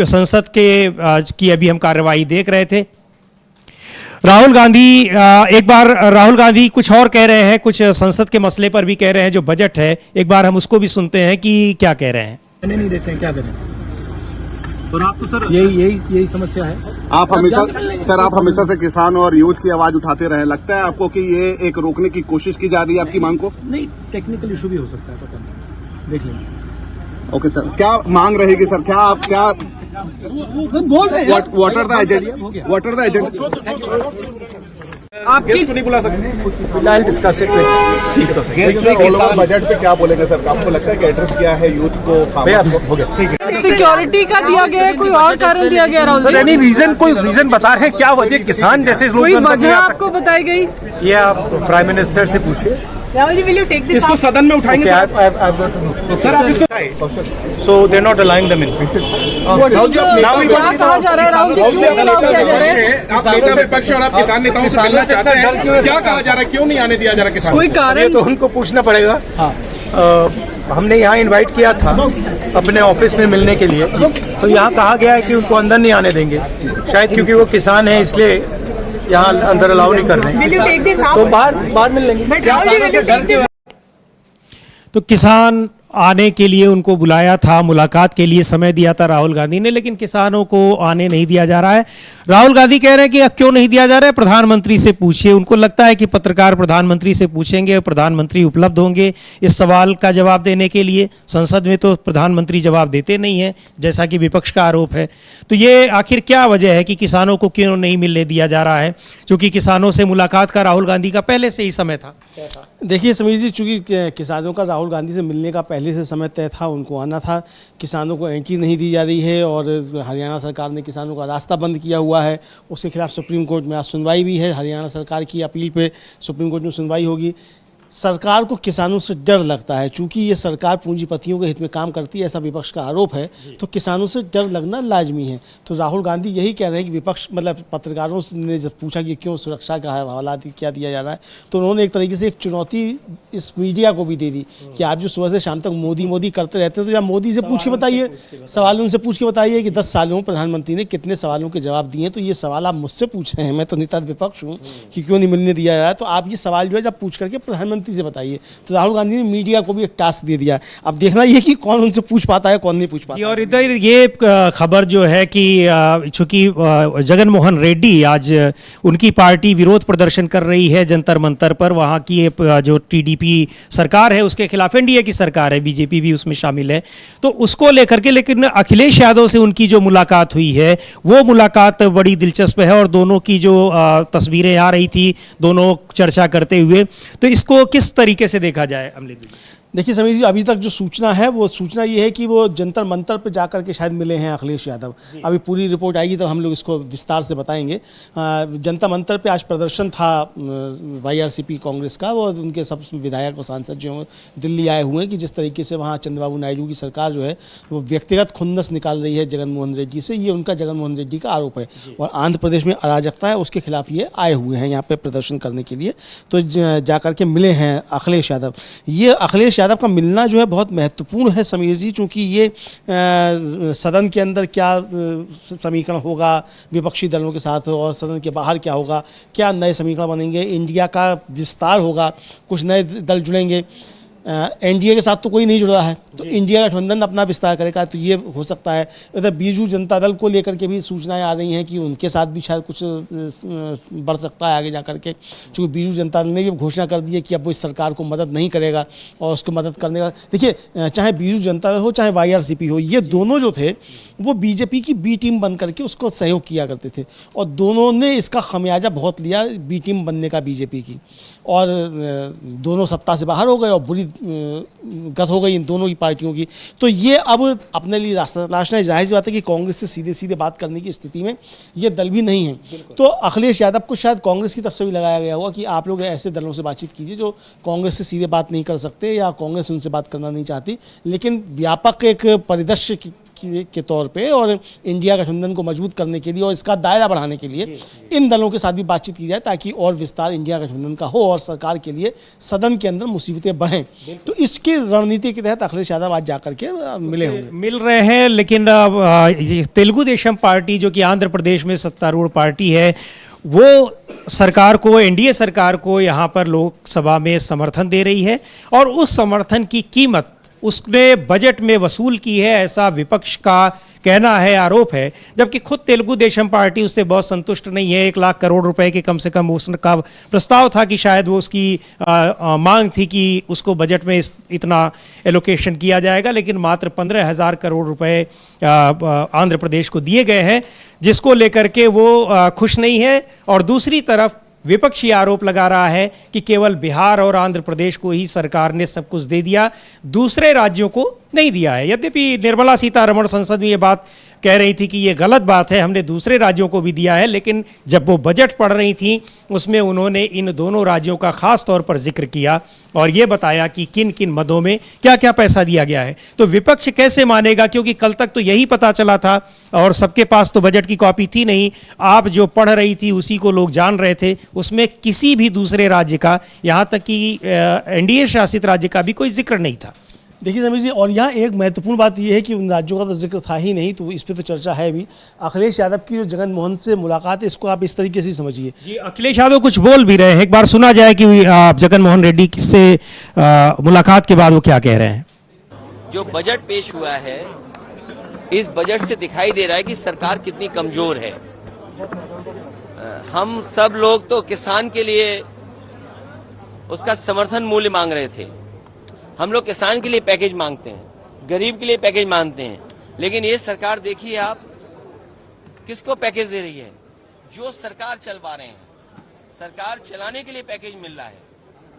संसद की अभी हम कार्रवाई देख रहे थे। राहुल गांधी कुछ और कह रहे हैं, कुछ संसद के मसले पर भी कह रहे हैं, जो बजट है। एक बार हम उसको भी सुनते हैं कि क्या कह रहे हैं। नहीं देते हैं, क्या करें? और आपको सर यही समस्या है। आप हमेशा से किसान और यूथ की आवाज उठाते रहे, लगता है आपको कि ये एक रोकने की कोशिश की जा रही है आपकी मांग को? नहीं, टेक्निकल इशू भी हो सकता है, पता नहीं, देख लेंगे। ओके सर, क्या मांग रहेगी सर? क्या बोल रहे हैं? What are the agenda? आप गेस्ट को नहीं बुला सकते? Discuss it. बजट पे क्या बोलेंगे सर? आपको लगता है कि एड्रेस किया है यूथ को? हो गया, ठीक है। सिक्योरिटी का दिया गया है, कोई और कारण दिया गया राहुल जी? एनी रीजन, कोई रीजन बता रहे हैं क्या वजह? किसान जैसे लोग कोई वजह आपको बताई गई? ये आप प्राइम मिनिस्टर से पूछिए। Rahul ji, will you take this? इसको सदन में उठाएंगे सर? सर आप इसको। So they're not allowing them in. क्या कहा जा रहा है राहुल जी, क्यों नहीं अलाउ किया जा रहा है? आप नेता विपक्ष और आप किसान नेताओं से मिलना चाहते हैं, क्या कहा जा रहा है, क्यों नहीं आने दिया जा रहा किसान? कोई कारण? तो उनको पूछना पड़ेगा। हमने यहाँ इनवाइट किया था अपने ऑफिस में मिलने के लिए, तो यहाँ कहा गया है कि उनको अंदर नहीं आने देंगे, शायद क्योंकि वो किसान है इसलिए यहाँ अंदर अलाउ नहीं कर रहे हैं। तो बाहर मिल लेंगे। तो किसान आने के लिए उनको बुलाया था, मुलाकात के लिए समय दिया था राहुल गांधी ने, लेकिन किसानों को आने नहीं दिया जा रहा है। राहुल गांधी कह रहे हैं कि अब क्यों नहीं दिया जा रहा है, प्रधानमंत्री से पूछिए। उनको लगता है कि पत्रकार प्रधानमंत्री से पूछेंगे, प्रधानमंत्री उपलब्ध होंगे इस सवाल का जवाब देने के लिए। संसद में तो प्रधानमंत्री जवाब देते नहीं है, जैसा कि विपक्ष का आरोप है। तो ये आखिर क्या वजह है कि किसानों को क्यों नहीं मिलने दिया जा रहा है, क्योंकि किसानों से मुलाकात का राहुल गांधी का पहले से ही समय था? देखिए समीर जी, चूंकि किसानों का राहुल गांधी से मिलने का पहले से समय तय था, उनको आना था, किसानों को एंट्री नहीं दी जा रही है और हरियाणा सरकार ने किसानों का रास्ता बंद किया हुआ है। उसके खिलाफ सुप्रीम कोर्ट में आज सुनवाई भी है। हरियाणा सरकार की अपील पे सुप्रीम कोर्ट में सुनवाई होगी। सरकार को किसानों से डर लगता है, चूंकि ये सरकार पूंजीपतियों के हित में काम करती है, ऐसा विपक्ष का आरोप है, तो किसानों से डर लगना लाजमी है। तो राहुल गांधी यही कह रहे हैं कि विपक्ष पत्रकारों ने जब पूछा कि क्यों सुरक्षा का हवाला क्या दिया जा रहा है, तो उन्होंने एक तरीके से एक चुनौती इस मीडिया को भी दे दी कि आप जो सुबह से शाम तक मोदी करते रहते हैं, तो या मोदी से पूछ के बताइए, सवाल उनसे पूछ के बताइए कि 10 सालों में प्रधानमंत्री ने कितने सवालों के जवाब दिए। तो ये सवाल आप मुझसे पूछ रहे हैं, मैं तो नेता विपक्ष हूँ, कि क्यों नहीं मिलने दिया जा रहा है। तो आप ये सवाल जो है जब पूछ करके प्रधानमंत्री शांति से बताइए। तो राहुल गांधी ने मीडिया को भी एक टास्क दे दिया। अब देखना ये कि कौन उनसे पूछ पाता है, कौन नहीं पूछ पाता। और इधर ये खबर जो है कि चूंकि जगन मोहन रेड्डी आज उनकी पार्टी विरोध प्रदर्शन कर रही है जंतर मंतर पर, वहाँ की जो टीडीपी सरकार है उसके खिलाफ, एनडीए की सरकार है, बीजेपी भी उसमें शामिल है, तो उसको लेकर के। लेकिन अखिलेश यादव से उनकी जो मुलाकात हुई है वो मुलाकात बड़ी दिलचस्प है और दोनों की जो तस्वीरें आ रही थी दोनों चर्चा करते हुए, तो इसको किस तरीके से देखा जाए अमलेश जी? देखिए समीर जी, अभी तक जो सूचना है वो सूचना ये है कि वो जंतर मंतर पर जाकर के शायद मिले हैं अखिलेश यादव। अभी पूरी रिपोर्ट आएगी तब हम लोग इसको विस्तार से बताएंगे। जंतर मंतर पे आज प्रदर्शन था वाईआरसीपी कांग्रेस का, वो उनके सब विधायक और सांसद जो दिल्ली आए हुए हैं कि जिस तरीके से वहाँ चंद्रबाबू नायडू की सरकार जो है वो व्यक्तिगत खुन्नस निकाल रही है जगन मोहन रेड्डी से, ये उनका जगन मोहन रेड्डी का आरोप है। और आंध्र प्रदेश में अराजकता है उसके खिलाफ ये आए हुए हैं यहाँ पर प्रदर्शन करने के लिए, तो जाकर के मिले हैं अखिलेश यादव। ये अखिलेश यादव का मिलना जो है बहुत महत्वपूर्ण है समीर जी, चूंकि ये सदन के अंदर क्या समीकरण होगा विपक्षी दलों के साथ और सदन के बाहर क्या होगा, क्या नए समीकरण बनेंगे, इंडिया का विस्तार होगा, कुछ नए दल जुड़ेंगे। एनडीए के साथ तो कोई नहीं जुड़ रहा है, तो इंडिया गठबंधन अपना विस्तार करेगा, तो ये हो सकता है। इधर बीजू जनता दल को लेकर के भी सूचनाएं आ रही हैं कि उनके साथ भी शायद कुछ बढ़ सकता है आगे जा कर के, क्योंकि बीजू जनता दल ने भी घोषणा कर दी है कि अब वो इस सरकार को मदद नहीं करेगा और उसको मदद करने का। देखिए चाहे बीजू जनता दल हो चाहे वाईआरसीपी हो, ये दोनों जो थे वो बीजेपी की बी टीम बन करके उसको सहयोग किया करते थे और दोनों ने इसका खमियाजा बहुत लिया बी टीम बनने का बीजेपी की, और दोनों सत्ता से बाहर हो गए और बुरी गत हो गई इन दोनों की पार्टियों की। तो ये अब अपने लिए रास्ता तलाशना है। जाहिर सी बात है कि कांग्रेस से सीधे सीधे बात करने की स्थिति में ये दल भी नहीं है, तो अखिलेश यादव को शायद कांग्रेस की तरफ से भी लगाया गया होगा कि आप लोग ऐसे दलों से बातचीत कीजिए जो कांग्रेस से सीधे बात नहीं कर सकते या कांग्रेस उनसे बात करना नहीं चाहती, लेकिन व्यापक एक परिदृश्य के तौर पे और इंडिया गठबंधन को मजबूत करने के लिए और इसका दायरा बढ़ाने के लिए इन दलों के साथ भी बातचीत की जाए ताकि और विस्तार इंडिया गठबंधन का हो और सरकार के लिए सदन के अंदर मुसीबतें बढ़ें। तो इसकी रणनीति के तहत अखिलेश यादव आज जाकर के मिल रहे हैं। लेकिन तेलुगु देशम पार्टी जो कि आंध्र प्रदेश में सत्तारूढ़ पार्टी है, वो सरकार को, एनडीए सरकार को यहाँ पर लोकसभा में समर्थन दे रही है और उस समर्थन की कीमत उसने बजट में वसूल की है, ऐसा विपक्ष का कहना है, आरोप है। जबकि खुद तेलुगु देशम पार्टी उससे बहुत संतुष्ट नहीं है। 1 लाख करोड़ रुपए के कम से कम उसका प्रस्ताव था कि शायद वो उसकी मांग थी कि उसको बजट में इतना एलोकेशन किया जाएगा, लेकिन मात्र 15,000 करोड़ रुपए आंध्र प्रदेश को दिए गए हैं, जिसको लेकर के वो खुश नहीं है। और दूसरी तरफ विपक्ष ये आरोप लगा रहा है कि केवल बिहार और आंध्र प्रदेश को ही सरकार ने सब कुछ दे दिया, दूसरे राज्यों को नहीं दिया है। यद्यपि निर्मला सीतारमण संसद में ये बात कह रही थी कि ये गलत बात है, हमने दूसरे राज्यों को भी दिया है, लेकिन जब वो बजट पढ़ रही थी उसमें उन्होंने इन दोनों राज्यों का खास तौर पर जिक्र किया और ये बताया कि किन किन मदों में क्या क्या पैसा दिया गया है। तो विपक्ष कैसे मानेगा, क्योंकि कल तक तो यही पता चला था और सबके पास तो बजट की कॉपी थी नहीं। आप जो पढ़ रही थी उसी को लोग जान रहे थे, उसमें किसी भी दूसरे राज्य का, यहाँ तक कि एनडीए शासित राज्य का भी कोई जिक्र नहीं था। देखिए समीर जी, और यहाँ एक महत्वपूर्ण बात यह है कि उन राज्यों का तो जिक्र था ही नहीं, तो इस पर तो चर्चा है भी। अखिलेश यादव की जो जगन मोहन से मुलाकात है, इसको आप इस तरीके से समझिए। जी, अखिलेश यादव कुछ बोल भी रहे हैं, एक बार सुना जाए कि जगन मोहन रेड्डी से मुलाकात के बाद वो क्या कह रहे हैं। जो बजट पेश हुआ है, इस बजट से दिखाई दे रहा है कि सरकार कितनी कमजोर है। हम सब लोग तो किसान के लिए उसका समर्थन मूल्य मांग रहे थे, हम लोग किसान के लिए पैकेज मांगते हैं, गरीब के लिए पैकेज मांगते हैं, लेकिन ये सरकार देखिए आप किसको पैकेज दे रही है, जो सरकार चलवा रहे हैं। सरकार चलाने के लिए पैकेज मिल रहा है।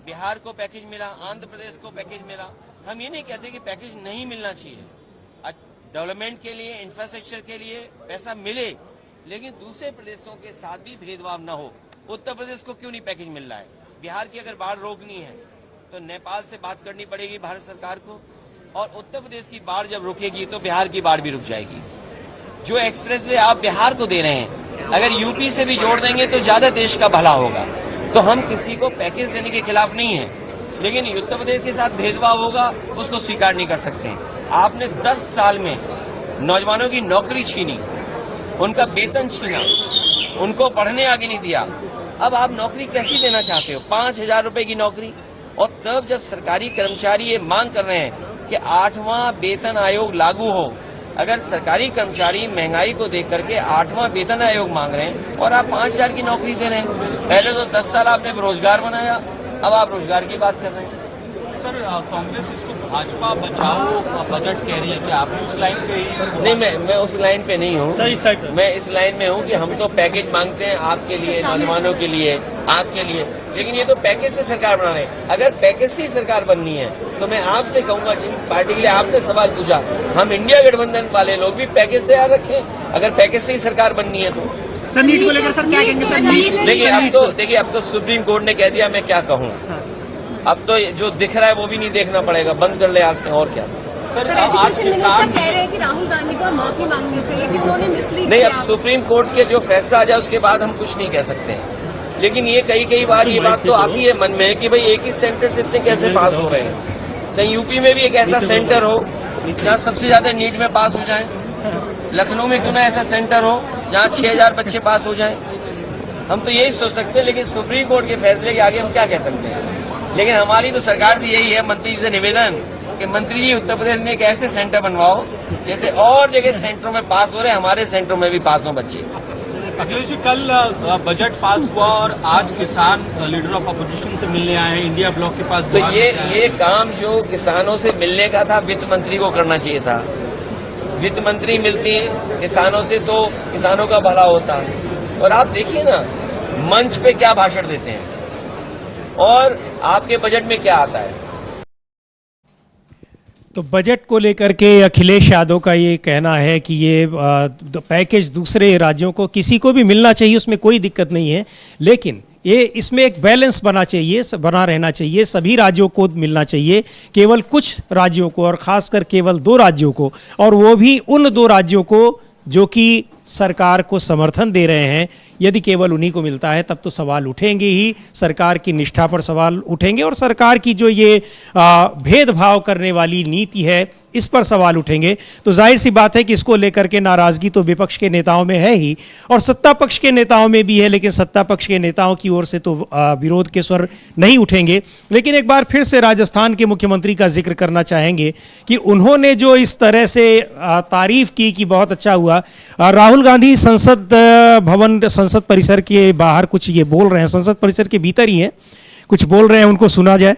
बिहार को पैकेज मिला, आंध्र प्रदेश को पैकेज मिला। हम ये नहीं कहते कि पैकेज नहीं मिलना चाहिए, डेवलपमेंट के लिए, इंफ्रास्ट्रक्चर के लिए पैसा मिले, लेकिन दूसरे प्रदेशों के साथ भी भेदभाव न हो। उत्तर प्रदेश को क्यों नहीं पैकेज मिल रहा है? बिहार की अगर बाढ़ रोकनी है तो नेपाल से बात करनी पड़ेगी भारत सरकार को, और उत्तर प्रदेश की बाढ़ जब रुकेगी तो बिहार की बाढ़ भी रुक जाएगी। जो एक्सप्रेसवे आप बिहार को दे रहे हैं, अगर यूपी से भी जोड़ देंगे तो ज्यादा देश का भला होगा। तो हम किसी को पैकेज देने के खिलाफ नहीं है, लेकिन उत्तर प्रदेश के साथ भेदभाव होगा उसको स्वीकार नहीं कर सकते। आपने 10 साल में नौजवानों की नौकरी छीनी, उनका वेतन छीना, उनको पढ़ने आगे नहीं दिया। अब आप नौकरी कैसी देना चाहते हो? 5,000 रुपए की नौकरी, और तब जब सरकारी कर्मचारी ये मांग कर रहे हैं कि 8वां वेतन आयोग लागू हो, अगर सरकारी कर्मचारी महंगाई को देख करके 8वां वेतन आयोग मांग रहे हैं और आप 5,000 की नौकरी दे रहे हैं, पहले तो 10 साल आपने रोजगार बनाया, अब आप रोजगार की बात कर रहे हैं। सर, कांग्रेस इसको भाजपा बचाओ बजट कह रही है कि आप उस लाइन पे ही? नहीं, मैं उस लाइन पे नहीं हूँ। मैं इस लाइन में हूँ कि हम तो पैकेज मांगते हैं आपके लिए, नौजवानों के लिए, आपके लिए, लेकिन ये तो पैकेज से सरकार बना रहे हैं। अगर पैकेज से ही सरकार बननी है तो मैं आपसे कहूंगा, जिन पार्टी के लिए आपने सवाल पूछा, हम इंडिया गठबंधन वाले लोग भी पैकेज तैयार रखें अगर पैकेज से ही सरकार बननी है तो। सर, नीट को लेकर सर क्या कहेंगे? सर, देखिए अब तो सुप्रीम कोर्ट ने कह दिया, मैं क्या कहूँ। अब तो जो दिख रहा है वो भी नहीं देखना पड़ेगा, बंद कर ले आंखें, और क्या। सर, आज किसान कह रहे हैं कि राहुल गांधी को माफी मांगनी चाहिए कि उन्होंने मिसलीड नहीं, अब सुप्रीम कोर्ट के जो फैसला आ जाए उसके बाद हम कुछ नहीं कह सकते हैं, लेकिन ये कई बार ये बात तो आती है मन में कि भाई एक ही सेंटर से इतने कैसे पास हो रहे हैं। कहीं यूपी में भी एक ऐसा सेंटर हो जहाँ सबसे ज्यादा नीट में पास हो जाए, लखनऊ में क्यों ना ऐसा सेंटर हो जहाँ 6,000 बच्चे पास हो जाएं। हम तो यही सोच सकते हैं, लेकिन सुप्रीम कोर्ट के फैसले के आगे हम क्या कह सकते हैं। लेकिन हमारी तो सरकार से यही है, मंत्री जी से निवेदन कि मंत्री जी उत्तर प्रदेश में एक ऐसे सेंटर बनवाओ जैसे और जगह सेंटरों में पास हो रहे, हमारे सेंटरों में भी पास हो बच्चे। अखिलेश जी, कल बजट पास हुआ और आज किसान लीडर ऑफ अपोजिशन से मिलने आए हैं, इंडिया ब्लॉक के पास। तो ये काम जो किसानों से मिलने का था, वित्त मंत्री को करना चाहिए था। वित्त मंत्री मिलती किसानों से तो किसानों का भला होता है। और आप देखिए ना, मंच पे क्या भाषण देते हैं और आपके बजट में क्या आता है। तो बजट को लेकर के अखिलेश यादव का ये कहना है कि ये पैकेज दूसरे राज्यों को किसी को भी मिलना चाहिए, उसमें कोई दिक्कत नहीं है, लेकिन ये इसमें एक बैलेंस बना रहना चाहिए, सभी राज्यों को मिलना चाहिए, केवल कुछ राज्यों को और खासकर केवल 2 राज्यों को, और वो भी उन 2 राज्यों को जो कि सरकार को समर्थन दे रहे हैं। यदि केवल उन्हीं को मिलता है तब तो सवाल उठेंगे ही, सरकार की निष्ठा पर सवाल उठेंगे और सरकार की जो ये भेदभाव करने वाली नीति है इस पर सवाल उठेंगे। तो जाहिर सी बात है कि इसको लेकर के नाराज़गी तो विपक्ष के नेताओं में है ही और सत्ता पक्ष के नेताओं में भी है, लेकिन सत्ता पक्ष के नेताओं की ओर से तो विरोध के स्वर नहीं उठेंगे। लेकिन एक बार फिर से राजस्थान के मुख्यमंत्री का जिक्र करना चाहेंगे कि उन्होंने जो इस तरह से तारीफ की कि बहुत अच्छा हुआ। राहुल गांधी संसद परिसर के बाहर कुछ ये बोल रहे हैं, संसद परिसर के भीतर ही हैं, कुछ बोल रहे हैं, उनको सुना जाए।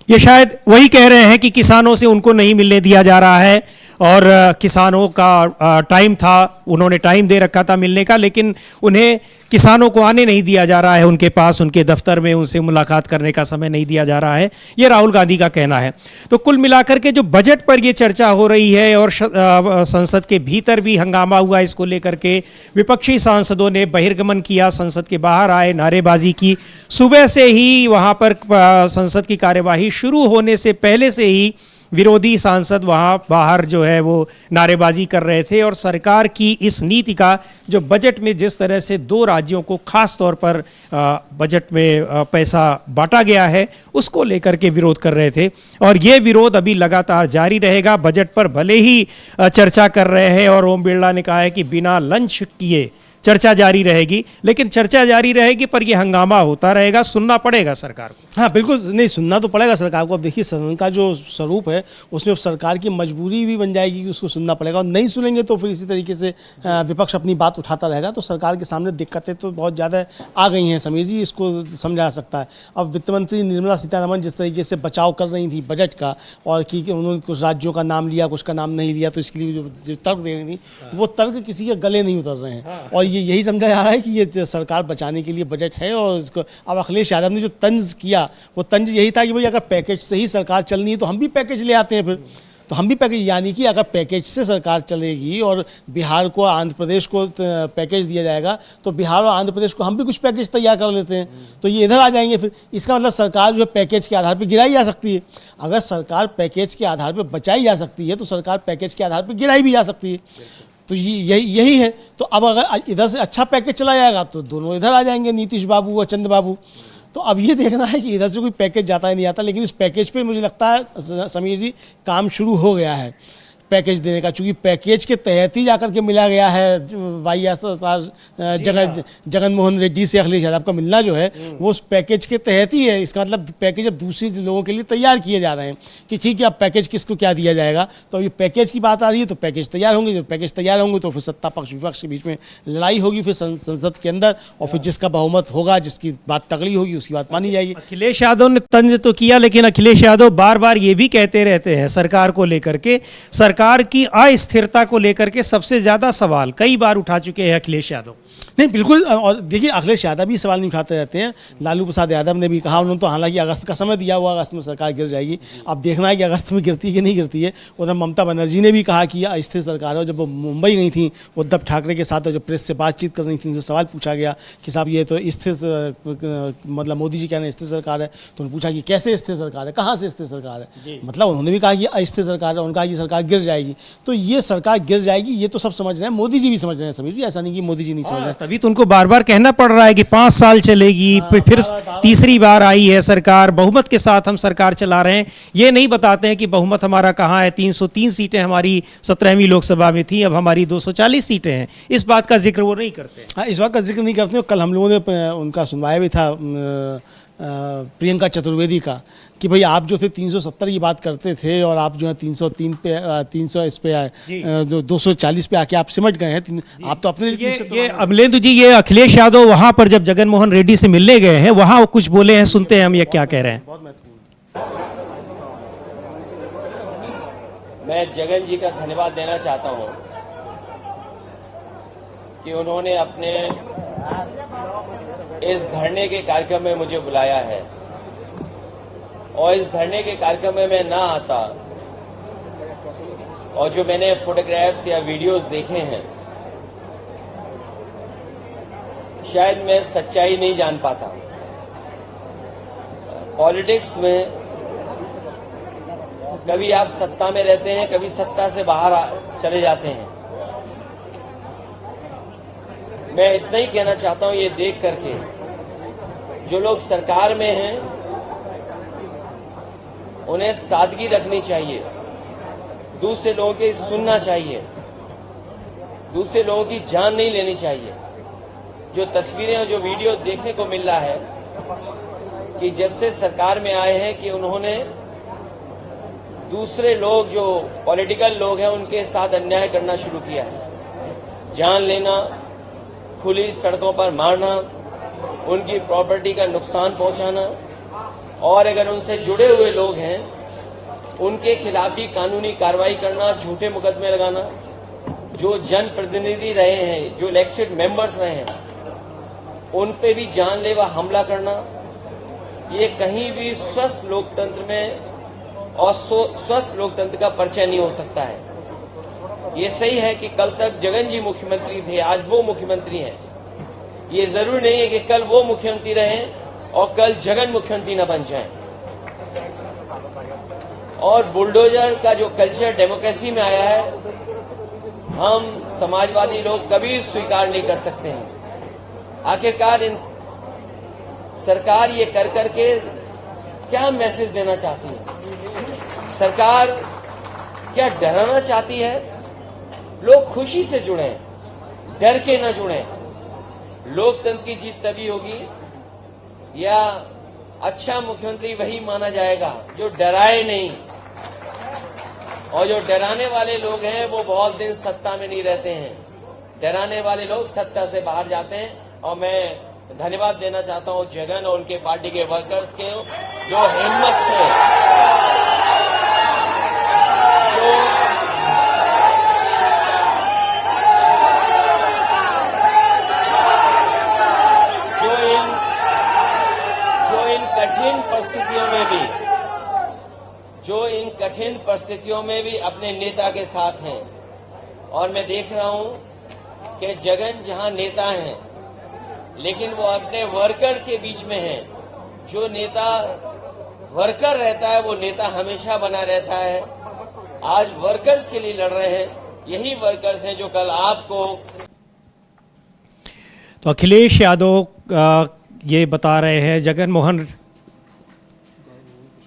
ये शायद वही कह रहे हैं कि किसानों से उनको नहीं मिलने दिया जा रहा है और किसानों का टाइम था, उन्होंने टाइम दे रखा था मिलने का, लेकिन उन्हें किसानों को आने नहीं दिया जा रहा है उनके पास, उनके दफ्तर में उनसे मुलाकात करने का समय नहीं दिया जा रहा है। ये राहुल गांधी का कहना है। तो कुल मिलाकर के जो बजट पर ये चर्चा हो रही है और संसद के भीतर भी हंगामा हुआ इसको लेकर के, विपक्षी सांसदों ने बहिर्गमन किया, संसद के बाहर आए, नारेबाजी की। सुबह से ही वहाँ पर संसद की कार्यवाही शुरू होने से पहले से ही विरोधी सांसद वहाँ बाहर जो है वो नारेबाजी कर रहे थे और सरकार की इस नीति का, जो बजट में जिस तरह से 2 राज्यों को खास तौर पर बजट में पैसा बांटा गया है, उसको लेकर के विरोध कर रहे थे। और ये विरोध अभी लगातार जारी रहेगा। बजट पर भले ही चर्चा कर रहे हैं और ओम बिरला ने कहा है कि बिना लंच किए चर्चा जारी रहेगी, लेकिन चर्चा जारी रहेगी पर यह हंगामा होता रहेगा, सुनना पड़ेगा सरकार को। हाँ बिल्कुल, नहीं सुनना तो पड़ेगा सरकार को। अब देखिए सदन का जो स्वरूप है उसमें अब सरकार की मजबूरी भी बन जाएगी कि उसको सुनना पड़ेगा, और नहीं सुनेंगे तो फिर इसी तरीके से विपक्ष अपनी बात उठाता रहेगा। तो सरकार के सामने दिक्कतें तो बहुत ज़्यादा आ गई हैं समीर जी, इसको समझा जा सकता है। अब वित्त मंत्री निर्मला सीतारमण जिस तरीके से बचाव कर रही थी बजट का, और कि उन्होंने कुछ राज्यों का नाम लिया, कुछ का नाम नहीं लिया, तो इसके लिए जो तर्क दे रही थी वो तर्क किसी के गले नहीं उतर रहे हैं। और यही समझा जा रहा है कि ये सरकार बचाने के लिए बजट है। और इसको अब अखिलेश यादव ने जो तंज किया वो तंज यही था कि भाई अगर पैकेज से ही सरकार चलनी है तो हम भी पैकेज ले आते हैं, फिर तो हम भी पैकेज, यानी कि अगर पैकेज से सरकार चलेगी और बिहार को, आंध्र प्रदेश को पैकेज दिया जाएगा तो बिहार और आंध्र प्रदेश को हम भी कुछ पैकेज तैयार कर लेते हैं, तो ये इधर आ जाएंगे। फिर इसका मतलब सरकार जो है पैकेज के आधार पर गिराई जा सकती है। अगर सरकार पैकेज के आधार पर बचाई जा सकती है तो सरकार पैकेज के आधार पर गिराई भी जा सकती है। तो यही है। तो अब अगर इधर से अच्छा पैकेज चला जाएगा तो दोनों इधर आ जाएंगे, नीतीश बाबू और चंद्र बाबू। तो अब ये देखना है कि इधर से कोई पैकेज जाता है नहीं आता, लेकिन इस पैकेज पे मुझे लगता है समीर जी काम शुरू हो गया है। पैकेज देने का, चूंकि पैकेज के तहत ही जाकर के मिला गया है जगन मोहन रेड्डी से अखिलेश यादव का मिलना जो है वो उस पैकेज के तहत ही है। इसका मतलब पैकेज अब दूसरे लोगों के लिए तैयार किए जा रहे हैं कि ठीक है अब पैकेज किसको क्या दिया जाएगा। तो ये पैकेज की बात आ रही है तो पैकेज तैयार होंगे, जब पैकेज तैयार होंगे तो फिर सत्ता पक्ष विपक्ष के बीच में लड़ाई होगी फिर संसद के अंदर, और फिर जिसका बहुमत होगा, जिसकी बात तगड़ी होगी उसकी बात मानी जाएगी। अखिलेश यादव ने तंज तो किया, लेकिन अखिलेश यादव बार बार ये भी कहते रहते हैं सरकार को लेकर के, सरकार की अस्थिरता को लेकर के सबसे ज्यादा सवाल कई बार उठा चुके हैं अखिलेश यादव। नहीं बिल्कुल, और देखिए अखिलेश यादव भी सवाल नहीं उठाते रहते हैं, लालू प्रसाद यादव ने भी कहा, उन्होंने तो हालांकि अगस्त का समय दिया हुआ, अगस्त में सरकार गिर जाएगी। अब देखना है कि अगस्त में गिरती है कि नहीं गिरती है। उधर ममता बनर्जी ने भी कहा कि यह अस्थिर सरकार है। जब वो मुंबई गई थी उद्धव ठाकरे के साथ, जब प्रेस से बातचीत कर रही थी, उनसे सवाल पूछा गया कि साहब ये तो स्थिर मतलब मोदी जी कह रहे हैं स्थिर सरकार है, तो उन्होंने पूछा कि कैसे स्थिर सरकार है, कहाँ से स्थिर सरकार है, मतलब उन्होंने भी कहा कि अस्थिर सरकार है, उन्होंने कहा कि सरकार गिर जाएगी। तो ये सरकार गिर जाएगी ये तो सब समझ रहे हैं, मोदी जी भी समझ रहे हैं समीर जी, ऐसा नहीं कि मोदी जी नहीं समझ रहे हैं। तभी तो उनको बार बार कहना पड़ रहा है कि 5 साल चलेगी, फिर तीसरी बार आई है सरकार, बहुमत के साथ हम सरकार चला रहे हैं। ये नहीं बताते हैं कि बहुमत हमारा कहाँ है, 303 सीटें हमारी 17वीं लोकसभा में थी, अब हमारी 240 सीटें हैं। इस बात का जिक्र वो नहीं करते। हाँ, इस बात का जिक्र नहीं करते। कल हम लोगों ने उनका सुनवाया भी था प्रियंका चतुर्वेदी का कि भाई आप जो थे 370 की बात करते थे और आप जो है 303 पे 300 इस पे आए 240 पे आके आप सिमट गए हैं। आप तो अपने ये अमलेंदु जी, ये अखिलेश यादव वहां पर जब जगन मोहन रेड्डी से मिलने गए हैं वहां वो कुछ बोले हैं, सुनते हैं हम ये क्या कह रहे हैं। मैं जगन जी का धन्यवाद देना चाहता हूं कि उन्होंने अपने इस धरने के कार्यक्रम में मुझे बुलाया है, और इस धरने के कार्यक्रम में मैं ना आता और जो मैंने फोटोग्राफ्स या वीडियोस देखे हैं शायद मैं सच्चाई नहीं जान पाता। पॉलिटिक्स में कभी आप सत्ता में रहते हैं, कभी सत्ता से बाहर चले जाते हैं। मैं इतना ही कहना चाहता हूं, ये देख करके जो लोग सरकार में हैं उन्हें सादगी रखनी चाहिए, दूसरे लोगों की सुनना चाहिए, दूसरे लोगों की जान नहीं लेनी चाहिए। जो तस्वीरें और जो वीडियो देखने को मिल रहा है कि जब से सरकार में आए हैं कि उन्होंने दूसरे लोग जो पॉलिटिकल लोग हैं उनके साथ अन्याय करना शुरू किया है। जान लेना, खुली सड़कों पर मारना, उनकी प्रॉपर्टी का नुकसान पहुंचाना, और अगर उनसे जुड़े हुए लोग हैं उनके खिलाफ भी कानूनी कार्रवाई करना, झूठे मुकदमे लगाना। जो जनप्रतिनिधि रहे हैं, जो इलेक्टेड मेंबर्स रहे हैं, उन पे भी जानलेवा हमला करना, ये कहीं भी स्वस्थ लोकतंत्र में और स्वस्थ लोकतंत्र का परिचय नहीं हो सकता है। ये सही है कि कल तक जगन जी मुख्यमंत्री थे, आज वो मुख्यमंत्री हैं। ये जरूरी नहीं है कि कल वो मुख्यमंत्री रहें और कल जगन मुख्यमंत्री न बन जाएं। और बुलडोजर का जो कल्चर डेमोक्रेसी में आया है, हम समाजवादी लोग कभी स्वीकार नहीं कर सकते हैं। आखिरकार इन सरकार ये कर करके क्या मैसेज देना चाहती है? सरकार क्या डराना चाहती है? लोग खुशी से जुड़े, डर के न जुड़े। लोकतंत्र की जीत तभी होगी या अच्छा मुख्यमंत्री वही माना जाएगा जो डराए नहीं, और जो डराने वाले लोग हैं वो बहुत दिन सत्ता में नहीं रहते हैं। डराने वाले लोग सत्ता से बाहर जाते हैं। और मैं धन्यवाद देना चाहता हूं जगन और उनके पार्टी के वर्कर्स के, जो हिम्मत से इन कठिन परिस्थितियों में भी अपने नेता के साथ हैं। और मैं देख रहा हूं कि जगन जहां नेता हैं लेकिन वो अपने वर्कर के बीच में हैं। जो नेता वर्कर रहता है वो नेता हमेशा बना रहता है। आज वर्कर्स के लिए लड़ रहे हैं, यही वर्कर्स हैं जो कल आपको। तो अखिलेश यादव ये बता रहे हैं जगन मोहन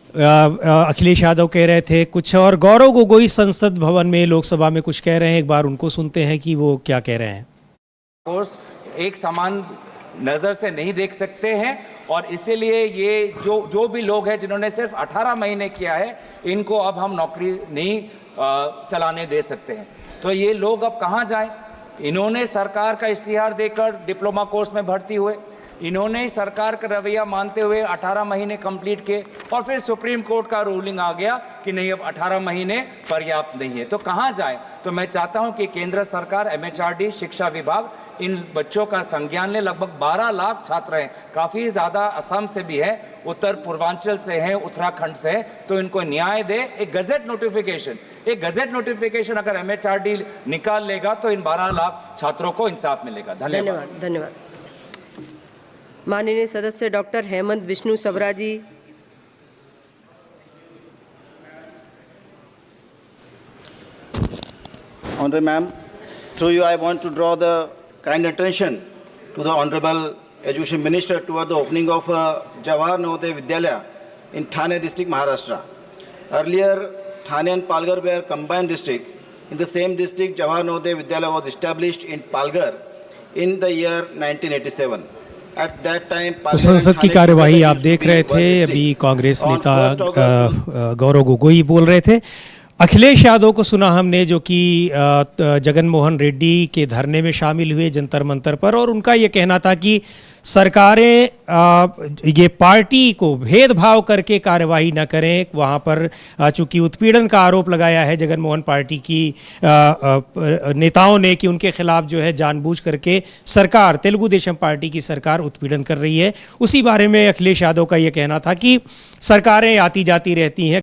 अखिलेश यादव कह रहे थे कुछ और गौरव गोगोई संसद भवन में लोकसभा में कुछ कह रहे हैं। एक बार उनको सुनते हैं कि वो क्या कह रहे हैं। कोर्स एक समान नज़र से नहीं देख सकते हैं और इसीलिए ये जो भी लोग हैं जिन्होंने सिर्फ 18 महीने किया है, इनको अब हम नौकरी नहीं चलाने दे सकते हैं। तो ये लोग अब कहाँ जाएं? इन्होंने सरकार का इश्तिहार देकर डिप्लोमा कोर्स में भर्ती हुए, इन्होंने सरकार का रवैया मानते हुए 18 महीने कंप्लीट किए और फिर सुप्रीम कोर्ट का रूलिंग आ गया कि नहीं, अब 18 महीने पर्याप्त नहीं है, तो कहाँ जाए? तो मैं चाहता हूं कि केंद्र सरकार, MHRD, शिक्षा विभाग इन बच्चों का संज्ञान ले। लगभग 12 लाख छात्र हैं, काफ़ी ज़्यादा असम से भी है, उत्तर पूर्वांचल से हैं, उत्तराखंड से है, तो इनको न्याय दे। एक गजट नोटिफिकेशन अगर MHRD निकाल लेगा तो इन 12 लाख छात्रों को इंसाफ मिलेगा। धन्यवाद। धन्यवाद। माननीय सदस्य doctor Hemant Vishnu सबरा ji. Honorable Ma'am, through you I want to draw the kind attention to the Honorable Education Minister toward the opening of Jawahar Navodaya Vidyalaya in Thane district, Maharashtra. Earlier, Thane and Palghar were combined district. In the same district, Jawahar Navodaya Vidyalaya was established in Palghar in the year 1987. At that time, तो संसद की कार्यवाही आप देख रहे थे। अभी कांग्रेस नेता गौरव गोगोई बोल रहे थे। अखिलेश यादव को सुना हमने, जो कि जगन मोहन रेड्डी के धरने में शामिल हुए जंतर मंतर पर, और उनका ये कहना था कि सरकारें ये पार्टी को भेदभाव करके कार्यवाही न करें। वहाँ पर चूंकि उत्पीड़न का आरोप लगाया है जगन मोहन पार्टी की नेताओं ने कि उनके खिलाफ जो है जानबूझ करके सरकार, तेलुगु देशम पार्टी की सरकार उत्पीड़न कर रही है। उसी बारे में अखिलेश यादव का ये कहना था कि सरकारें आती जाती रहती हैं।